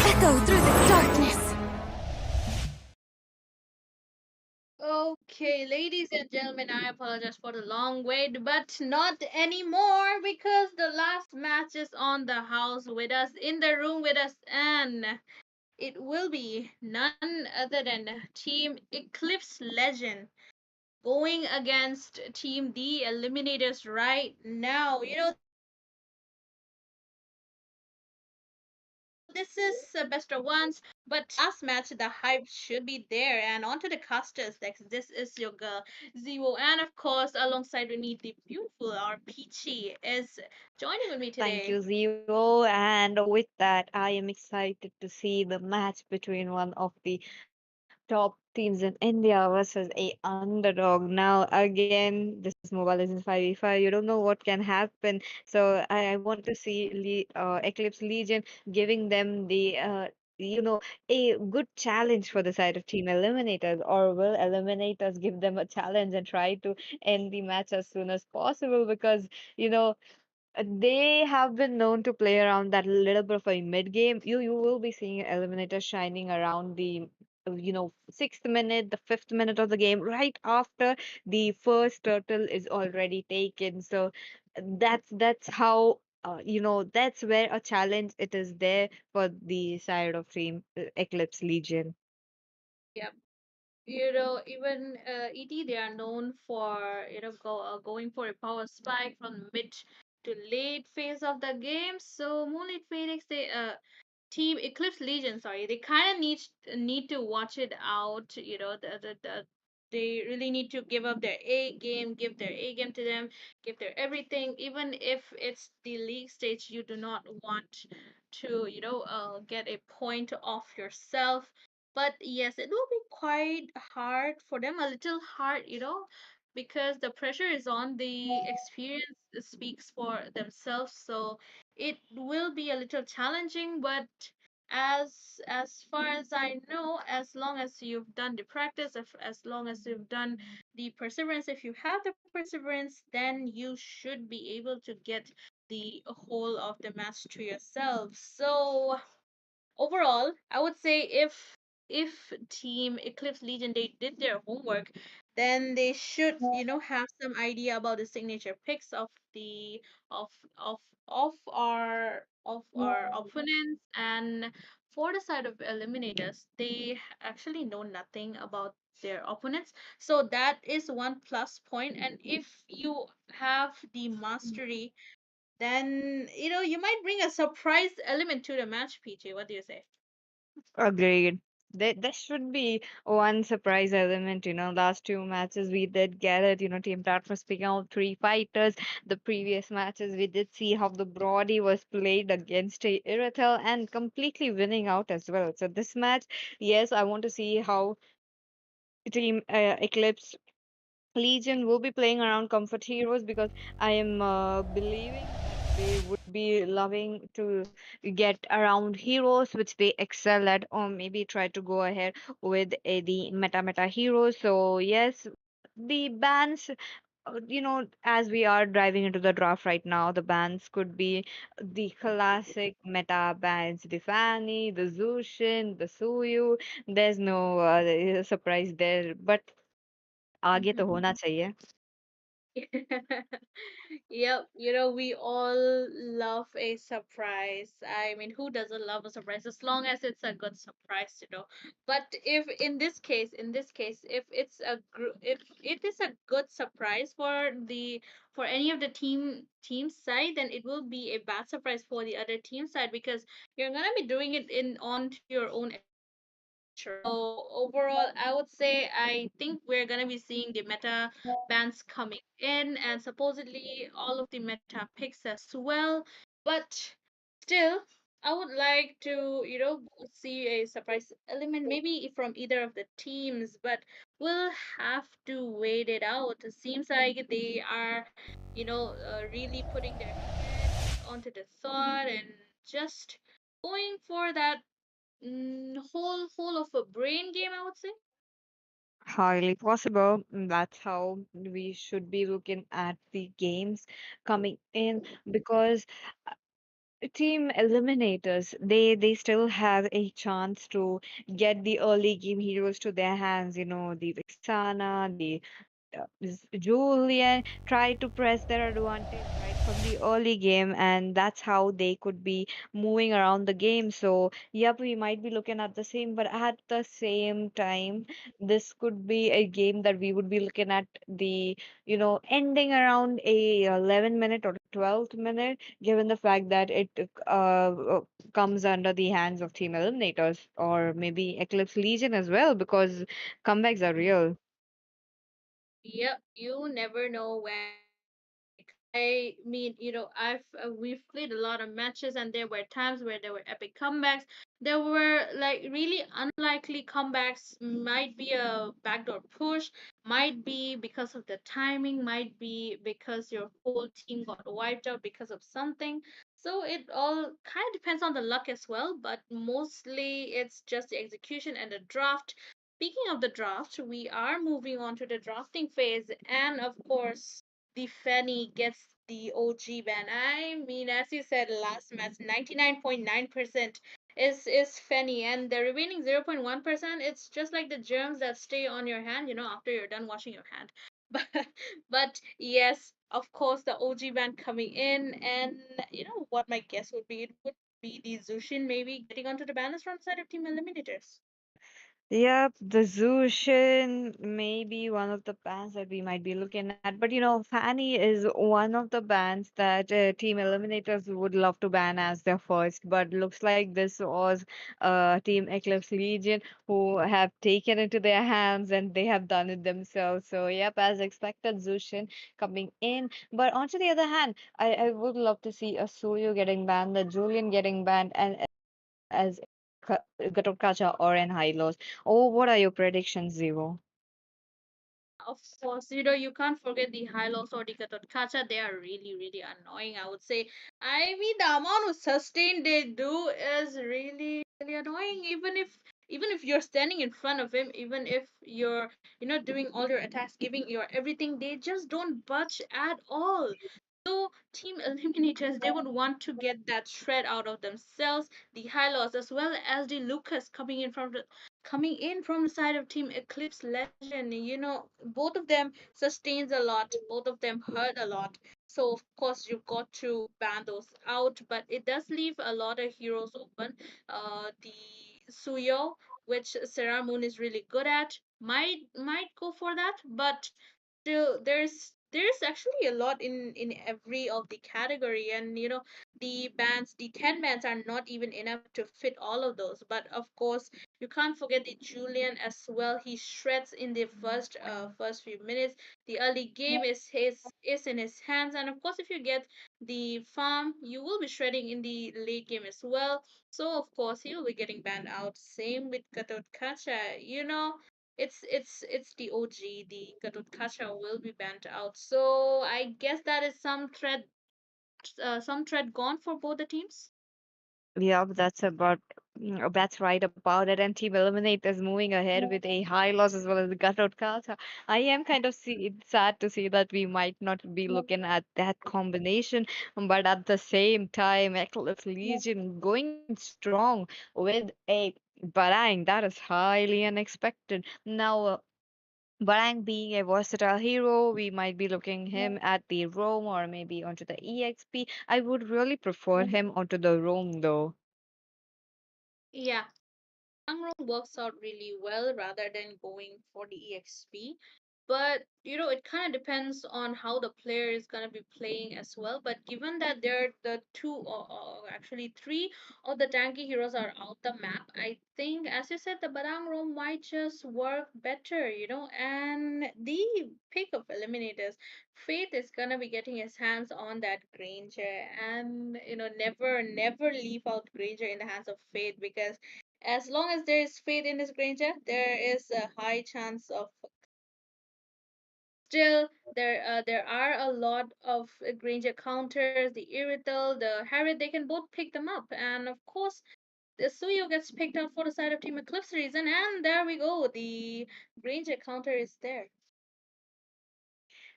Echo through the darkness. Okay, ladies and gentlemen, I apologize for the long wait, but not anymore because the last match is on the house with us, in the room with us, and it will be none other than Team Eclipse Legend going against Team D Eliminators right now. This is a best of ones, but last match the hype should be there. And onto the casters, like this is your girl Zero, and of course alongside with me the beautiful our Peachy is joining with me Thank today. you, Zero. And with that, I am excited to see the match between one of the top teams in India versus a underdog. Now, again, this is Mobile Legends 5v5. You don't know what can happen. So I want to see Eclipse Legion giving them you know, a good challenge for the side of Team Eliminators, or will Eliminators give them a challenge and try to end the match as soon as possible? Because, you know, they have been known to play around that little bit of a mid game. You will be seeing Eliminator shining around the sixth minute, the fifth minute of the game, right after the first turtle is already taken. So that's how that's where a challenge it is there for the side of Team Eclipse Legion. Yep. Even ET, they are known for going for a power spike from mid to late phase of the game. So Moonlight Phoenix, they Team Eclipse Legion, sorry, they kind of need to watch it out. They really need to give up their A game, give their A game to them, give their everything, even if it's the league stage. You do not want to get a point off yourself. But yes, it will be quite hard for them, a little hard, because the pressure is on. The experience speaks for themselves, so it will be a little challenging, but as far as I know, as long as you've done the practice, if, as long as you've done the perseverance, if you have the perseverance, then you should be able to get the whole of the match to yourself. So overall, I would say if Team Eclipse Legion, they did their homework, then they should have some idea about the signature picks of of of our opponents. And for the side of eliminators, they actually know nothing about their opponents, so that is one plus point. And if you have the mastery, then you might bring a surprise element to the match. PJ, what do you say? Agreed. There should be one surprise element, last two matches we did get it, Team Platform speaking of three fighters, the previous matches we did see how the Brody was played against Iratel and completely winning out as well. So this match, yes, I want to see how Team Eclipse Legion will be playing around comfort heroes because I am believing that they would be loving to get around heroes which they excel at, or maybe try to go ahead with the meta heroes. So yes, the bans. As we are driving into the draft right now, the bans could be the classic meta bans, the Fanny, the Zushin, the Suyu. There's no surprise there, but आगे तो होना चाहिए. Yep, we all love a surprise. I mean, who doesn't love a surprise as long as it's a good surprise. But if in this case, if if it is a good surprise for any of the team side, then it will be a bad surprise for the other team side, because you're gonna be doing it in onto your own advantage, right? So overall, I would say I think we're gonna be seeing the meta bans coming in, and supposedly all of the meta picks as well. But still, I would like to, see a surprise element, maybe from either of the teams, but we'll have to wait it out. It seems like they are, really putting their head onto the thought and just going for that whole of a brain game, I would say. Highly possible. That's how we should be looking at the games coming in because team eliminators, they still have a chance to get the early game heroes to their hands. The Vixana, the Julian tried to press their advantage right from the early game, and that's how they could be moving around the game. So, yep, we might be looking at the same, but at the same time, this could be a game that we would be looking at the, ending around a 11 minute or 12th minute, given the fact that it comes under the hands of team eliminators or maybe Eclipse Legion as well, because comebacks are real. Yep, you never know when I mean, we've played a lot of matches, and there were times where there were epic comebacks. There were like really unlikely comebacks. Might be a backdoor push, might be because of the timing, might be because your whole team got wiped out because of something. So it all kind of depends on the luck as well, but mostly it's just the execution and the draft. Speaking of the draft, we are moving on to the drafting phase, and of course, the Fanny gets the OG ban. I mean, as you said last match, 99.9% is Fanny, and the remaining 0.1%, it's just like the germs that stay on your hand, after you're done washing your hand. But but yes, of course, the OG ban coming in, and what my guess would be, it would be the Zushin maybe getting onto the banners from side of Team Eliminators. Yep, the Zushin may be one of the bands that we might be looking at, but Fanny is one of the bands that Team Eliminators would love to ban as their first, but looks like this was Team Eclipse Legion who have taken it to their hands and they have done it themselves. So, yep, as expected, Zushin coming in. But on to the other hand, I would love to see a Suyu getting banned, the Julian getting banned, and as Gatotkacha or an high lows. Oh, what are your predictions, Zero? Of course, you can't forget the Hylos or the Katotkacha. They are really, really annoying, I would say. I mean, the amount of sustain they do is really, really annoying. Even if you're standing in front of him, even if you're, doing all your attacks, giving your everything, they just don't budge at all. So team eliminators, they would want to get that shred out of themselves. The Hylos as well as the Lucas coming in from the side of Team Eclipse Legend. Both of them sustains a lot, both of them hurt a lot. So of course you've got to ban those out, but it does leave a lot of heroes open. The Suyo, which Sarah Moon is really good at, might go for that, but still there's actually a lot in every of the category, and the 10 bands are not even enough to fit all of those. But of course you can't forget the Julian as well. He shreds in the first few minutes. The early game is in his hands, and of course if you get the farm, you will be shredding in the late game as well. So of course he will be getting banned out. Same with Gatot Kacha. It's the OG. The Gatot Kacha will be banned out. So I guess that is some thread gone for both the teams. Yeah, that's right about it. And Team Eliminate is moving ahead with a high loss as well as the Gatot Kata. I am kind of sad to see that we might not be looking at that combination, but at the same time, Eclipse Legion going strong with a Barang that is highly unexpected. Now, Barang being a versatile hero, we might be looking him at the Roam or maybe onto the EXP. I would really prefer him onto the Roam though. Yeah, Roam works out really well rather than going for the EXP. But it kind of depends on how the player is going to be playing as well. But given that there are the two, or actually three of the tanky heroes are out the map, I think, as you said, the Barang roam might just work better, and the pick of eliminators, Faith is going to be getting his hands on that Granger, and never, never leave out Granger in the hands of Faith, because as long as there is faith in this Granger, there is a high chance of. Still, there are a lot of Granger counters, the Irrital, the Harriet, they can both pick them up. And of course, the Suyo gets picked out for the side of Team Eclipse reason, and there we go. The Granger counter is there.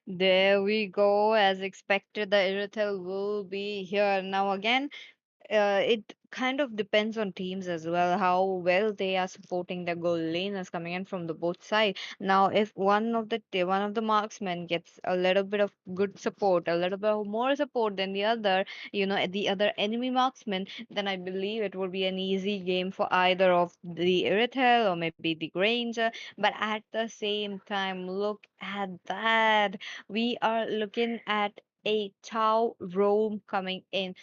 There we go. As expected, the Irithel will be here. Now, again, it kind of depends on teams as well, how well they are supporting the goal laners coming in from the both side. Now, if one of the marksmen gets a little bit of good support, a little bit of more support than the other, the other enemy marksman, then I believe it would be an easy game for either of the Irithel or maybe the Granger. But at the same time, look at that. We are looking at a Tau Rome coming in.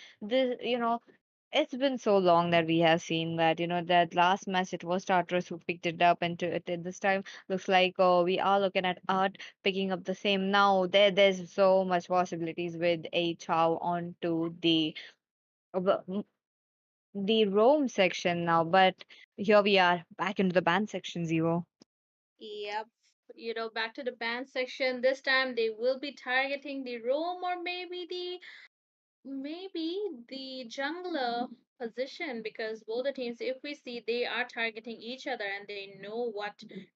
It's been so long that we have seen that, that last match it was Tartarus who picked it up, and this time looks like we are looking at Art picking up the same. Now there's so much possibilities with a Chow onto the Rome section now, but here we are back into the band section, Zero. Yep. Back to the band section. This time they will be targeting the Rome, or maybe the jungler position, because both the teams, if we see, they are targeting each other and they know what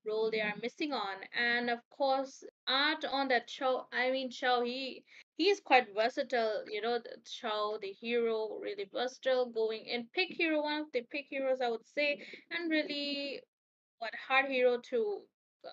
role they are missing on. And of course, Art on that show, I mean, Chow, he is quite versatile. The Chow, the hero, really versatile, going in pick hero, one of the pick heroes, I would say, and really what hard hero to uh,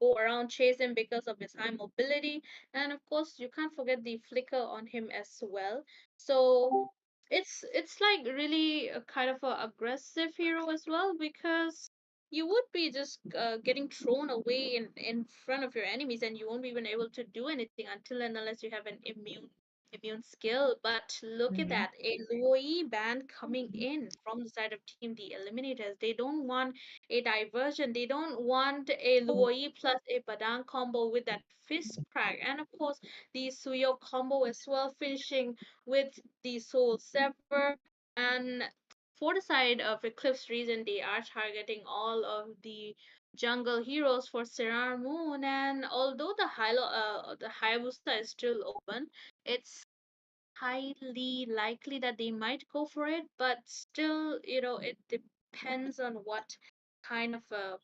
go around chase him because of his high mobility. And of course you can't forget the flicker on him as well. So it's like really a kind of a aggressive hero as well, because you would be just getting thrown away in front of your enemies, and you won't be even able to do anything until and unless you have an immune skill. But look at Mhm. that, a Luoi band coming in from the side of Team the Eliminators. They don't want a diversion. They don't want a Luoi plus a Badang combo with that fist crack, and of course the Suyo combo as well, finishing with the Soul Sever. And for the side of Eclipse region, they are targeting all of the jungle heroes for Serrar Moon. And although the Hayabusa is still open, it's highly likely that they might go for it. But still, it depends on what kind of a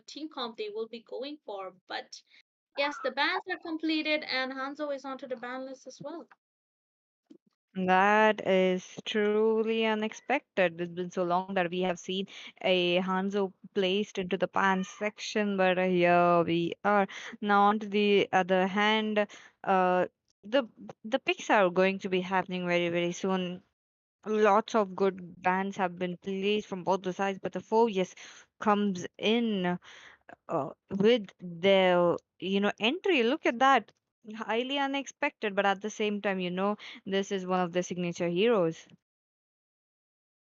team comp they will be going for. But yes, the bans are completed, and Hanzo is onto the ban list as well. That is truly unexpected. It's been so long that we have seen a Hanzo placed into the pan section, but here we are. Now, on to the other hand, uh, the the picks are going to be happening very, very soon. Lots of good bands have been placed from both the sides, but the Focus comes in with their entry. Look at that, highly unexpected, but at the same time, this is one of the signature heroes.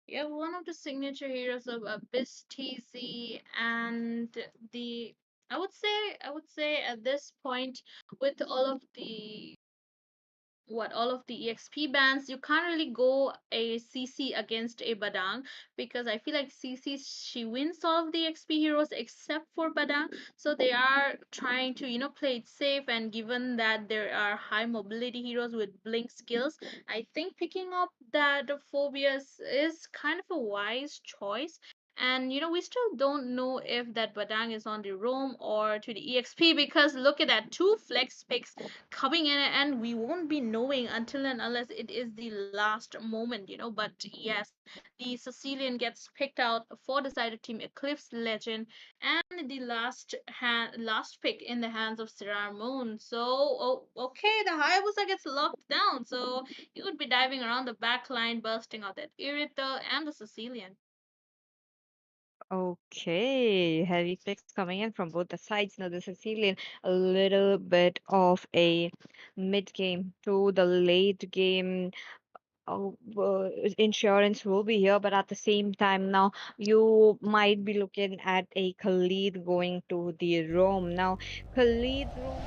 Yeah, one of the signature heroes of Abyss TZ, and the I would say at this point, with all of the exp bans, you can't really go a CC against a Badang, because I feel like CC, she wins all of the XP heroes except for Badang. So they are trying to play it safe, and given that there are high mobility heroes with blink skills, I think picking up that Phobias is kind of a wise choice. And we still don't know if that Badang is on the roam or to the EXP, because look at that, two flex picks coming in, and we won't be knowing until and unless it is the last moment. But yes, the Sicilian gets picked out for the side of Team Eclipse Legend, and the last pick in the hands of Sirar Moon. So, okay, the Hayabusa gets locked down, so he would be diving around the back line, bursting out that Irithel and the Sicilian. Okay, heavy picks coming in from both the sides. Now, the Sicilian, a little bit of a mid game to the late game. Oh, insurance will be here, but at the same time, now you might be looking at a Khalid going to the Rome. Now, Khalid's Rome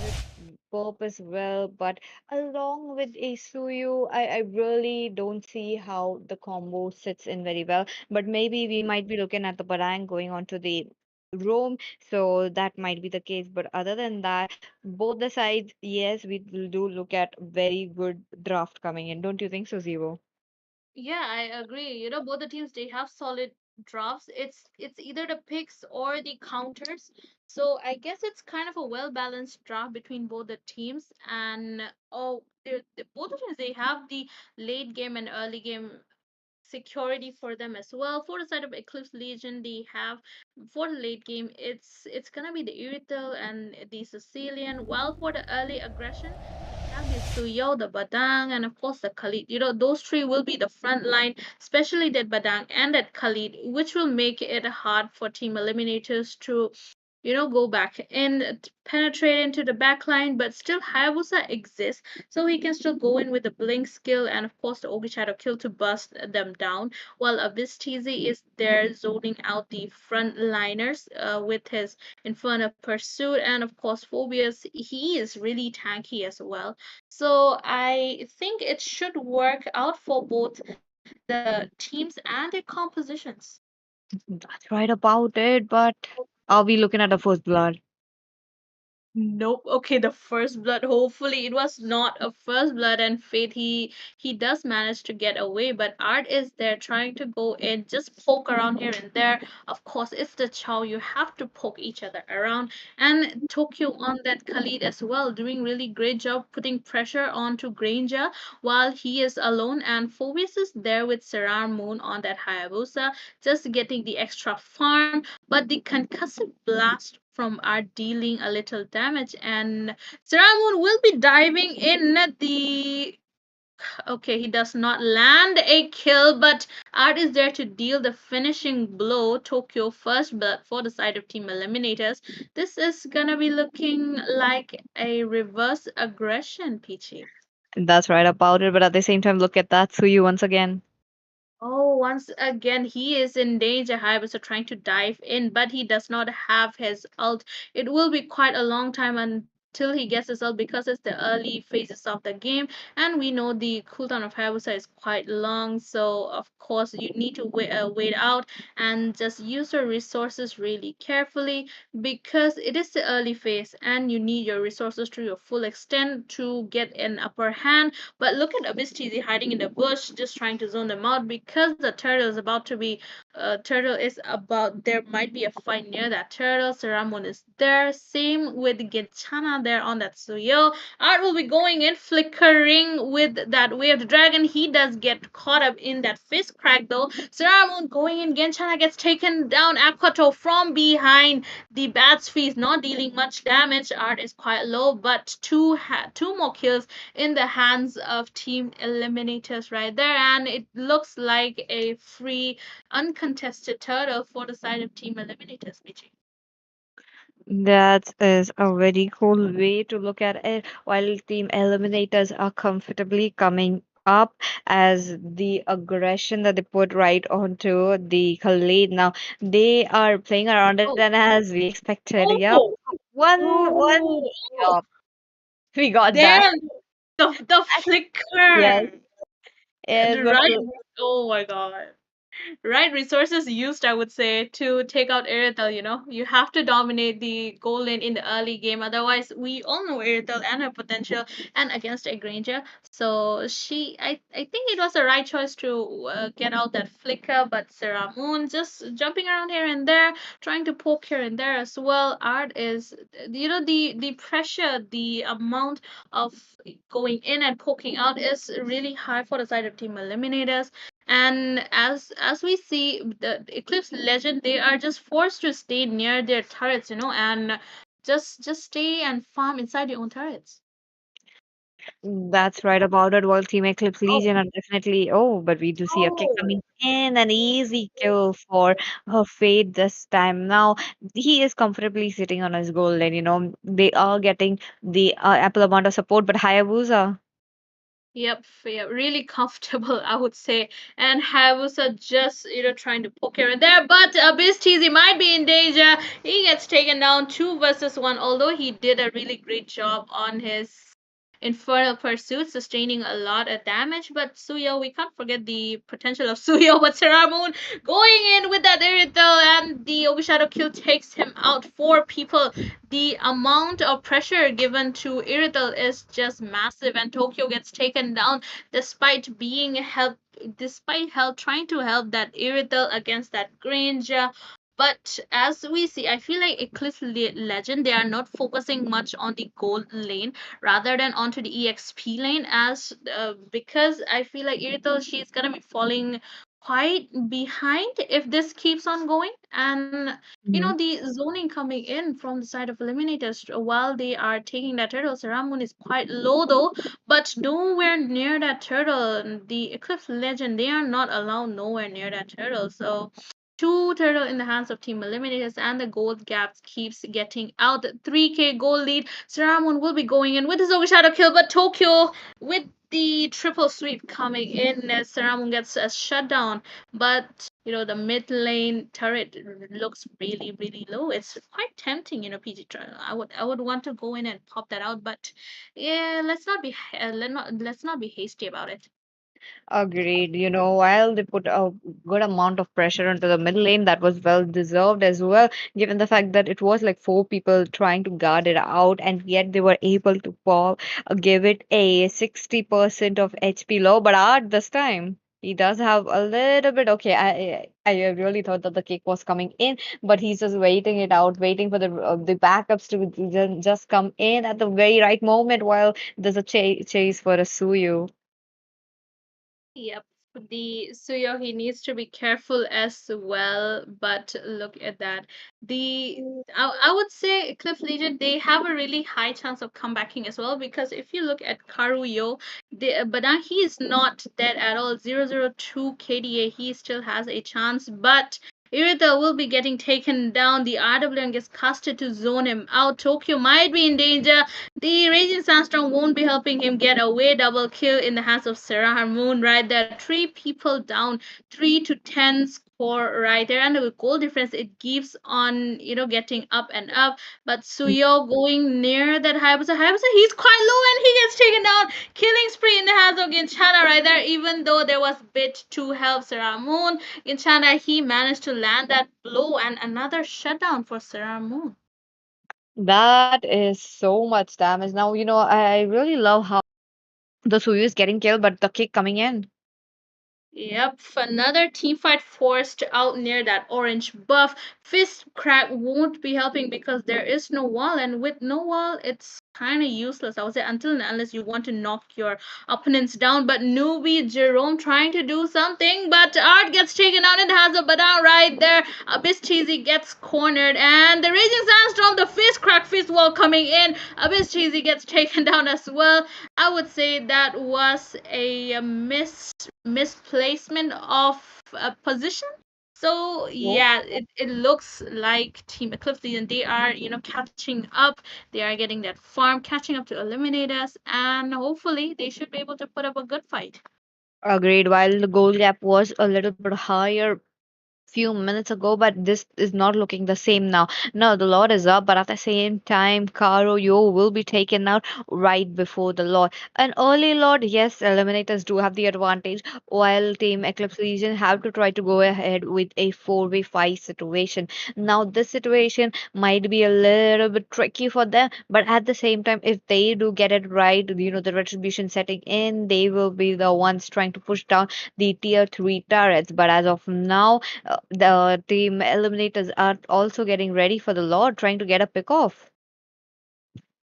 serves its purpose well, but along with a Suyu, I really don't see how the combo sits in very well. But maybe we might be looking at the Barang going on to the Rome, so that might be the case. But other than that, both the sides, yes, we will do look at very good draft coming in. Don't you think so, Zero? Yeah, I agree. Both the teams, they have solid drafts. It's either the picks or the counters. So I guess it's kind of a well balanced draft between both the teams. And both the teams, they have the late game and early game security for them as well. For the side of Eclipse Legion, they have, for the late game, it's gonna be the Irithel and the Sicilian. While for the early aggression, we have the Suyo, the Badang, and of course the Khalid. Those three will be the front line, especially that Badang and that Khalid, which will make it hard for Team Eliminators to go back and penetrate into the back line. But still, Hayabusa exists, so he can still go in with the blink skill and, of course, the Ogi Shadow Kill to bust them down, while Abyss TZ is there zoning out the front liners with his Inferno Pursuit. And, of course, Phobius, he is really tanky as well. So I think it should work out for both the teams and their compositions. That's right about it, but are we looking at the first blood? Nope. Okay, the first blood. Hopefully, it was not a first blood, and Fate, he does manage to get away, but Art is there trying to go in, just poke around here and there. Of course, it's the Chow. You have to poke each other around, and Tokyo on that Khalid as well, doing really great job putting pressure onto Granger while he is alone, and Phoebus is there with Serrar Moon on that Hayabusa, just getting the extra farm, but the concussive blast from are dealing a little damage, and Saramun will be diving in at the Okay, he does not land a kill, but Art is there to deal the finishing blow. Tokyo first blood for the side of Team Eliminators. This is gonna be looking like a reverse aggression, Peachy. That's right about it, but at the same time, look at that Suyu once again. Oh, once again, he is in danger. Hayabusa trying to dive in, but he does not have his ult. It will be quite a long time until he gets his ult because it's the early phases of the game, and we know the cooldown of Hayabusa is quite long. So of course, you need to wait out and just use your resources really carefully because it is the early phase, and you need your resources to your full extent to get an upper hand. But look at Abyss TZ hiding in the bush, just trying to zone them out because the turtle is about to be. Turtle is about. There might be a fight near that turtle. Saramon is there. Same with Ginchana there on that Suyo. Art will be going in, flickering with that way of the dragon. He does get caught up in that fist crack though. Saramon going in. Genchana gets taken down. Aquato from behind. The Bat's feast not dealing much damage. Art is quite low, but two more kills in the hands of Team Eliminators right there, and it looks like a free, uncontested turtle for the side of Team Eliminators, BG. That is a very cool way to look at it. While team eliminators are comfortably coming up as the aggression that they put right onto the Khalid. Now they are playing around it Oh, and as we expected. Yep. oh, One oh, oh. job. We got that. Damn, the Yes. flicker. Yes, but Right. Oh my god. Right resources used, I would say, to take out Irithel. You have to dominate the goal lane in the early game. Otherwise, we all know Irithel and her potential, and against a Granger. So I think it was the right choice to get out that flicker. But Sarah Moon just jumping around here and there, trying to poke here and there as well. Art is, the pressure, the amount of going in and poking out is really high for the side of Team Eliminators. And as we see the Eclipse Legend, they are just forced to stay near their turrets, and just stay and farm inside their own turrets. that's right about it. While Team Eclipse Oh, Legion are definitely, but we do see a kick oh, coming in, an easy kill for her Fate this time. Now he is comfortably sitting on his goal, and they are getting the ample amount of support. But Hayabusa, yep, really comfortable, I would say. And Hayabusa just trying to poke here and there, but Abyss TZ might be in danger. He gets taken down 2 versus 1, although he did a really great job on his Infernal Pursuit, sustaining a lot of damage. But Suyo, we can't forget the potential of Suyo. But Saramoon going in with that Irithel, and the Overshadow kill takes him out. 4 people. The amount of pressure given to Irithel is just massive, and Tokyo gets taken down despite being helped. Despite help trying to help that Irithel against that Granger. But as we see, I feel like Eclipse Legend, they are not focusing much on the gold lane rather than onto the EXP lane, as because I feel like Irithel, she's gonna be falling quite behind if this keeps on going. And the zoning coming in from the side of Eliminators while they are taking that turtle. Saramun is quite low though, but nowhere near that turtle. The Eclipse Legend, they are not allowed nowhere near that turtle. So two turtle in the hands of Team Eliminators, and the gold gaps keeps getting out. 3K gold lead. Saramon will be going in with his overshadow kill, but Tokyo with the triple sweep coming in as Saramon gets a shutdown. But the mid lane turret looks really, really low. It's quite tempting, PG. I would want to go in and pop that out, but yeah, let's not be hasty about it. agreed. While they put a good amount of pressure into the middle lane, that was well deserved as well, given the fact that it was like 4 people trying to guard it out, and yet they were able to give it a 60% of HP low. But Art this time, he does have a little bit. Okay, I really thought that the kick was coming in, but he's just waiting it out, waiting for the backups to just come in at the very right moment while there's a chase for a Suyu. Yep. The Suyo, he needs to be careful as well. But look at that. The I would say Cliff Legion, they have a really high chance of comebacking as well, because if you look at Karuyo, but now he is not dead at all. 002 KDA, he still has a chance, but Irita will be getting taken down. The RWM gets casted to zone him out. Tokyo might be in danger. The Raging Sandstorm won't be helping him get away. Double kill in the hands of Sarah Harmoon right there. Three people down, 3 to 10 score right there. And the goal difference it gives on, getting up and up. But Suyo going near that Hayabusa. Hayabusa, he's quite low and he gets taken down. Killing spree in the hands of Ginchana right there. Even though there was bit to help Sarah Moon, Ginchana, he managed to land that blow and another shutdown for Sarah Moon. That is so much damage. Now, I really love how the Suyu is getting killed, but the kick coming in. Yep, another team fight forced out near that orange buff. Fist crack won't be helping because there is no wall, and with no wall, it's kind of useless. I would say until and unless you want to knock your opponents down. But newbie Jerome trying to do something, but Art gets taken out and has a badan right there. Abyss Cheesy gets cornered, and the Raging Sandstorm, the fist crack fist wall coming in. Abyss Cheesy gets taken down as well. I would say that was a misplacement of a position. So yeah, it looks like Team Eclipse and they are, catching up. They are getting that farm, catching up to eliminate us, and hopefully they should be able to put up a good fight. Agreed. While the goal gap was a little bit higher few minutes ago, but this is not looking the same now. No, the Lord is up, but at the same time, Karo Yo will be taken out right before the Lord. An early Lord, yes, Eliminators do have the advantage, while Team Eclipse Legion have to try to go ahead with a 4v5 situation. Now, this situation might be a little bit tricky for them, but at the same time, if they do get it right, the retribution setting in, they will be the ones trying to push down the tier 3 turrets. But as of now, the team eliminators are also getting ready for the Lord, trying to get a pick off.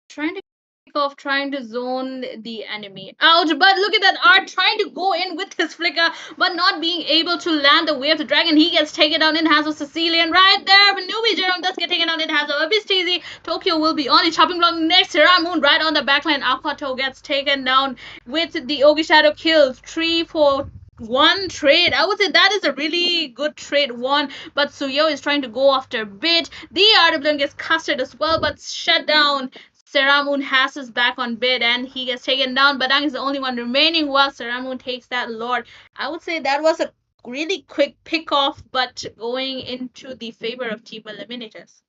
Trying to pick off, trying to zone the enemy out. But look at that Art trying to go in with his flicker, but not being able to land the wave of the dragon. He gets taken down in the hands of Sicilian right there. But Newbie Jerome does get taken down in the hands of Abyss Teasy. Tokyo will be on the chopping block next. Moon right on the backline. Aquato gets taken down with the Ogi Shadow kills. 3 for 1 trade. I would say that is a really good trade one, but Suyo is trying to go after bit. The RWM gets casted as well, but shut down. Seramun has his back on bid and he gets taken down. Badang is the only one remaining while Seramun takes that Lord. I would say that was a really quick pick off, but going into the favor of Team Eliminators.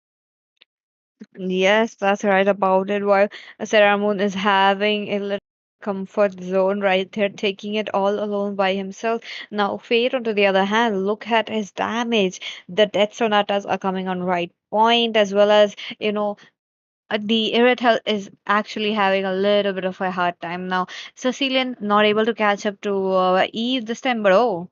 Yes, that's right about it. While Sarah Moon is having a little comfort zone right there, taking it all alone by himself. Now, Fate, on the other hand, look at his damage. The death sonatas are coming on right point, as well as, the Irithel is actually having a little bit of a hard time now. Cecilian not able to catch up to Eve this time, but oh.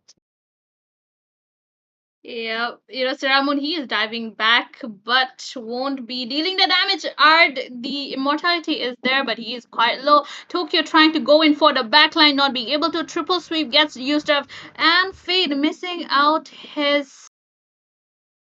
Yeah, Seramun, he is diving back, but won't be dealing the damage. Ard, the immortality is there, but he is quite low. Tokyo trying to go in for the backline, not being able to. Triple sweep gets used up, and Fade missing out his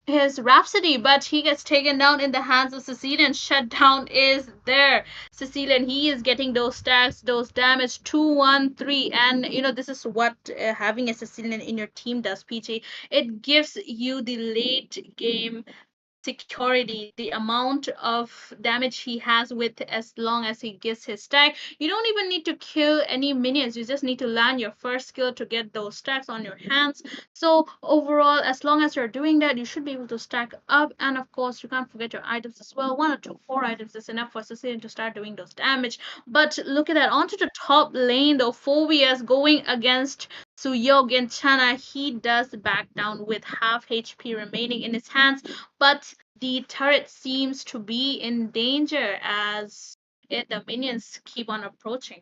Rhapsody, but he gets taken down in the hands of Cecilian. Shutdown is there. Cecilian, he is getting those stacks, those damage, 2-1-3. And this is what having a Cecilian in your team does, PJ. It gives you the late game security, the amount of damage he has with as long as he gets his stack. You don't even need to kill any minions. You just need to land your first skill to get those stacks on your hands. So overall, as long as you're doing that, you should be able to stack up. And of course, you can't forget your items as well. 1 or 2, 4 items is enough for Sicilian to start doing those damage. But look at that. Onto the top lane, the Phobias going against Suyog Chana. He does back down with half HP remaining in his hands, but the turret seems to be in danger as the minions keep on approaching.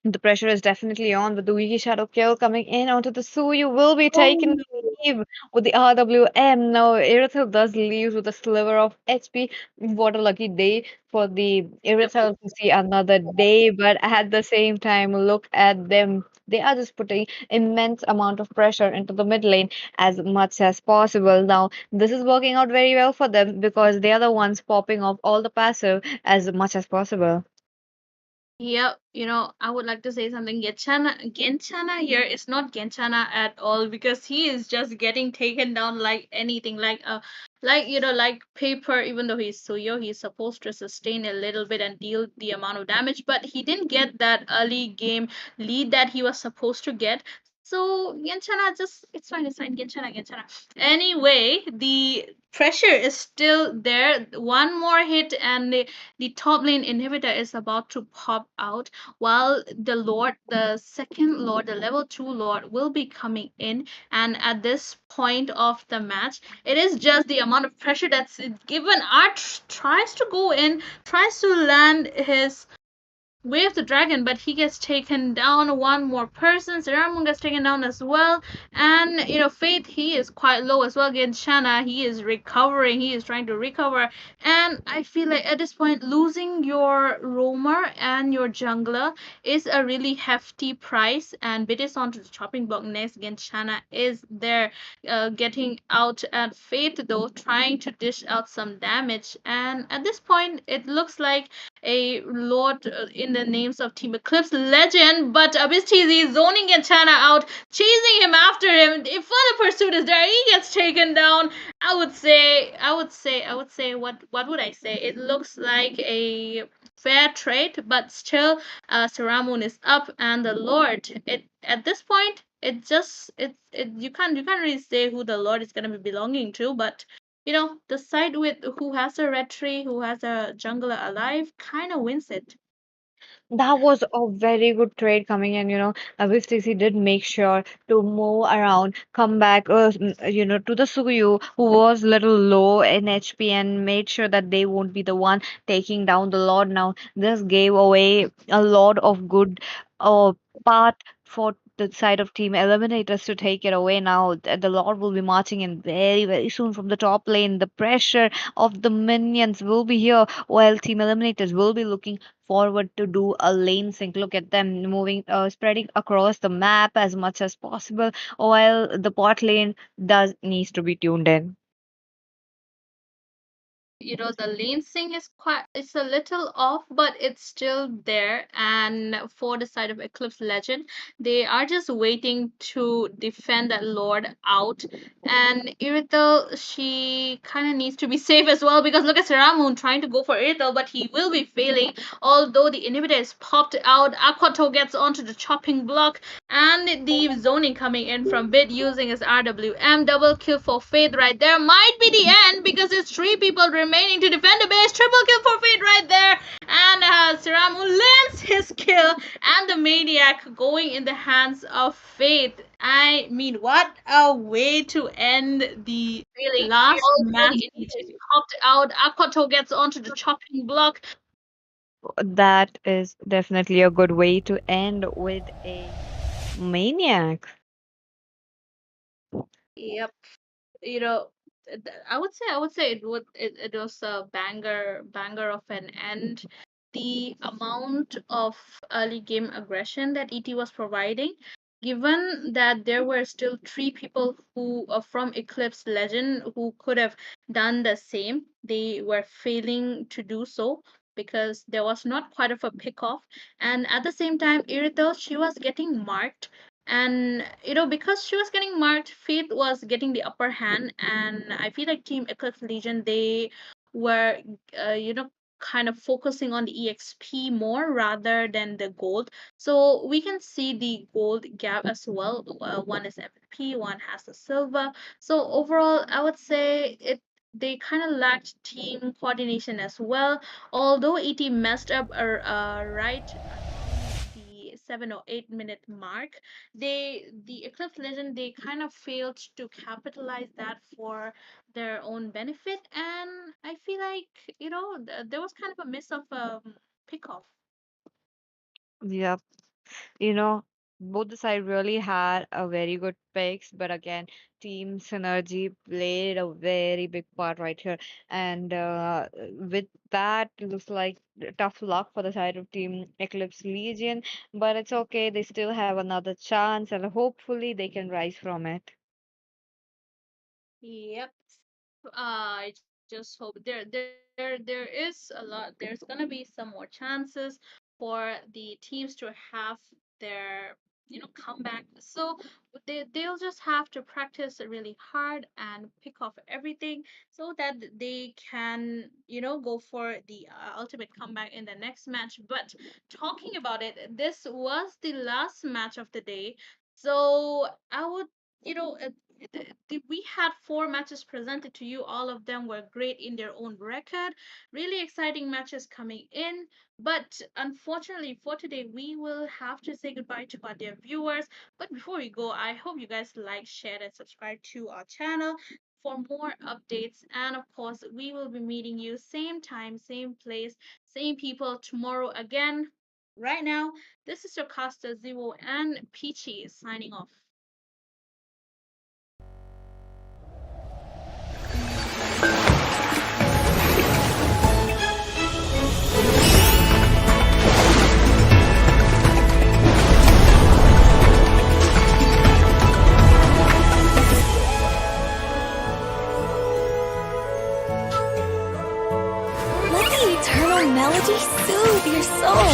The pressure is definitely on with the Wiki Shadow kill coming in onto the Su. You will be taken to leave with the RWM. Now, Irithel does leave with a sliver of HP. What a lucky day for the Irithel to see another day. But at the same time, look at them They are just putting immense amount of pressure into the mid lane as much as possible. Now, this is working out very well for them because they are the ones popping off all the passive as much as possible. Yep, I would like to say something. Genchana here is not Genchana at all because he is just getting taken down like anything, like paper. Even though he's Suyo, he's supposed to sustain a little bit and deal the amount of damage, but he didn't get that early game lead that he was supposed to get. So Genchana, just it's fine, Genchana. Anyway, the pressure is still there. One more hit and the top lane inhibitor is about to pop out, while the second Lord, the level 2 Lord, will be coming in. And at this point of the match, it is just the amount of pressure that's given. Art tries to go in, tries to land his Wave the dragon, but he gets taken down. One more person, Seramun gets taken down as well. And Faith, he is quite low as well against Shanna. He is recovering, he is trying to recover. And I feel like at this point, losing your roamer and your jungler is a really hefty price. And Bidis onto the chopping block next against Shanna is there, getting out at Faith though, trying to dish out some damage. And at this point, it looks like a lord in the names of Team Eclipse legend, but Abyss TZ zoning Gantana out, chasing him after him. If further pursuit is there, he gets taken down. What would I say? It looks like a fair trade, but still, Saramun is up, and the Lord. It at this point, you can't really say who the Lord is gonna be belonging to, but the side with who has a red tree, who has a jungler alive, kind of wins it. That was a very good trade coming in, Avistisi did make sure to move around, come back, to the Suyu, who was little low in HP, and made sure that they won't be the one taking down the Lord now. This gave away a lot of good uh, part for the side of Team Eliminators to take it away now. The Lord will be marching in very, very soon from the top lane. The pressure of the minions will be here, while Team Eliminators will be looking forward to do a lane sync. Look at them moving, spreading across the map as much as possible, while the bot lane does needs to be tuned in. The lane sync is quite, it's a little off, but it's still there. And for the side of Eclipse Legend, they are just waiting to defend that Lord out. And Iritel, she kind of needs to be safe as well, because look at Seramun trying to go for Iritel, but he will be failing. Although the inhibitor is popped out, Aquato gets onto the chopping block, and the zoning coming in from Bit using his RWM. Double kill for Faith right there. Might be the end because it's three people remaining to defend the base. Triple kill for Faith right there. And Siramu lands his kill. And the Maniac going in the hands of Faith. I mean, what a way to end the Really, last all match. the It is popped out. Aquato gets onto the chopping block. That is definitely a good way to end with a maniac. Yep. you know I would say it was a banger of an end. The amount of early game aggression that ET was providing, given that there were still three people who from Eclipse Legend who could have done the same, they were failing to do so because there was not quite of a pick off. And at the same time, Iritel, she was getting marked, and because she was getting marked, Faith was getting the upper hand. And I feel like Team Eclipse Legion, they were kind of focusing on the exp more rather than the gold. So we can see the gold gap as well. One is MVP, one has the silver. So overall, I would say they kind of lacked team coordination as well. Although ET messed up right around the 7 or 8 minute mark, the Eclipse Legend, they kind of failed to capitalize that for their own benefit. And I feel like there was kind of a miss of pick off. Yep. You know. both the side really had a very good picks, but again, team synergy played a very big part right here. And with that, it looks like tough luck for the side of Team Eclipse Legion, but it's okay. They still have another chance, and hopefully they can rise from it. Yep. I just hope there is a lot. There's gonna be some more chances for the teams to have their comeback. So they'll just have to practice really hard and pick off everything so that they can go for the ultimate comeback in the next match. But talking about it, this was the last match of the day. So I would you know we had four matches presented to you. All of them were great in their own record. Really exciting matches coming in. But unfortunately for today, we will have to say goodbye to our dear viewers. But before we go, I hope you guys like, share, and subscribe to our channel for more updates. And of course, we will be meeting you same time, same place, same people tomorrow again. Right now, this is your caster Zero and Peachy signing off. Let the eternal melody soothe your soul.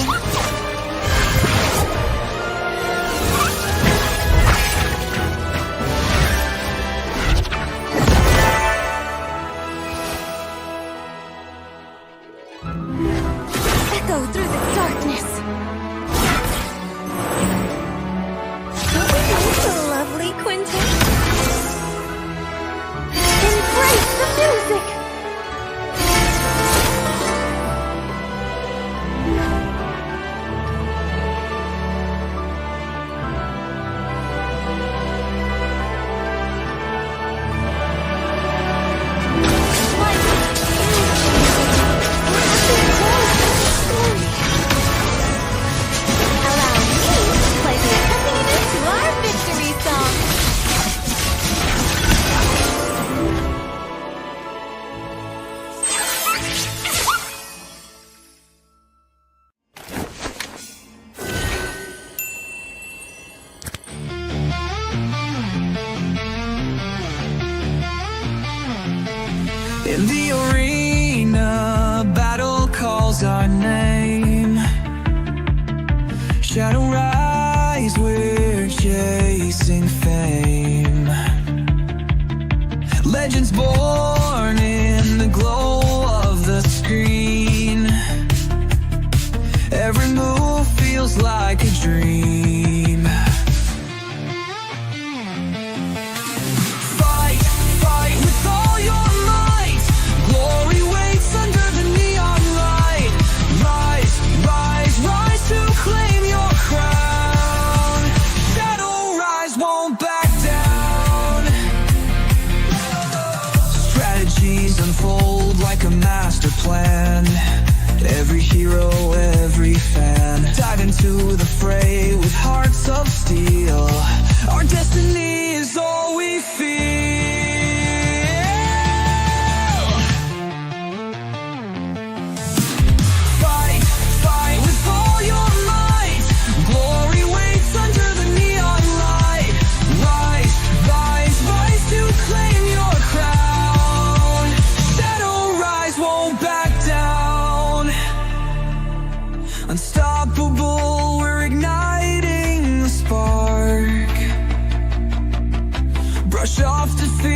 Echo through the darkness. Isn't this lovely, Quentin? Embrace the music! Allow me to play the accompaniment to our victory song. In the arena, battle calls our name. Shadow rise, we're chasing fame. Legends born in the glow of the screen. Every move feels like a dream. Fight, fight with all your might. Glory waits under the neon light. Rise, rise, rise to claim your crown. Shadow rise, won't back down. Strategies unfold like a master plan. Every hero, every fan, dive into the fray with hearts of steel. Our destiny is all we feel. Fight, fight with all your might. Glory waits under the neon light. Rise, rise, rise to claim your crown. Shadow rise, won't back down. Unstoppable, we're igniting the spark. Brush off defeat.